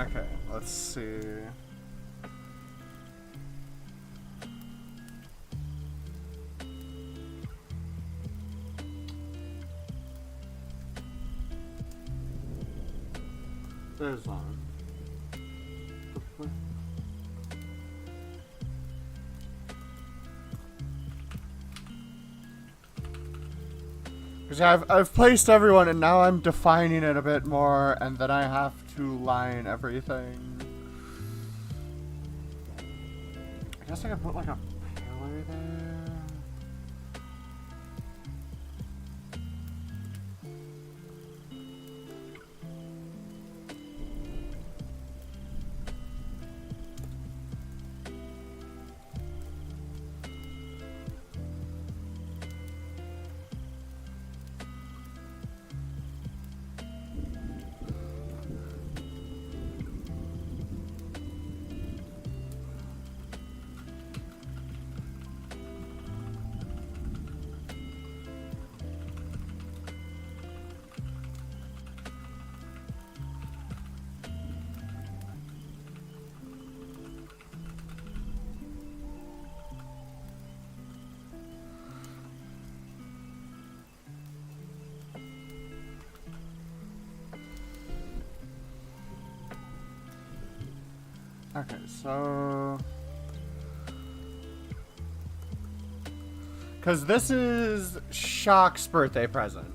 Okay, let's see. There's one. Because I've placed everyone, and now I'm defining it a bit more, and then I have to line everything. I guess I could put like a pillar there. Okay, so... Because this is Shock's birthday present.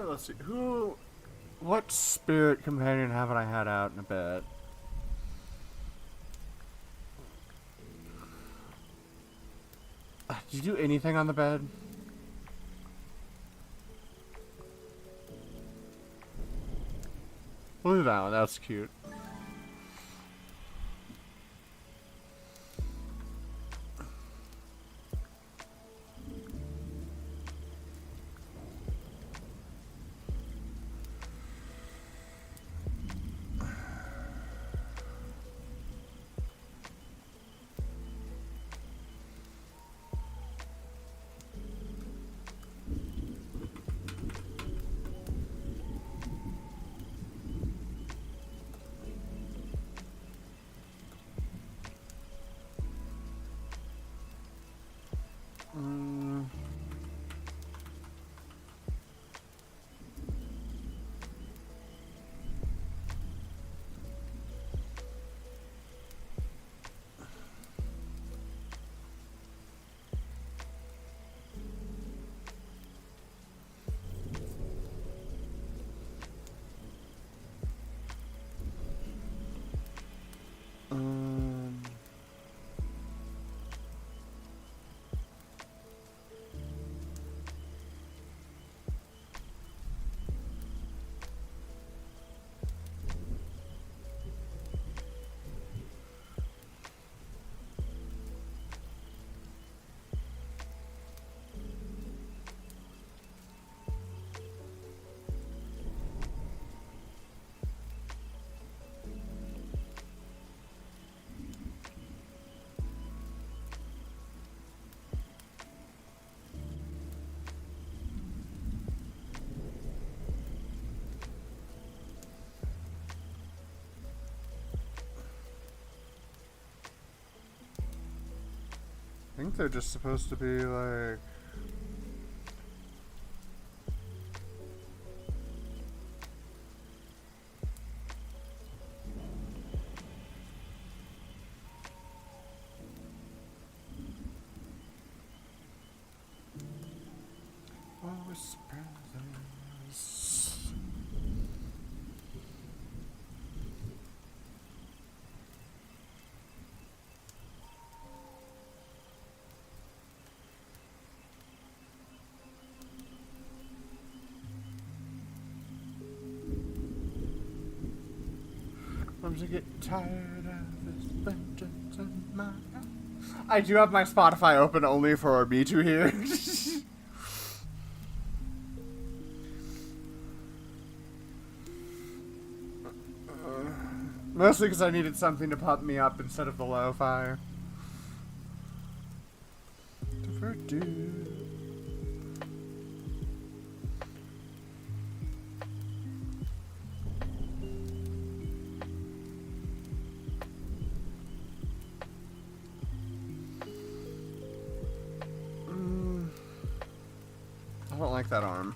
Let's see. What spirit companion haven't I had out in a bit? Did you do anything on the bed? Look at that one. That's cute. I think they're just supposed to be like... What was this? I'm to get tired of this vengeance in my house. I do have my Spotify open only for me to hear. Mostly because I needed something to pump me up instead of the lo-fi. I don't like that arm.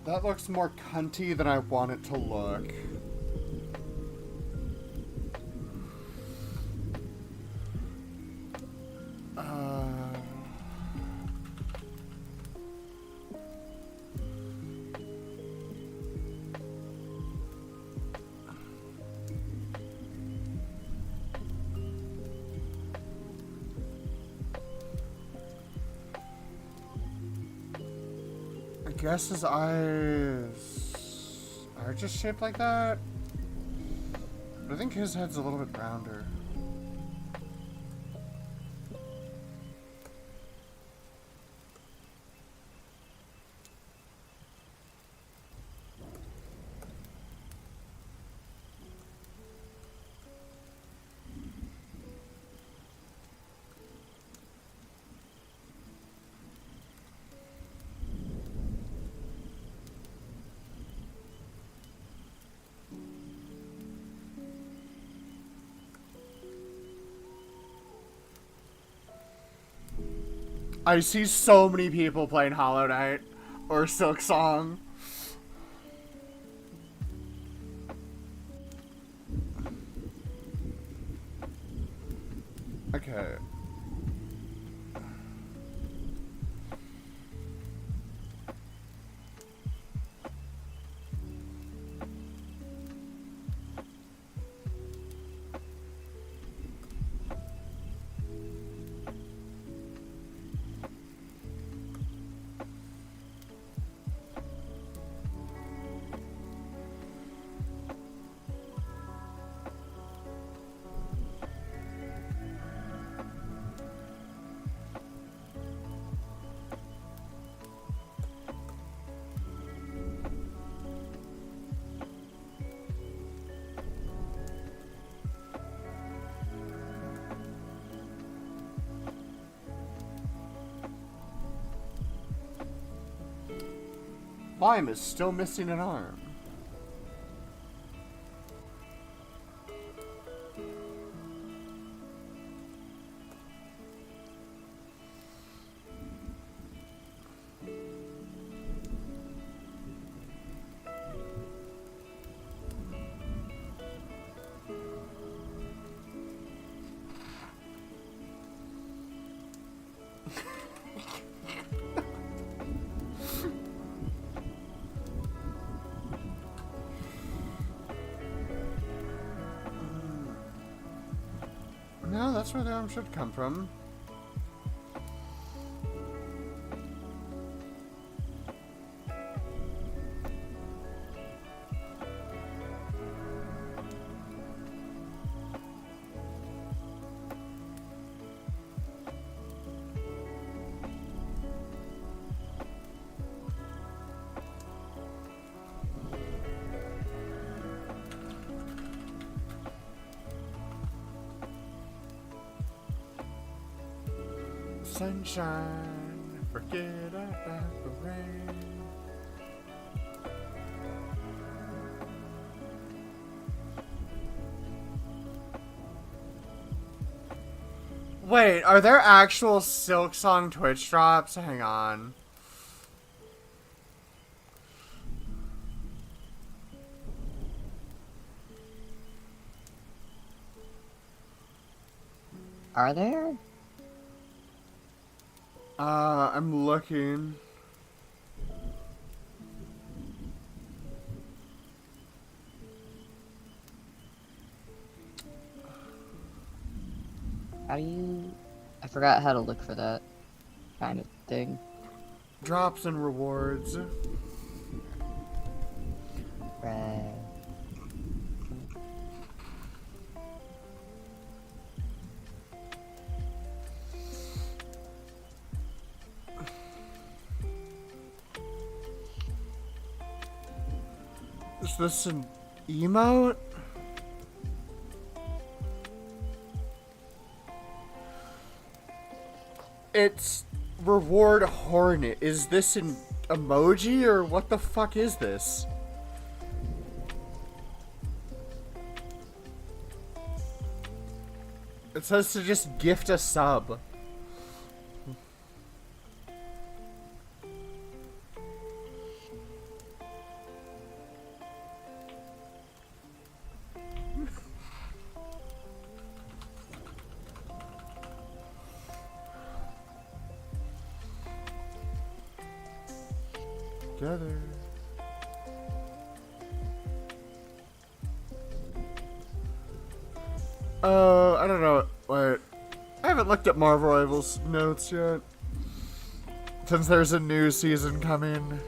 That looks more cunty than I want it to look. I guess his eyes are just shaped like that. But I think his head's a little bit rounder. I see so many people playing Hollow Knight or Silksong. Okay. Lime is still missing an arm. No, that's where the arm should come from. Sunshine, forget about the rain. Wait, are there actual Silksong Twitch drops? Hang on. Are there? I'm looking. How do you... I forgot how to look for that kind of thing. Drops and rewards. Right. Is this an emote? It's reward hornet. Is this an emoji or what the fuck is this? It says to just gift a sub. together. I don't know. Wait. I haven't looked at Marvel Rivals notes yet. Since there's a new season coming.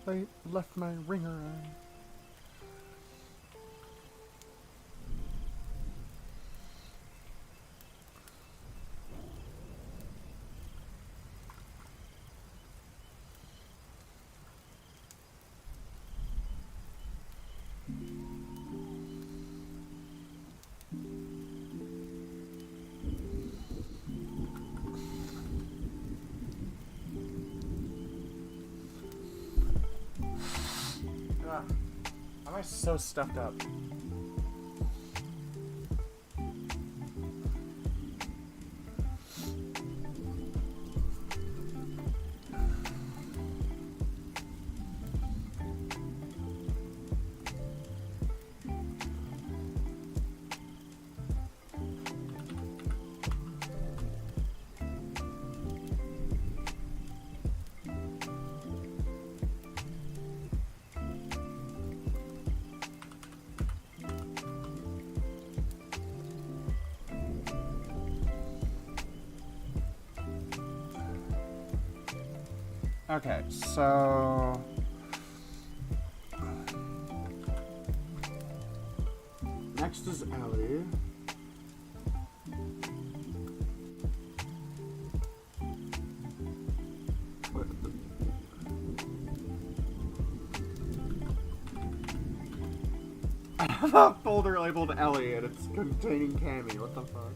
I left my ringer on. Why am I so stuffed up? Okay, so next is Ellie. What the... I have a folder labeled Ellie and it's containing Cammy. What the fuck?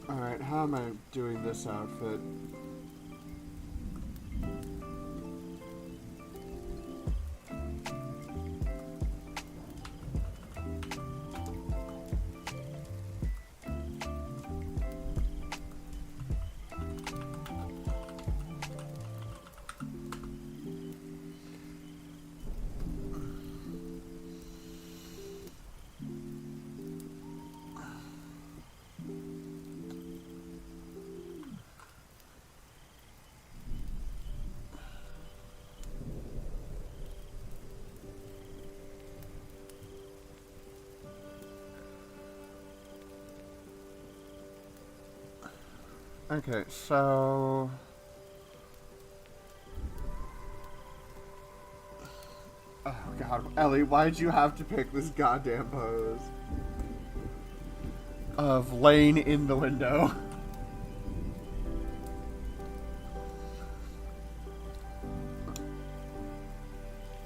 Alright, how am I doing this outfit? Okay, so... Oh god, Ellie, why'd you have to pick this goddamn pose? Of laying in the window.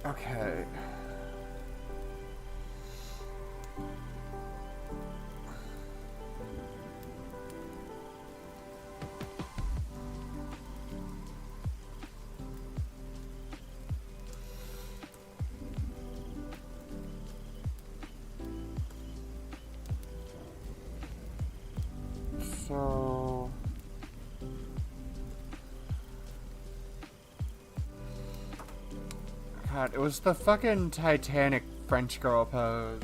Okay. So... God, it was the fucking Titanic French girl pose.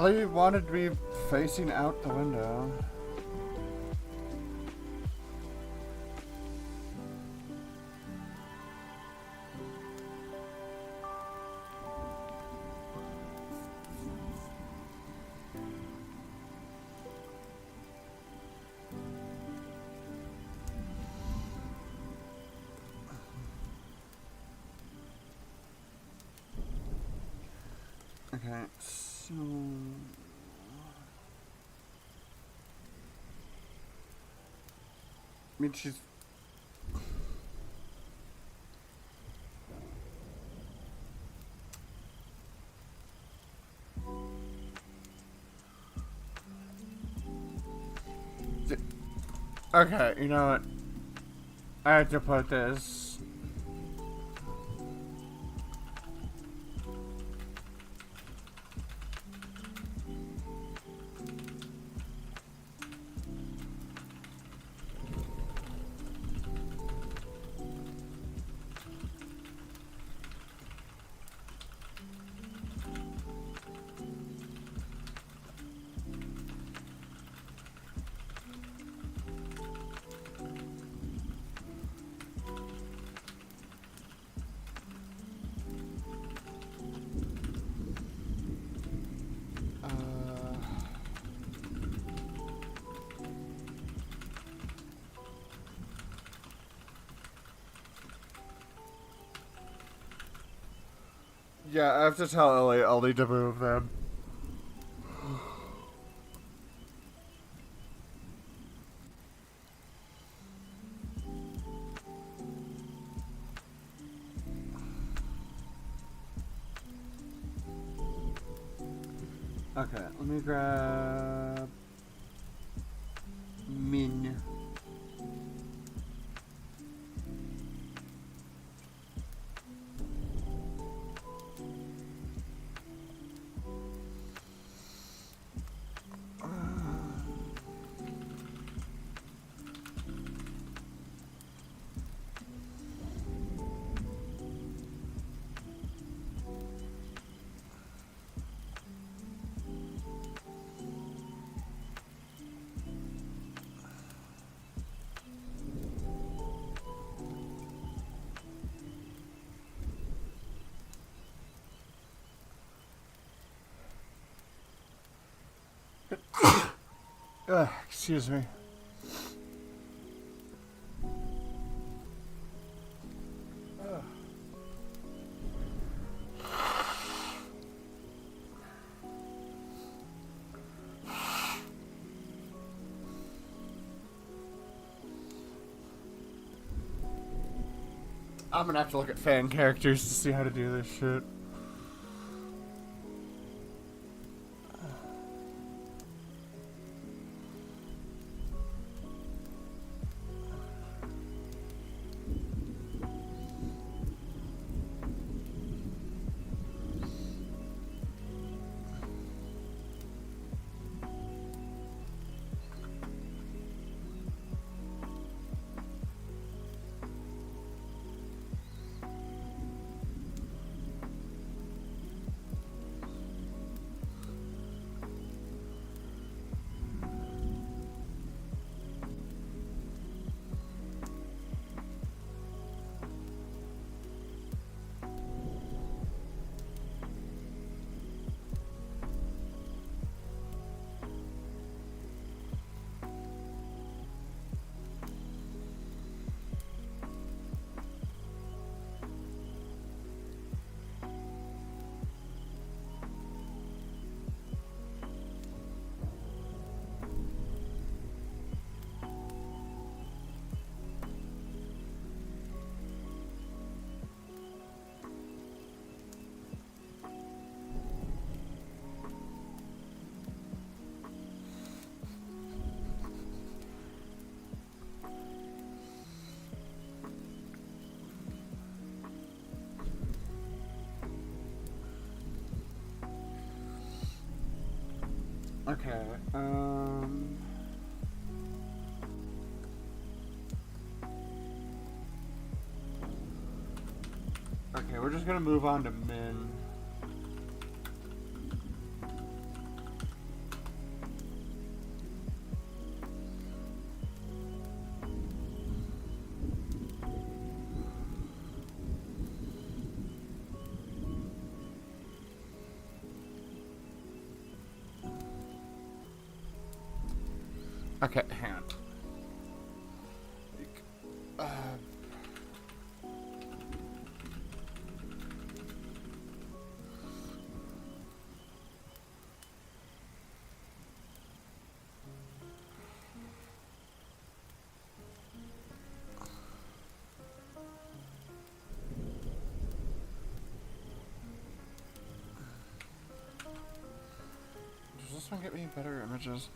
Ellie wanted to be facing out the window. Okay, so... I mean, she's... Okay, you know what? I have to put this... Yeah, I have to tell Ellie I'll need to move them. Okay, let me grab Min. Excuse me. I'm gonna have to look at fan characters to see how to do this shit. Okay, okay, we're just gonna move on to Min. Okay, hang on. Does this one get me better images?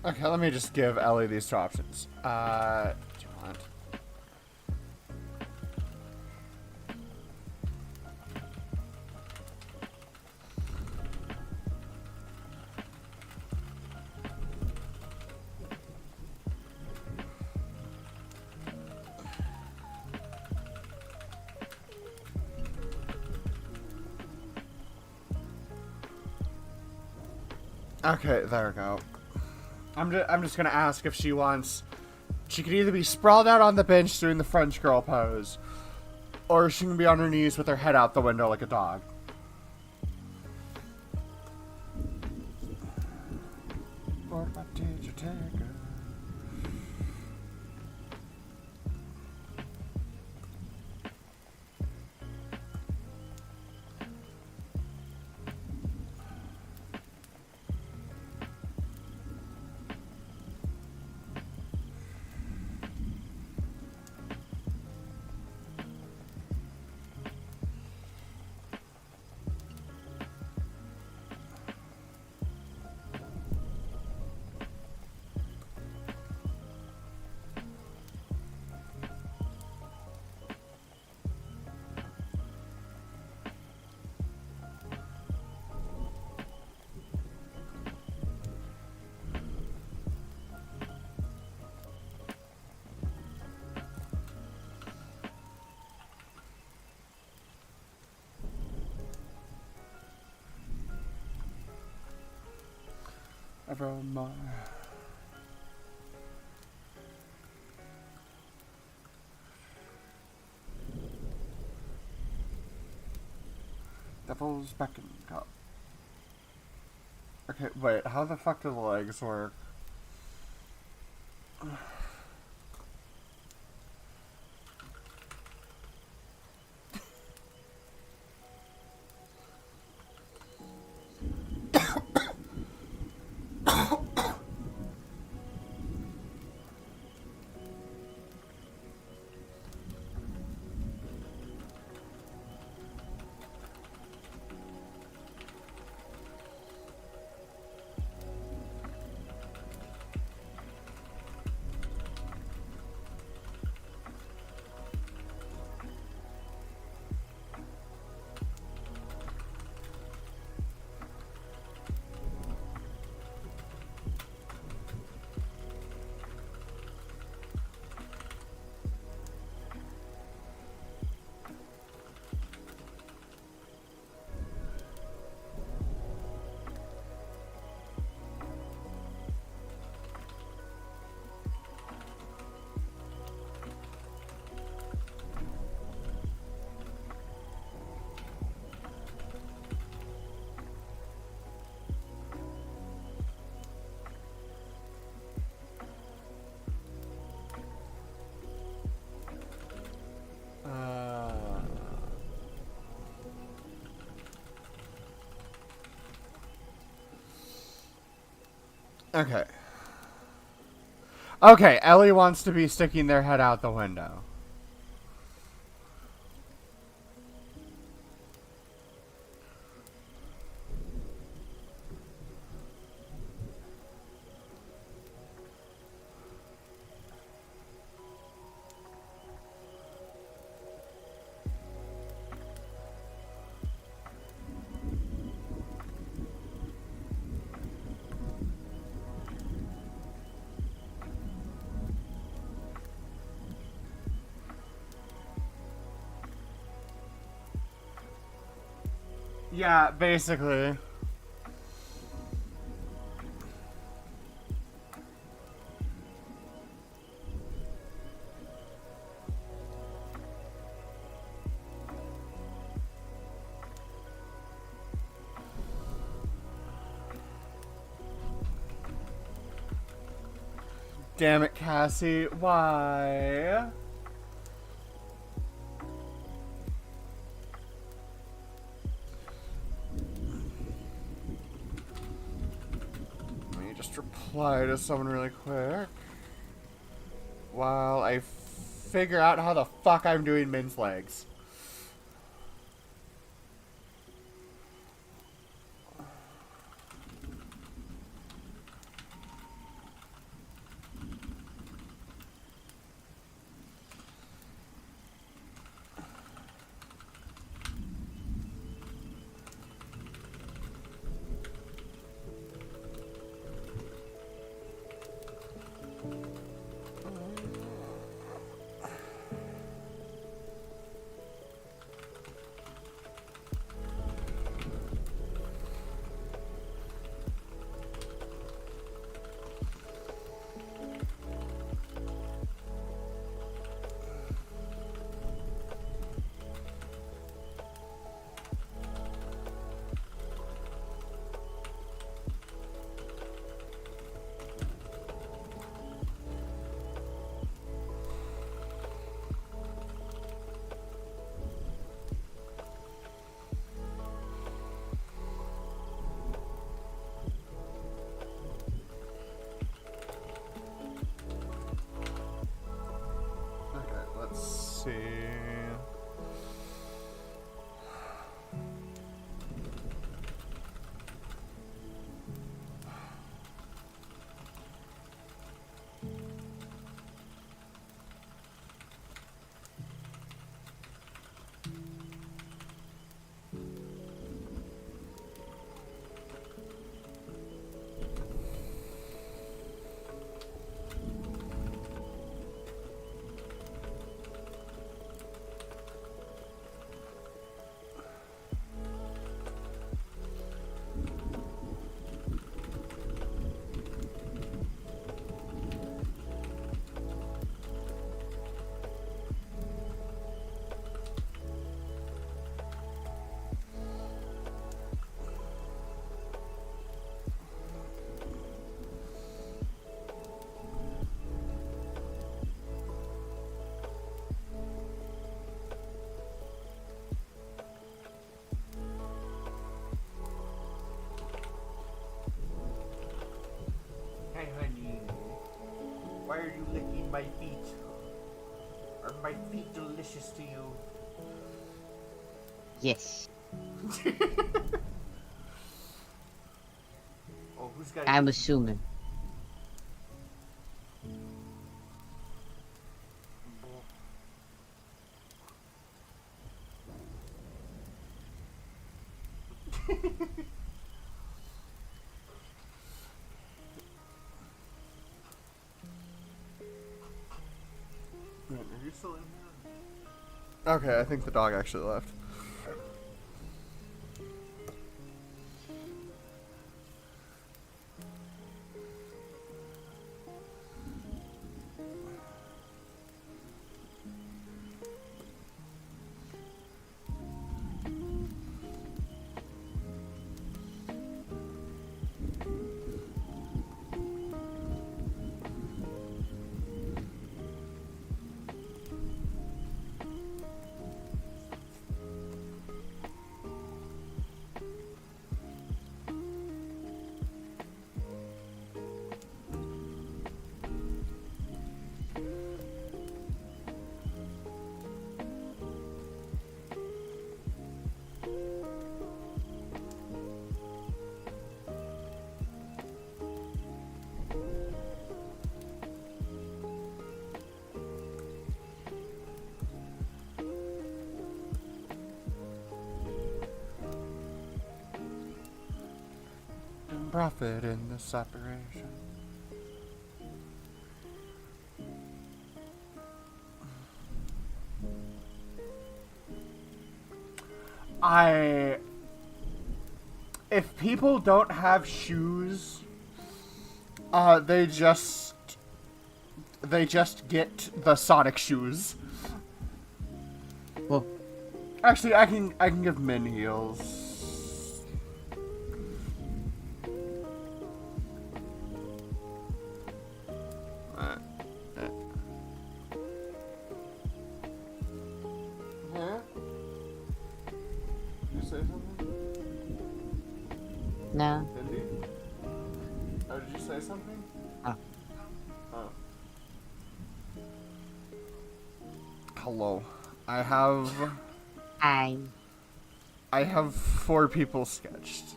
Okay, let me just give Ellie these two options. Do you want? Okay, there we go. I'm just gonna ask if she wants. She could either be sprawled out on the bench doing the French girl pose, or she can be on her knees with her head out the window like a dog. Lord, what did you take her? Evermore. Devil's Beckon Cup. Okay, wait, how the fuck do the legs work? Okay. Okay, Ellie wants to be sticking their head out the window. Yeah, basically. Damn it, Cassie. Why? Let me just reply to someone really quick. While I figure out how the fuck I'm doing Min's legs. Okay, let's see. Hey, honey. Why are you licking my feet? Are my feet delicious to you? Yes. Oh, who's got I'm assuming. Are you still in here? Okay, I think the dog actually left. Profit in the separation. if people don't have shoes, they just get the Sonic shoes. Well, Actually, I can give Min heals. Huh? Did you say something? no. Indy? Oh, did you say something? Oh. Oh. Hello. I have Hi. 4 people sketched.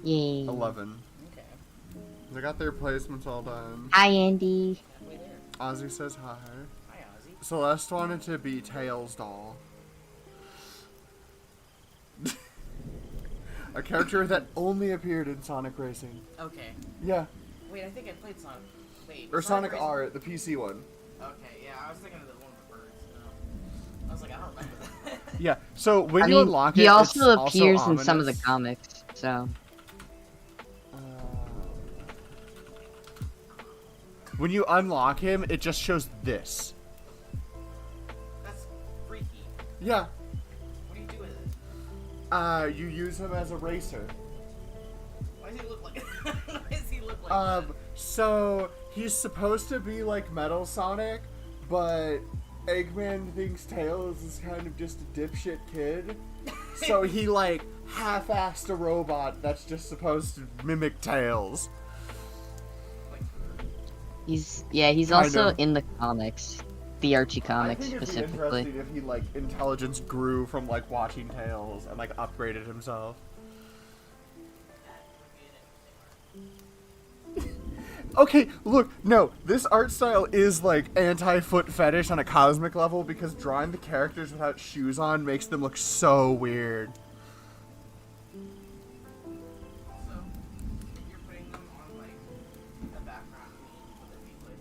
Yay. 11. Okay. They got their placements all done. Hi, Andy. Halfway there. Ozzy says hi. Hi, Ozzy. Celeste wanted to be Tails doll. A character that only appeared in Sonic Racing. Okay. Yeah. Wait, I think I played Sonic. Wait. Or Sonic Racing- R, the PC one. Okay, yeah, I was thinking of the one with the birds. I was like, I don't remember that. Yeah. So when I you mean, unlock it, he also it's appears also in some of the ominous. comics, so. When you unlock him, it just shows this. That's freaky. Yeah. What do you do with it? You use him as a racer. Why does he look like Why does he look like that? So he's supposed to be like Metal Sonic, but Eggman thinks Tails is kind of just a dipshit kid. So he like half-assed a robot that's just supposed to mimic Tails. He's Kind also of. in the comics. The Archie I comics think it'd be specifically. interesting if he like intelligence grew from like watching Tails and like upgraded himself. Okay, look, no, this art style is like anti-foot fetish on a cosmic level because drawing the characters without shoes on makes them look so weird. Also, if you're putting them on like the background, would it be like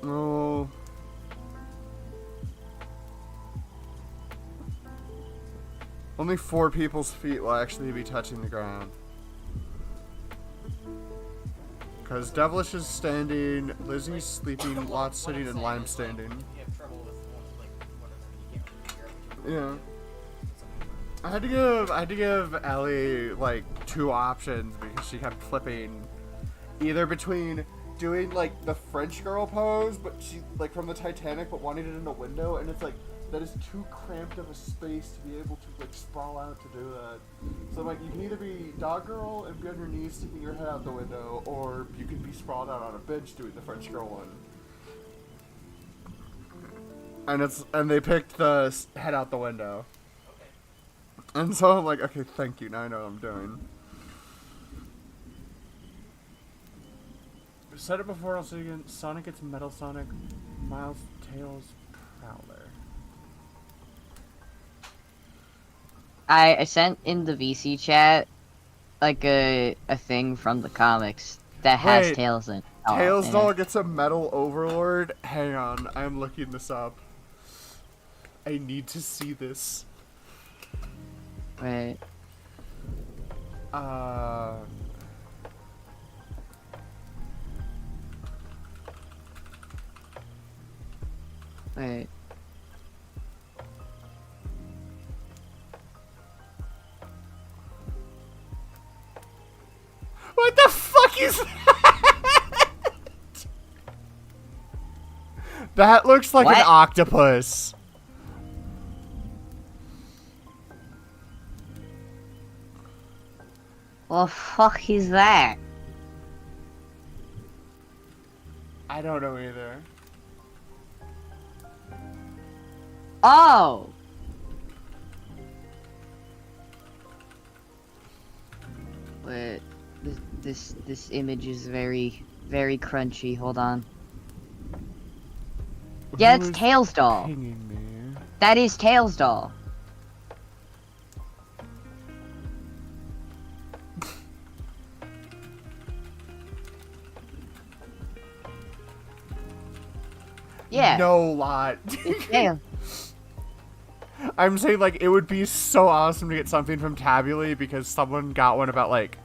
Oh. Only 4 people's feet will actually be touching the ground. Because Devilish is standing, Lizzie's sleeping, What Lot's I'm sitting, and saying Lime's is, like, standing. you have trouble with one, like whatever, you can't really figure out which Yeah. I had to give Ellie like 2 options because she kept flipping either between doing like the French girl pose, but she like from the Titanic, but wanting it in a window, and it's like that is too cramped of a space to be able to like sprawl out to do that. So like you can either be dog girl and be on your knees sticking your head out the window, or you can be sprawled out on a bench doing the French girl one. And they picked the head out the window. And so I'm like, okay, thank you, now I know what I'm doing. I've said it before, I'll say it again. Sonic gets Metal Sonic, Miles, Tails, Prowler. I sent in the VC chat like a thing from the comics that has Wait, Tails in. Tails in doll it. gets a Metal Overlord? Hang on, I'm looking this up. I need to see this. Wait. Wait. What the fuck is that? That looks like an What? octopus. Well, fuck is that? I don't know either. Oh! Wait, this image is very crunchy. Hold on. Yeah, it's Who's Tails doll. pinging me? That is Tails doll. Yeah. No lot. It's Tails. I'm saying, like, it would be so awesome to get something from Tabuli because someone got one about, like,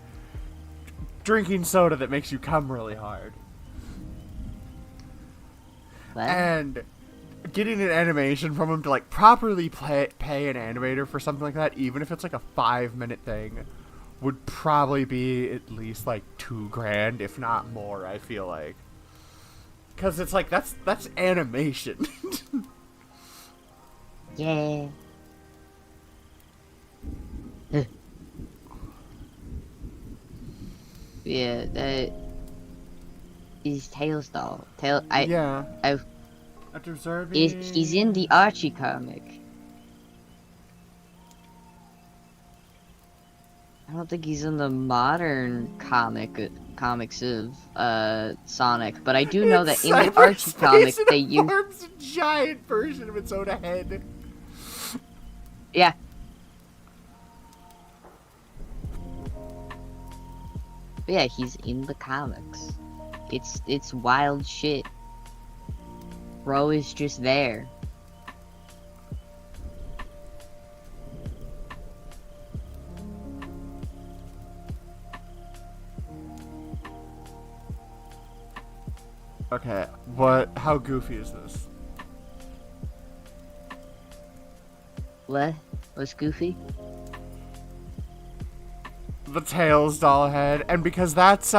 drinking soda that makes you come really hard. What? And getting an animation from him to, like, properly pay an animator for something like that, even if it's, like, a 5-minute thing, would probably be at least, like, $2,000, if not more, I feel like. Because it's like, that's animation. Yeah. Yeah, that is Tails doll. Yeah. I've After observing... he's in the Archie comic. I don't think he's in the modern comics of Sonic, but I do know that in the Archie comic they use. Forms a giant version of its own head. Yeah. But yeah, he's in the comics. It's wild shit. Bro is just there. Okay, how goofy is this? What? What's Goofy? The Tails doll head, and because that's,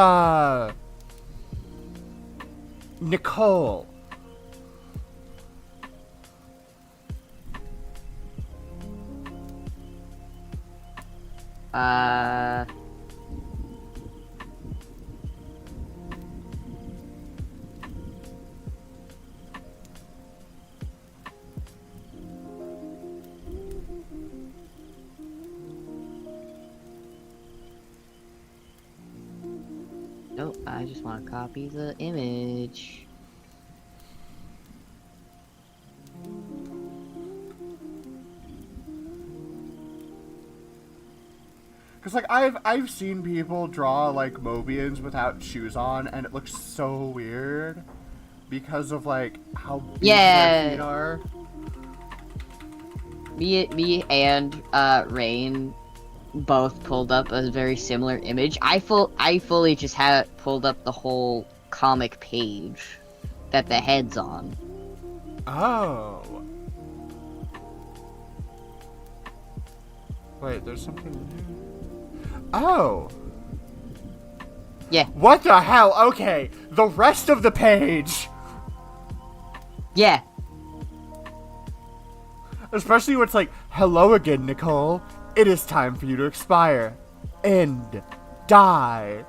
Nicole. Nope, I just want to copy the image. Cause like I've seen people draw like Mobians without shoes on, and it looks so weird because of like how big Yeah. their feet are. Me and Rain both pulled up a very similar image. I fully just had pulled up the whole comic page that the head's on. Oh. Wait, there's something new. Oh. Yeah. What the hell? Okay, the rest of the page. Yeah. Especially when it's like, hello again, Nicole. It is time for you to expire. End. Die.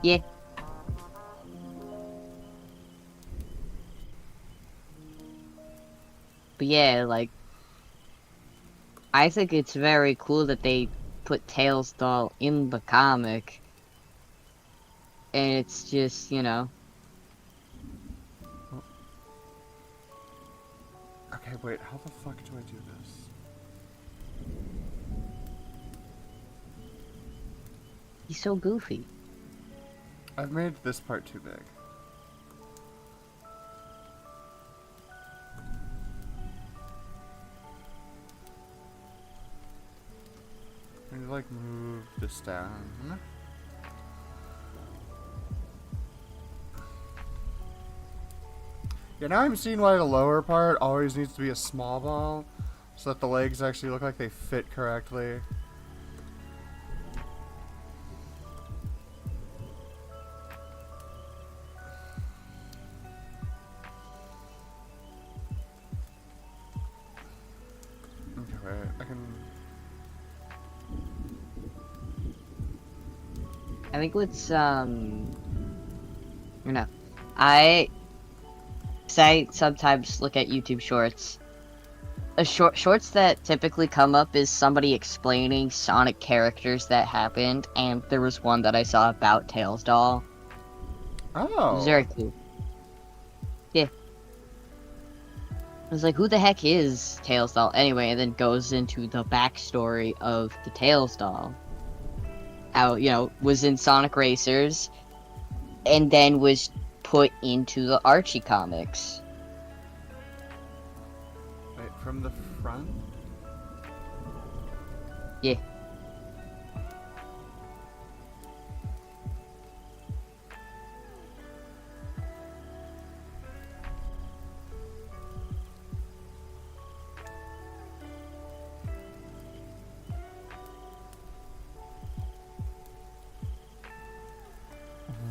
Yeah. But yeah, like, I think it's very cool that they put Tails doll in the comic. And it's just, you know. Okay, wait, how the fuck do I do this? He's so goofy. I've made this part too big. I need to like move this down. Yeah, now I'm seeing why the lower part always needs to be a small ball, so that the legs actually look like they fit correctly. Okay, wait, I can... I think what's, you know, I sometimes look at YouTube shorts. Shorts that typically come up is somebody explaining Sonic characters that happened, and there was one that I saw about Tails doll. It Oh! was very cool. Yeah. I was like, who the heck is Tails doll anyway? And then goes into the backstory of the Tails doll. How, was in Sonic Racers, and then was put into the Archie comics. Wait, from the front? Yeah.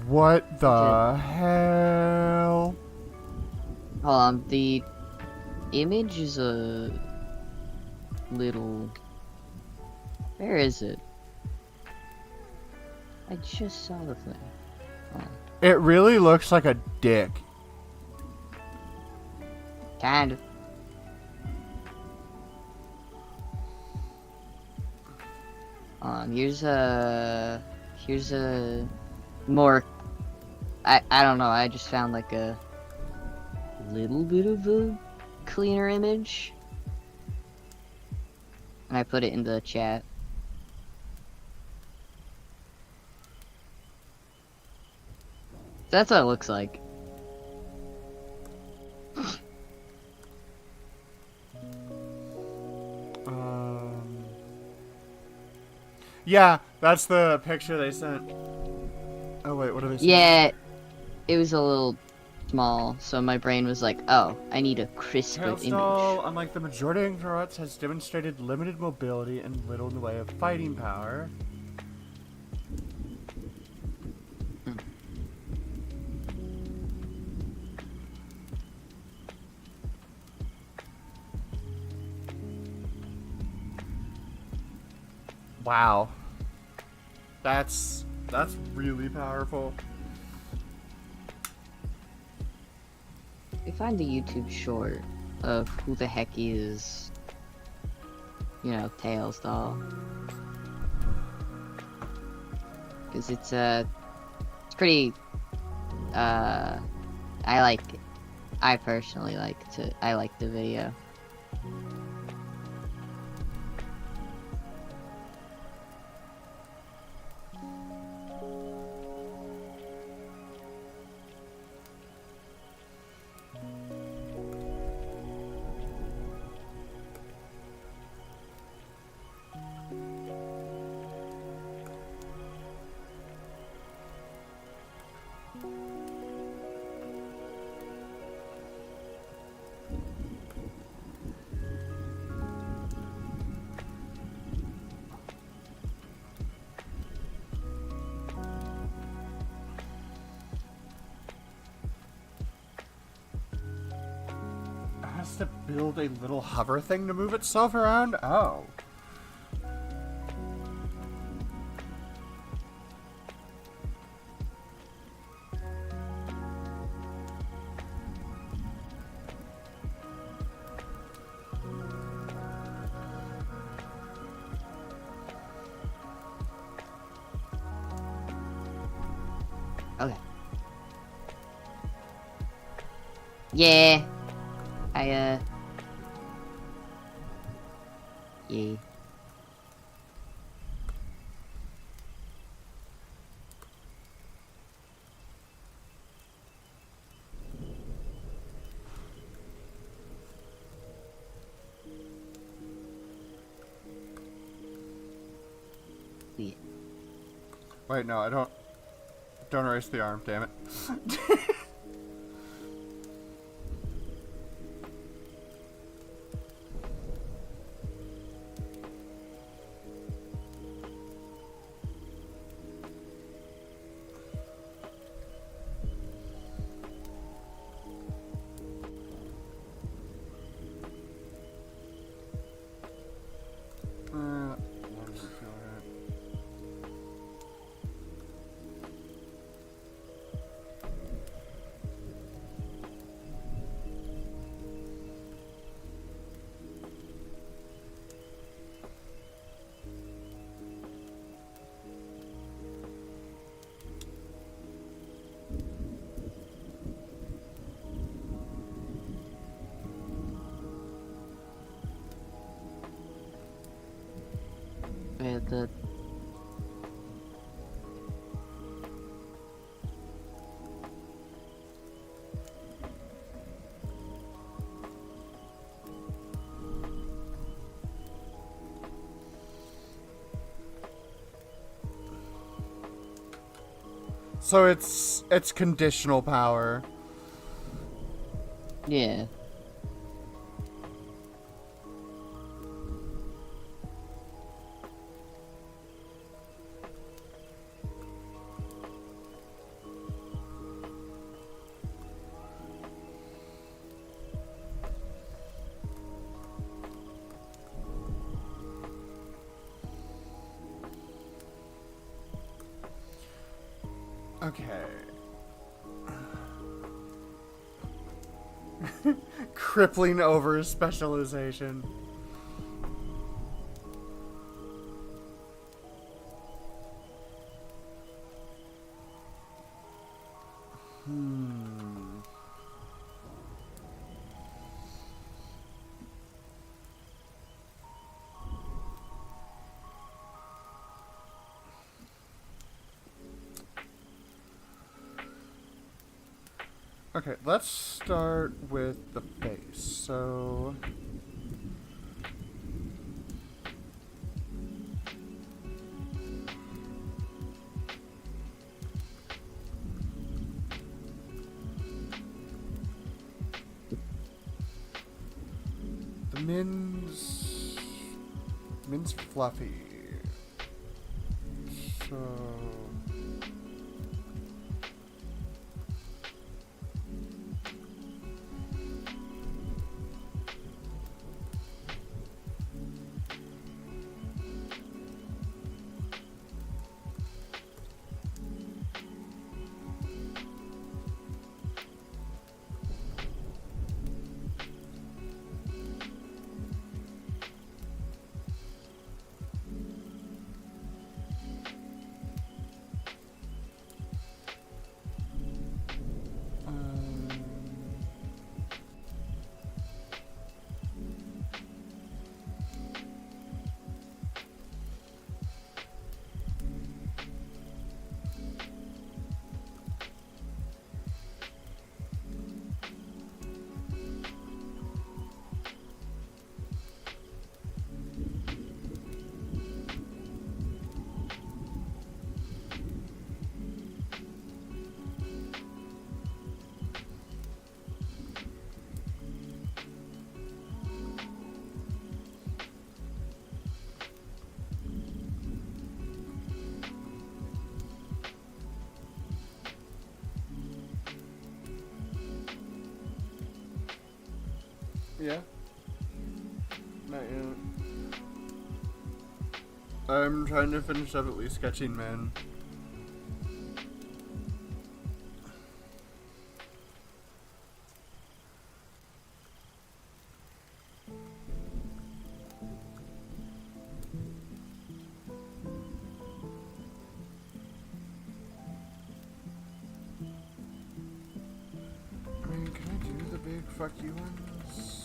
What the hell? Hold on, the image is a little... Where is it? I just saw the thing. Oh, It really looks like a dick. kind of. Here's a more... I don't know, I just found like a little bit of a cleaner image. And I put it in the chat. That's what it looks like. Yeah, that's the picture they sent. Oh wait, what are they saying? Yeah, it was a little small, so my brain was like, oh, I need a crisper Tails image. doll, unlike the majority of Turrets, has demonstrated limited mobility and little in the way of fighting power. Wow. That's really powerful. We find the YouTube short of who the heck is, Tails doll. Because it's pretty, I like it. I personally I like the video. It has to build a little hover thing to move itself around? Oh. Okay. Yeah. Yeah. Yeah. Wait, no, I don't. Don't erase the arm, damn it. That doesn't feel right. Wait, the So it's conditional power. yeah. Okay. Crippling over specialization. Okay, let's start with the face. So the Min's fluffy. So yeah. Not yet. I'm trying to finish up at least sketching man. I mean, can I do the big fuck you ones?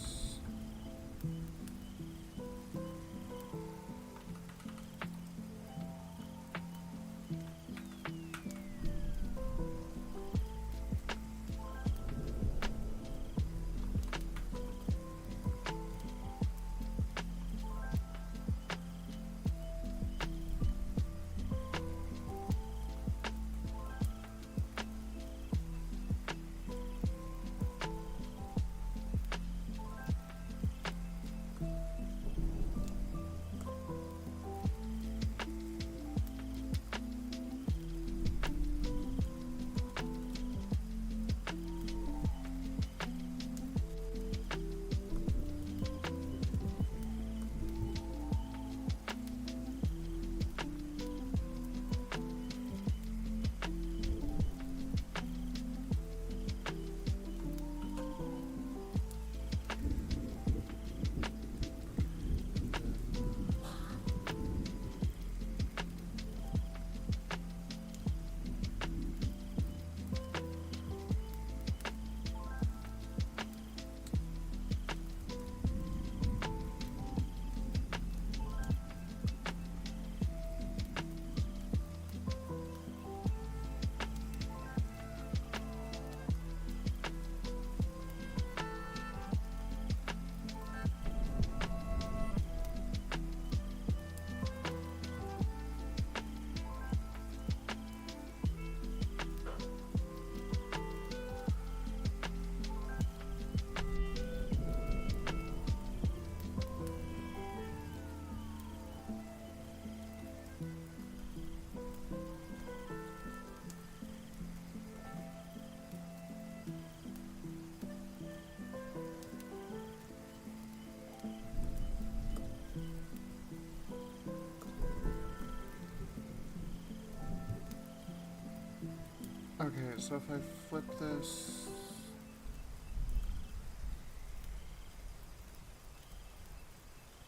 Okay, so if I flip this...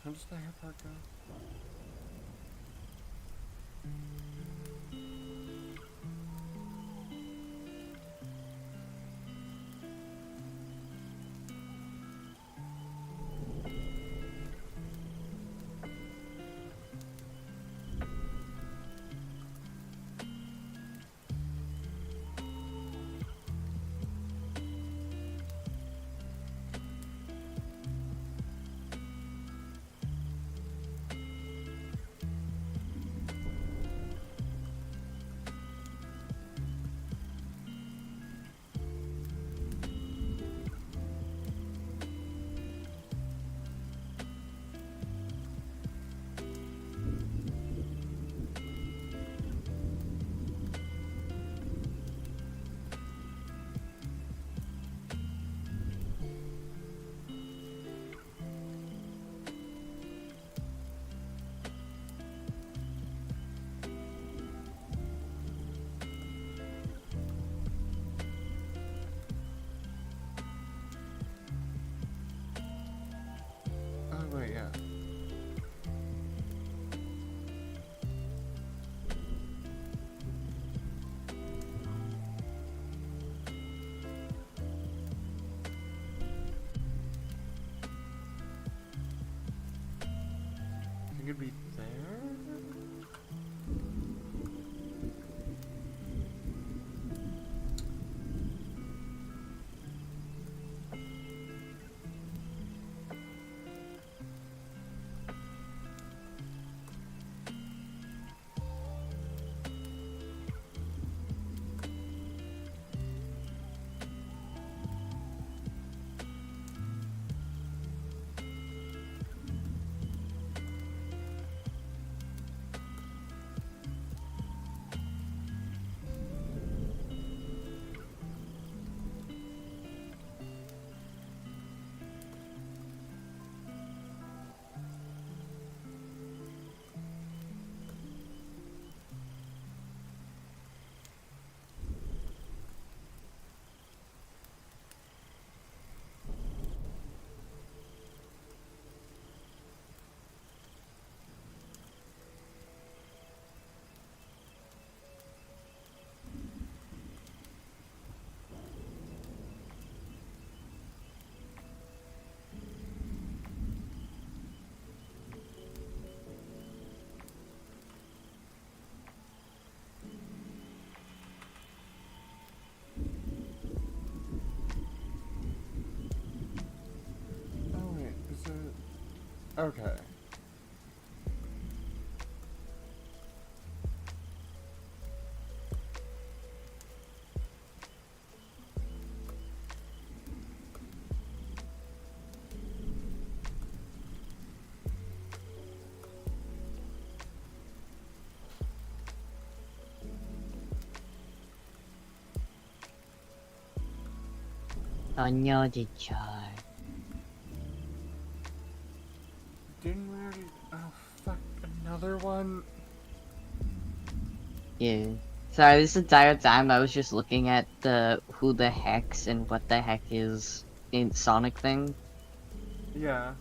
How does the hair part go? Oh, wait, yeah. I think it'd be there? Oh, wait, is it... Okay. Another chart. Didn't we already... Oh, fuck. Another one? Yeah. Sorry, this entire time I was just looking at the who the hex and what the heck is in Sonic thing. Yeah.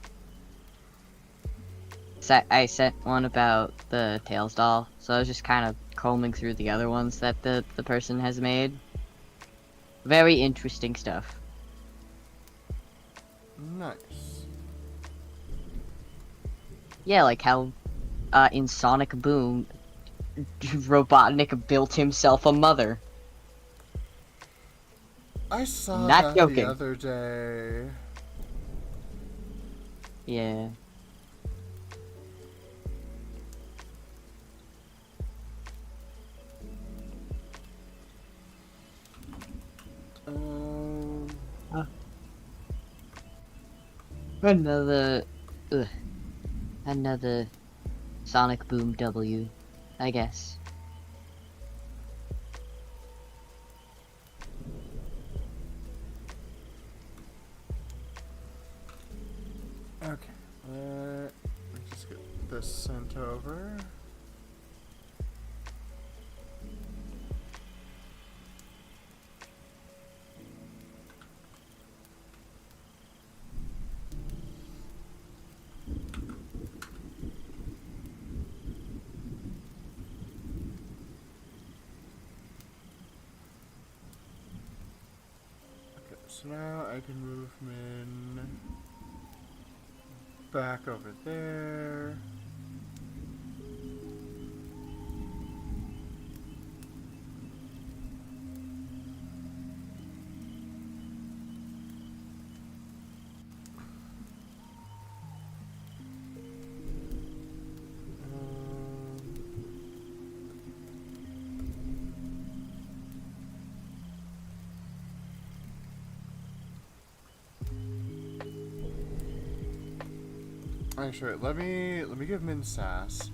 I sent one about the Tails doll, so I was just kind of combing through the other ones that the person has made. Very interesting stuff. Nice. Yeah, like how in Sonic Boom, Robotnik built himself a mother. I saw Not that joking. the other day. Yeah. Another, another Sonic Boom W, I guess. Okay, let me just get this sent over. so now I can move Min back over there. Actually, let me give Min sass.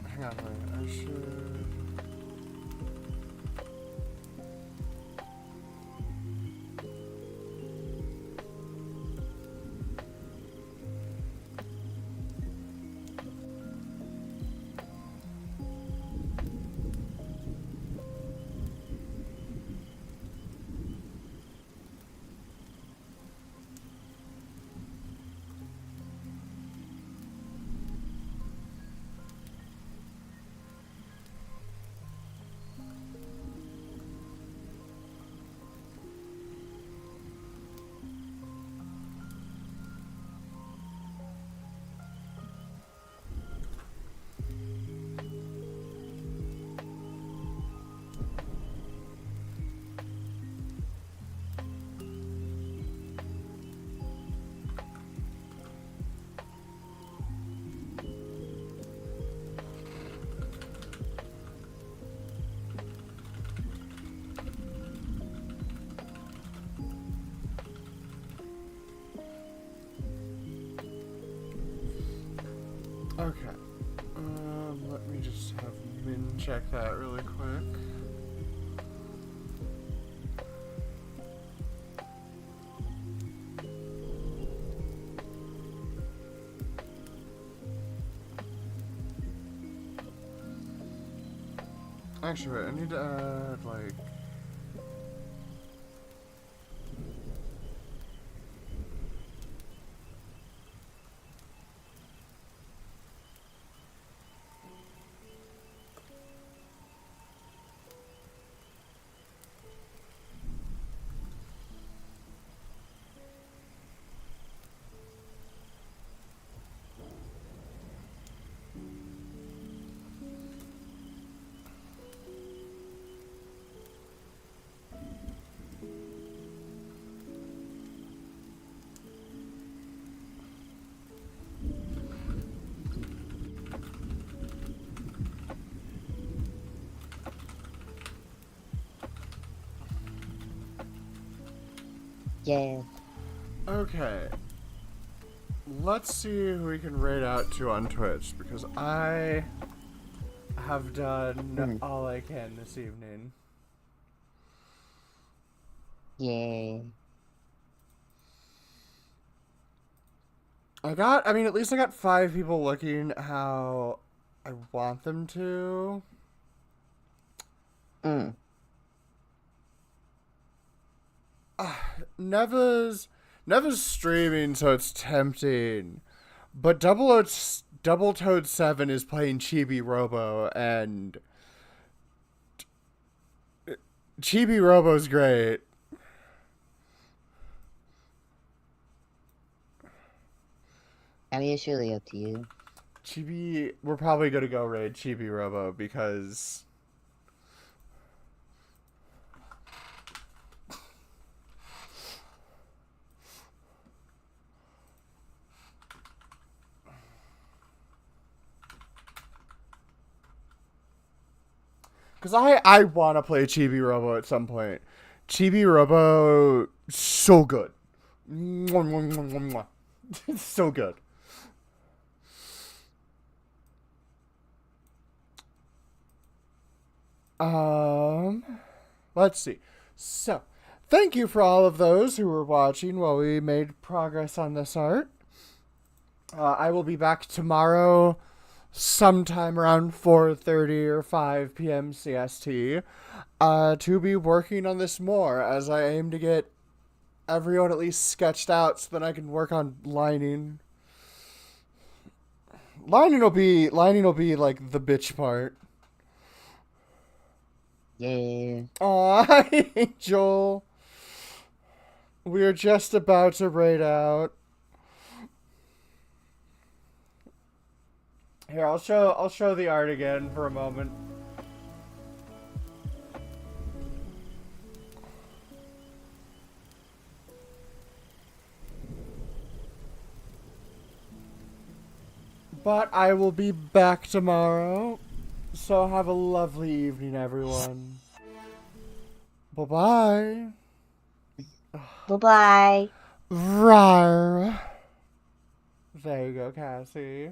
Hang on, wait, I should... Okay. Let me just have Min check that really quick. Actually, wait, I need to add, like... Yeah. Okay. Let's see who we can raid out to on Twitch, because I have done all I can this evening. Yay. I mean, at least I got 5 people looking how I want them to. Neva's streaming, so it's tempting. But Double Toad 7 is playing Chibi Robo, and Chibi Robo's great. I mean, it's really up to you. We're probably gonna go raid Chibi Robo because... Because I want to play Chibi Robo at some point. Chibi Robo, so good. It's so good. Let's see. So, thank you for all of those who were watching while we made progress on this art. I will be back tomorrow sometime around 4:30 or 5 p.m. CST to be working on this more as I aim to get everyone at least sketched out so that I can work on lining. Lining will be like the bitch part. Yeah. Aw, Joel. We are just about to raid out. Here, I'll show the art again for a moment. But I will be back tomorrow. So have a lovely evening, everyone. Bye-bye. Bye-bye. Rawr. There you go, Cassie.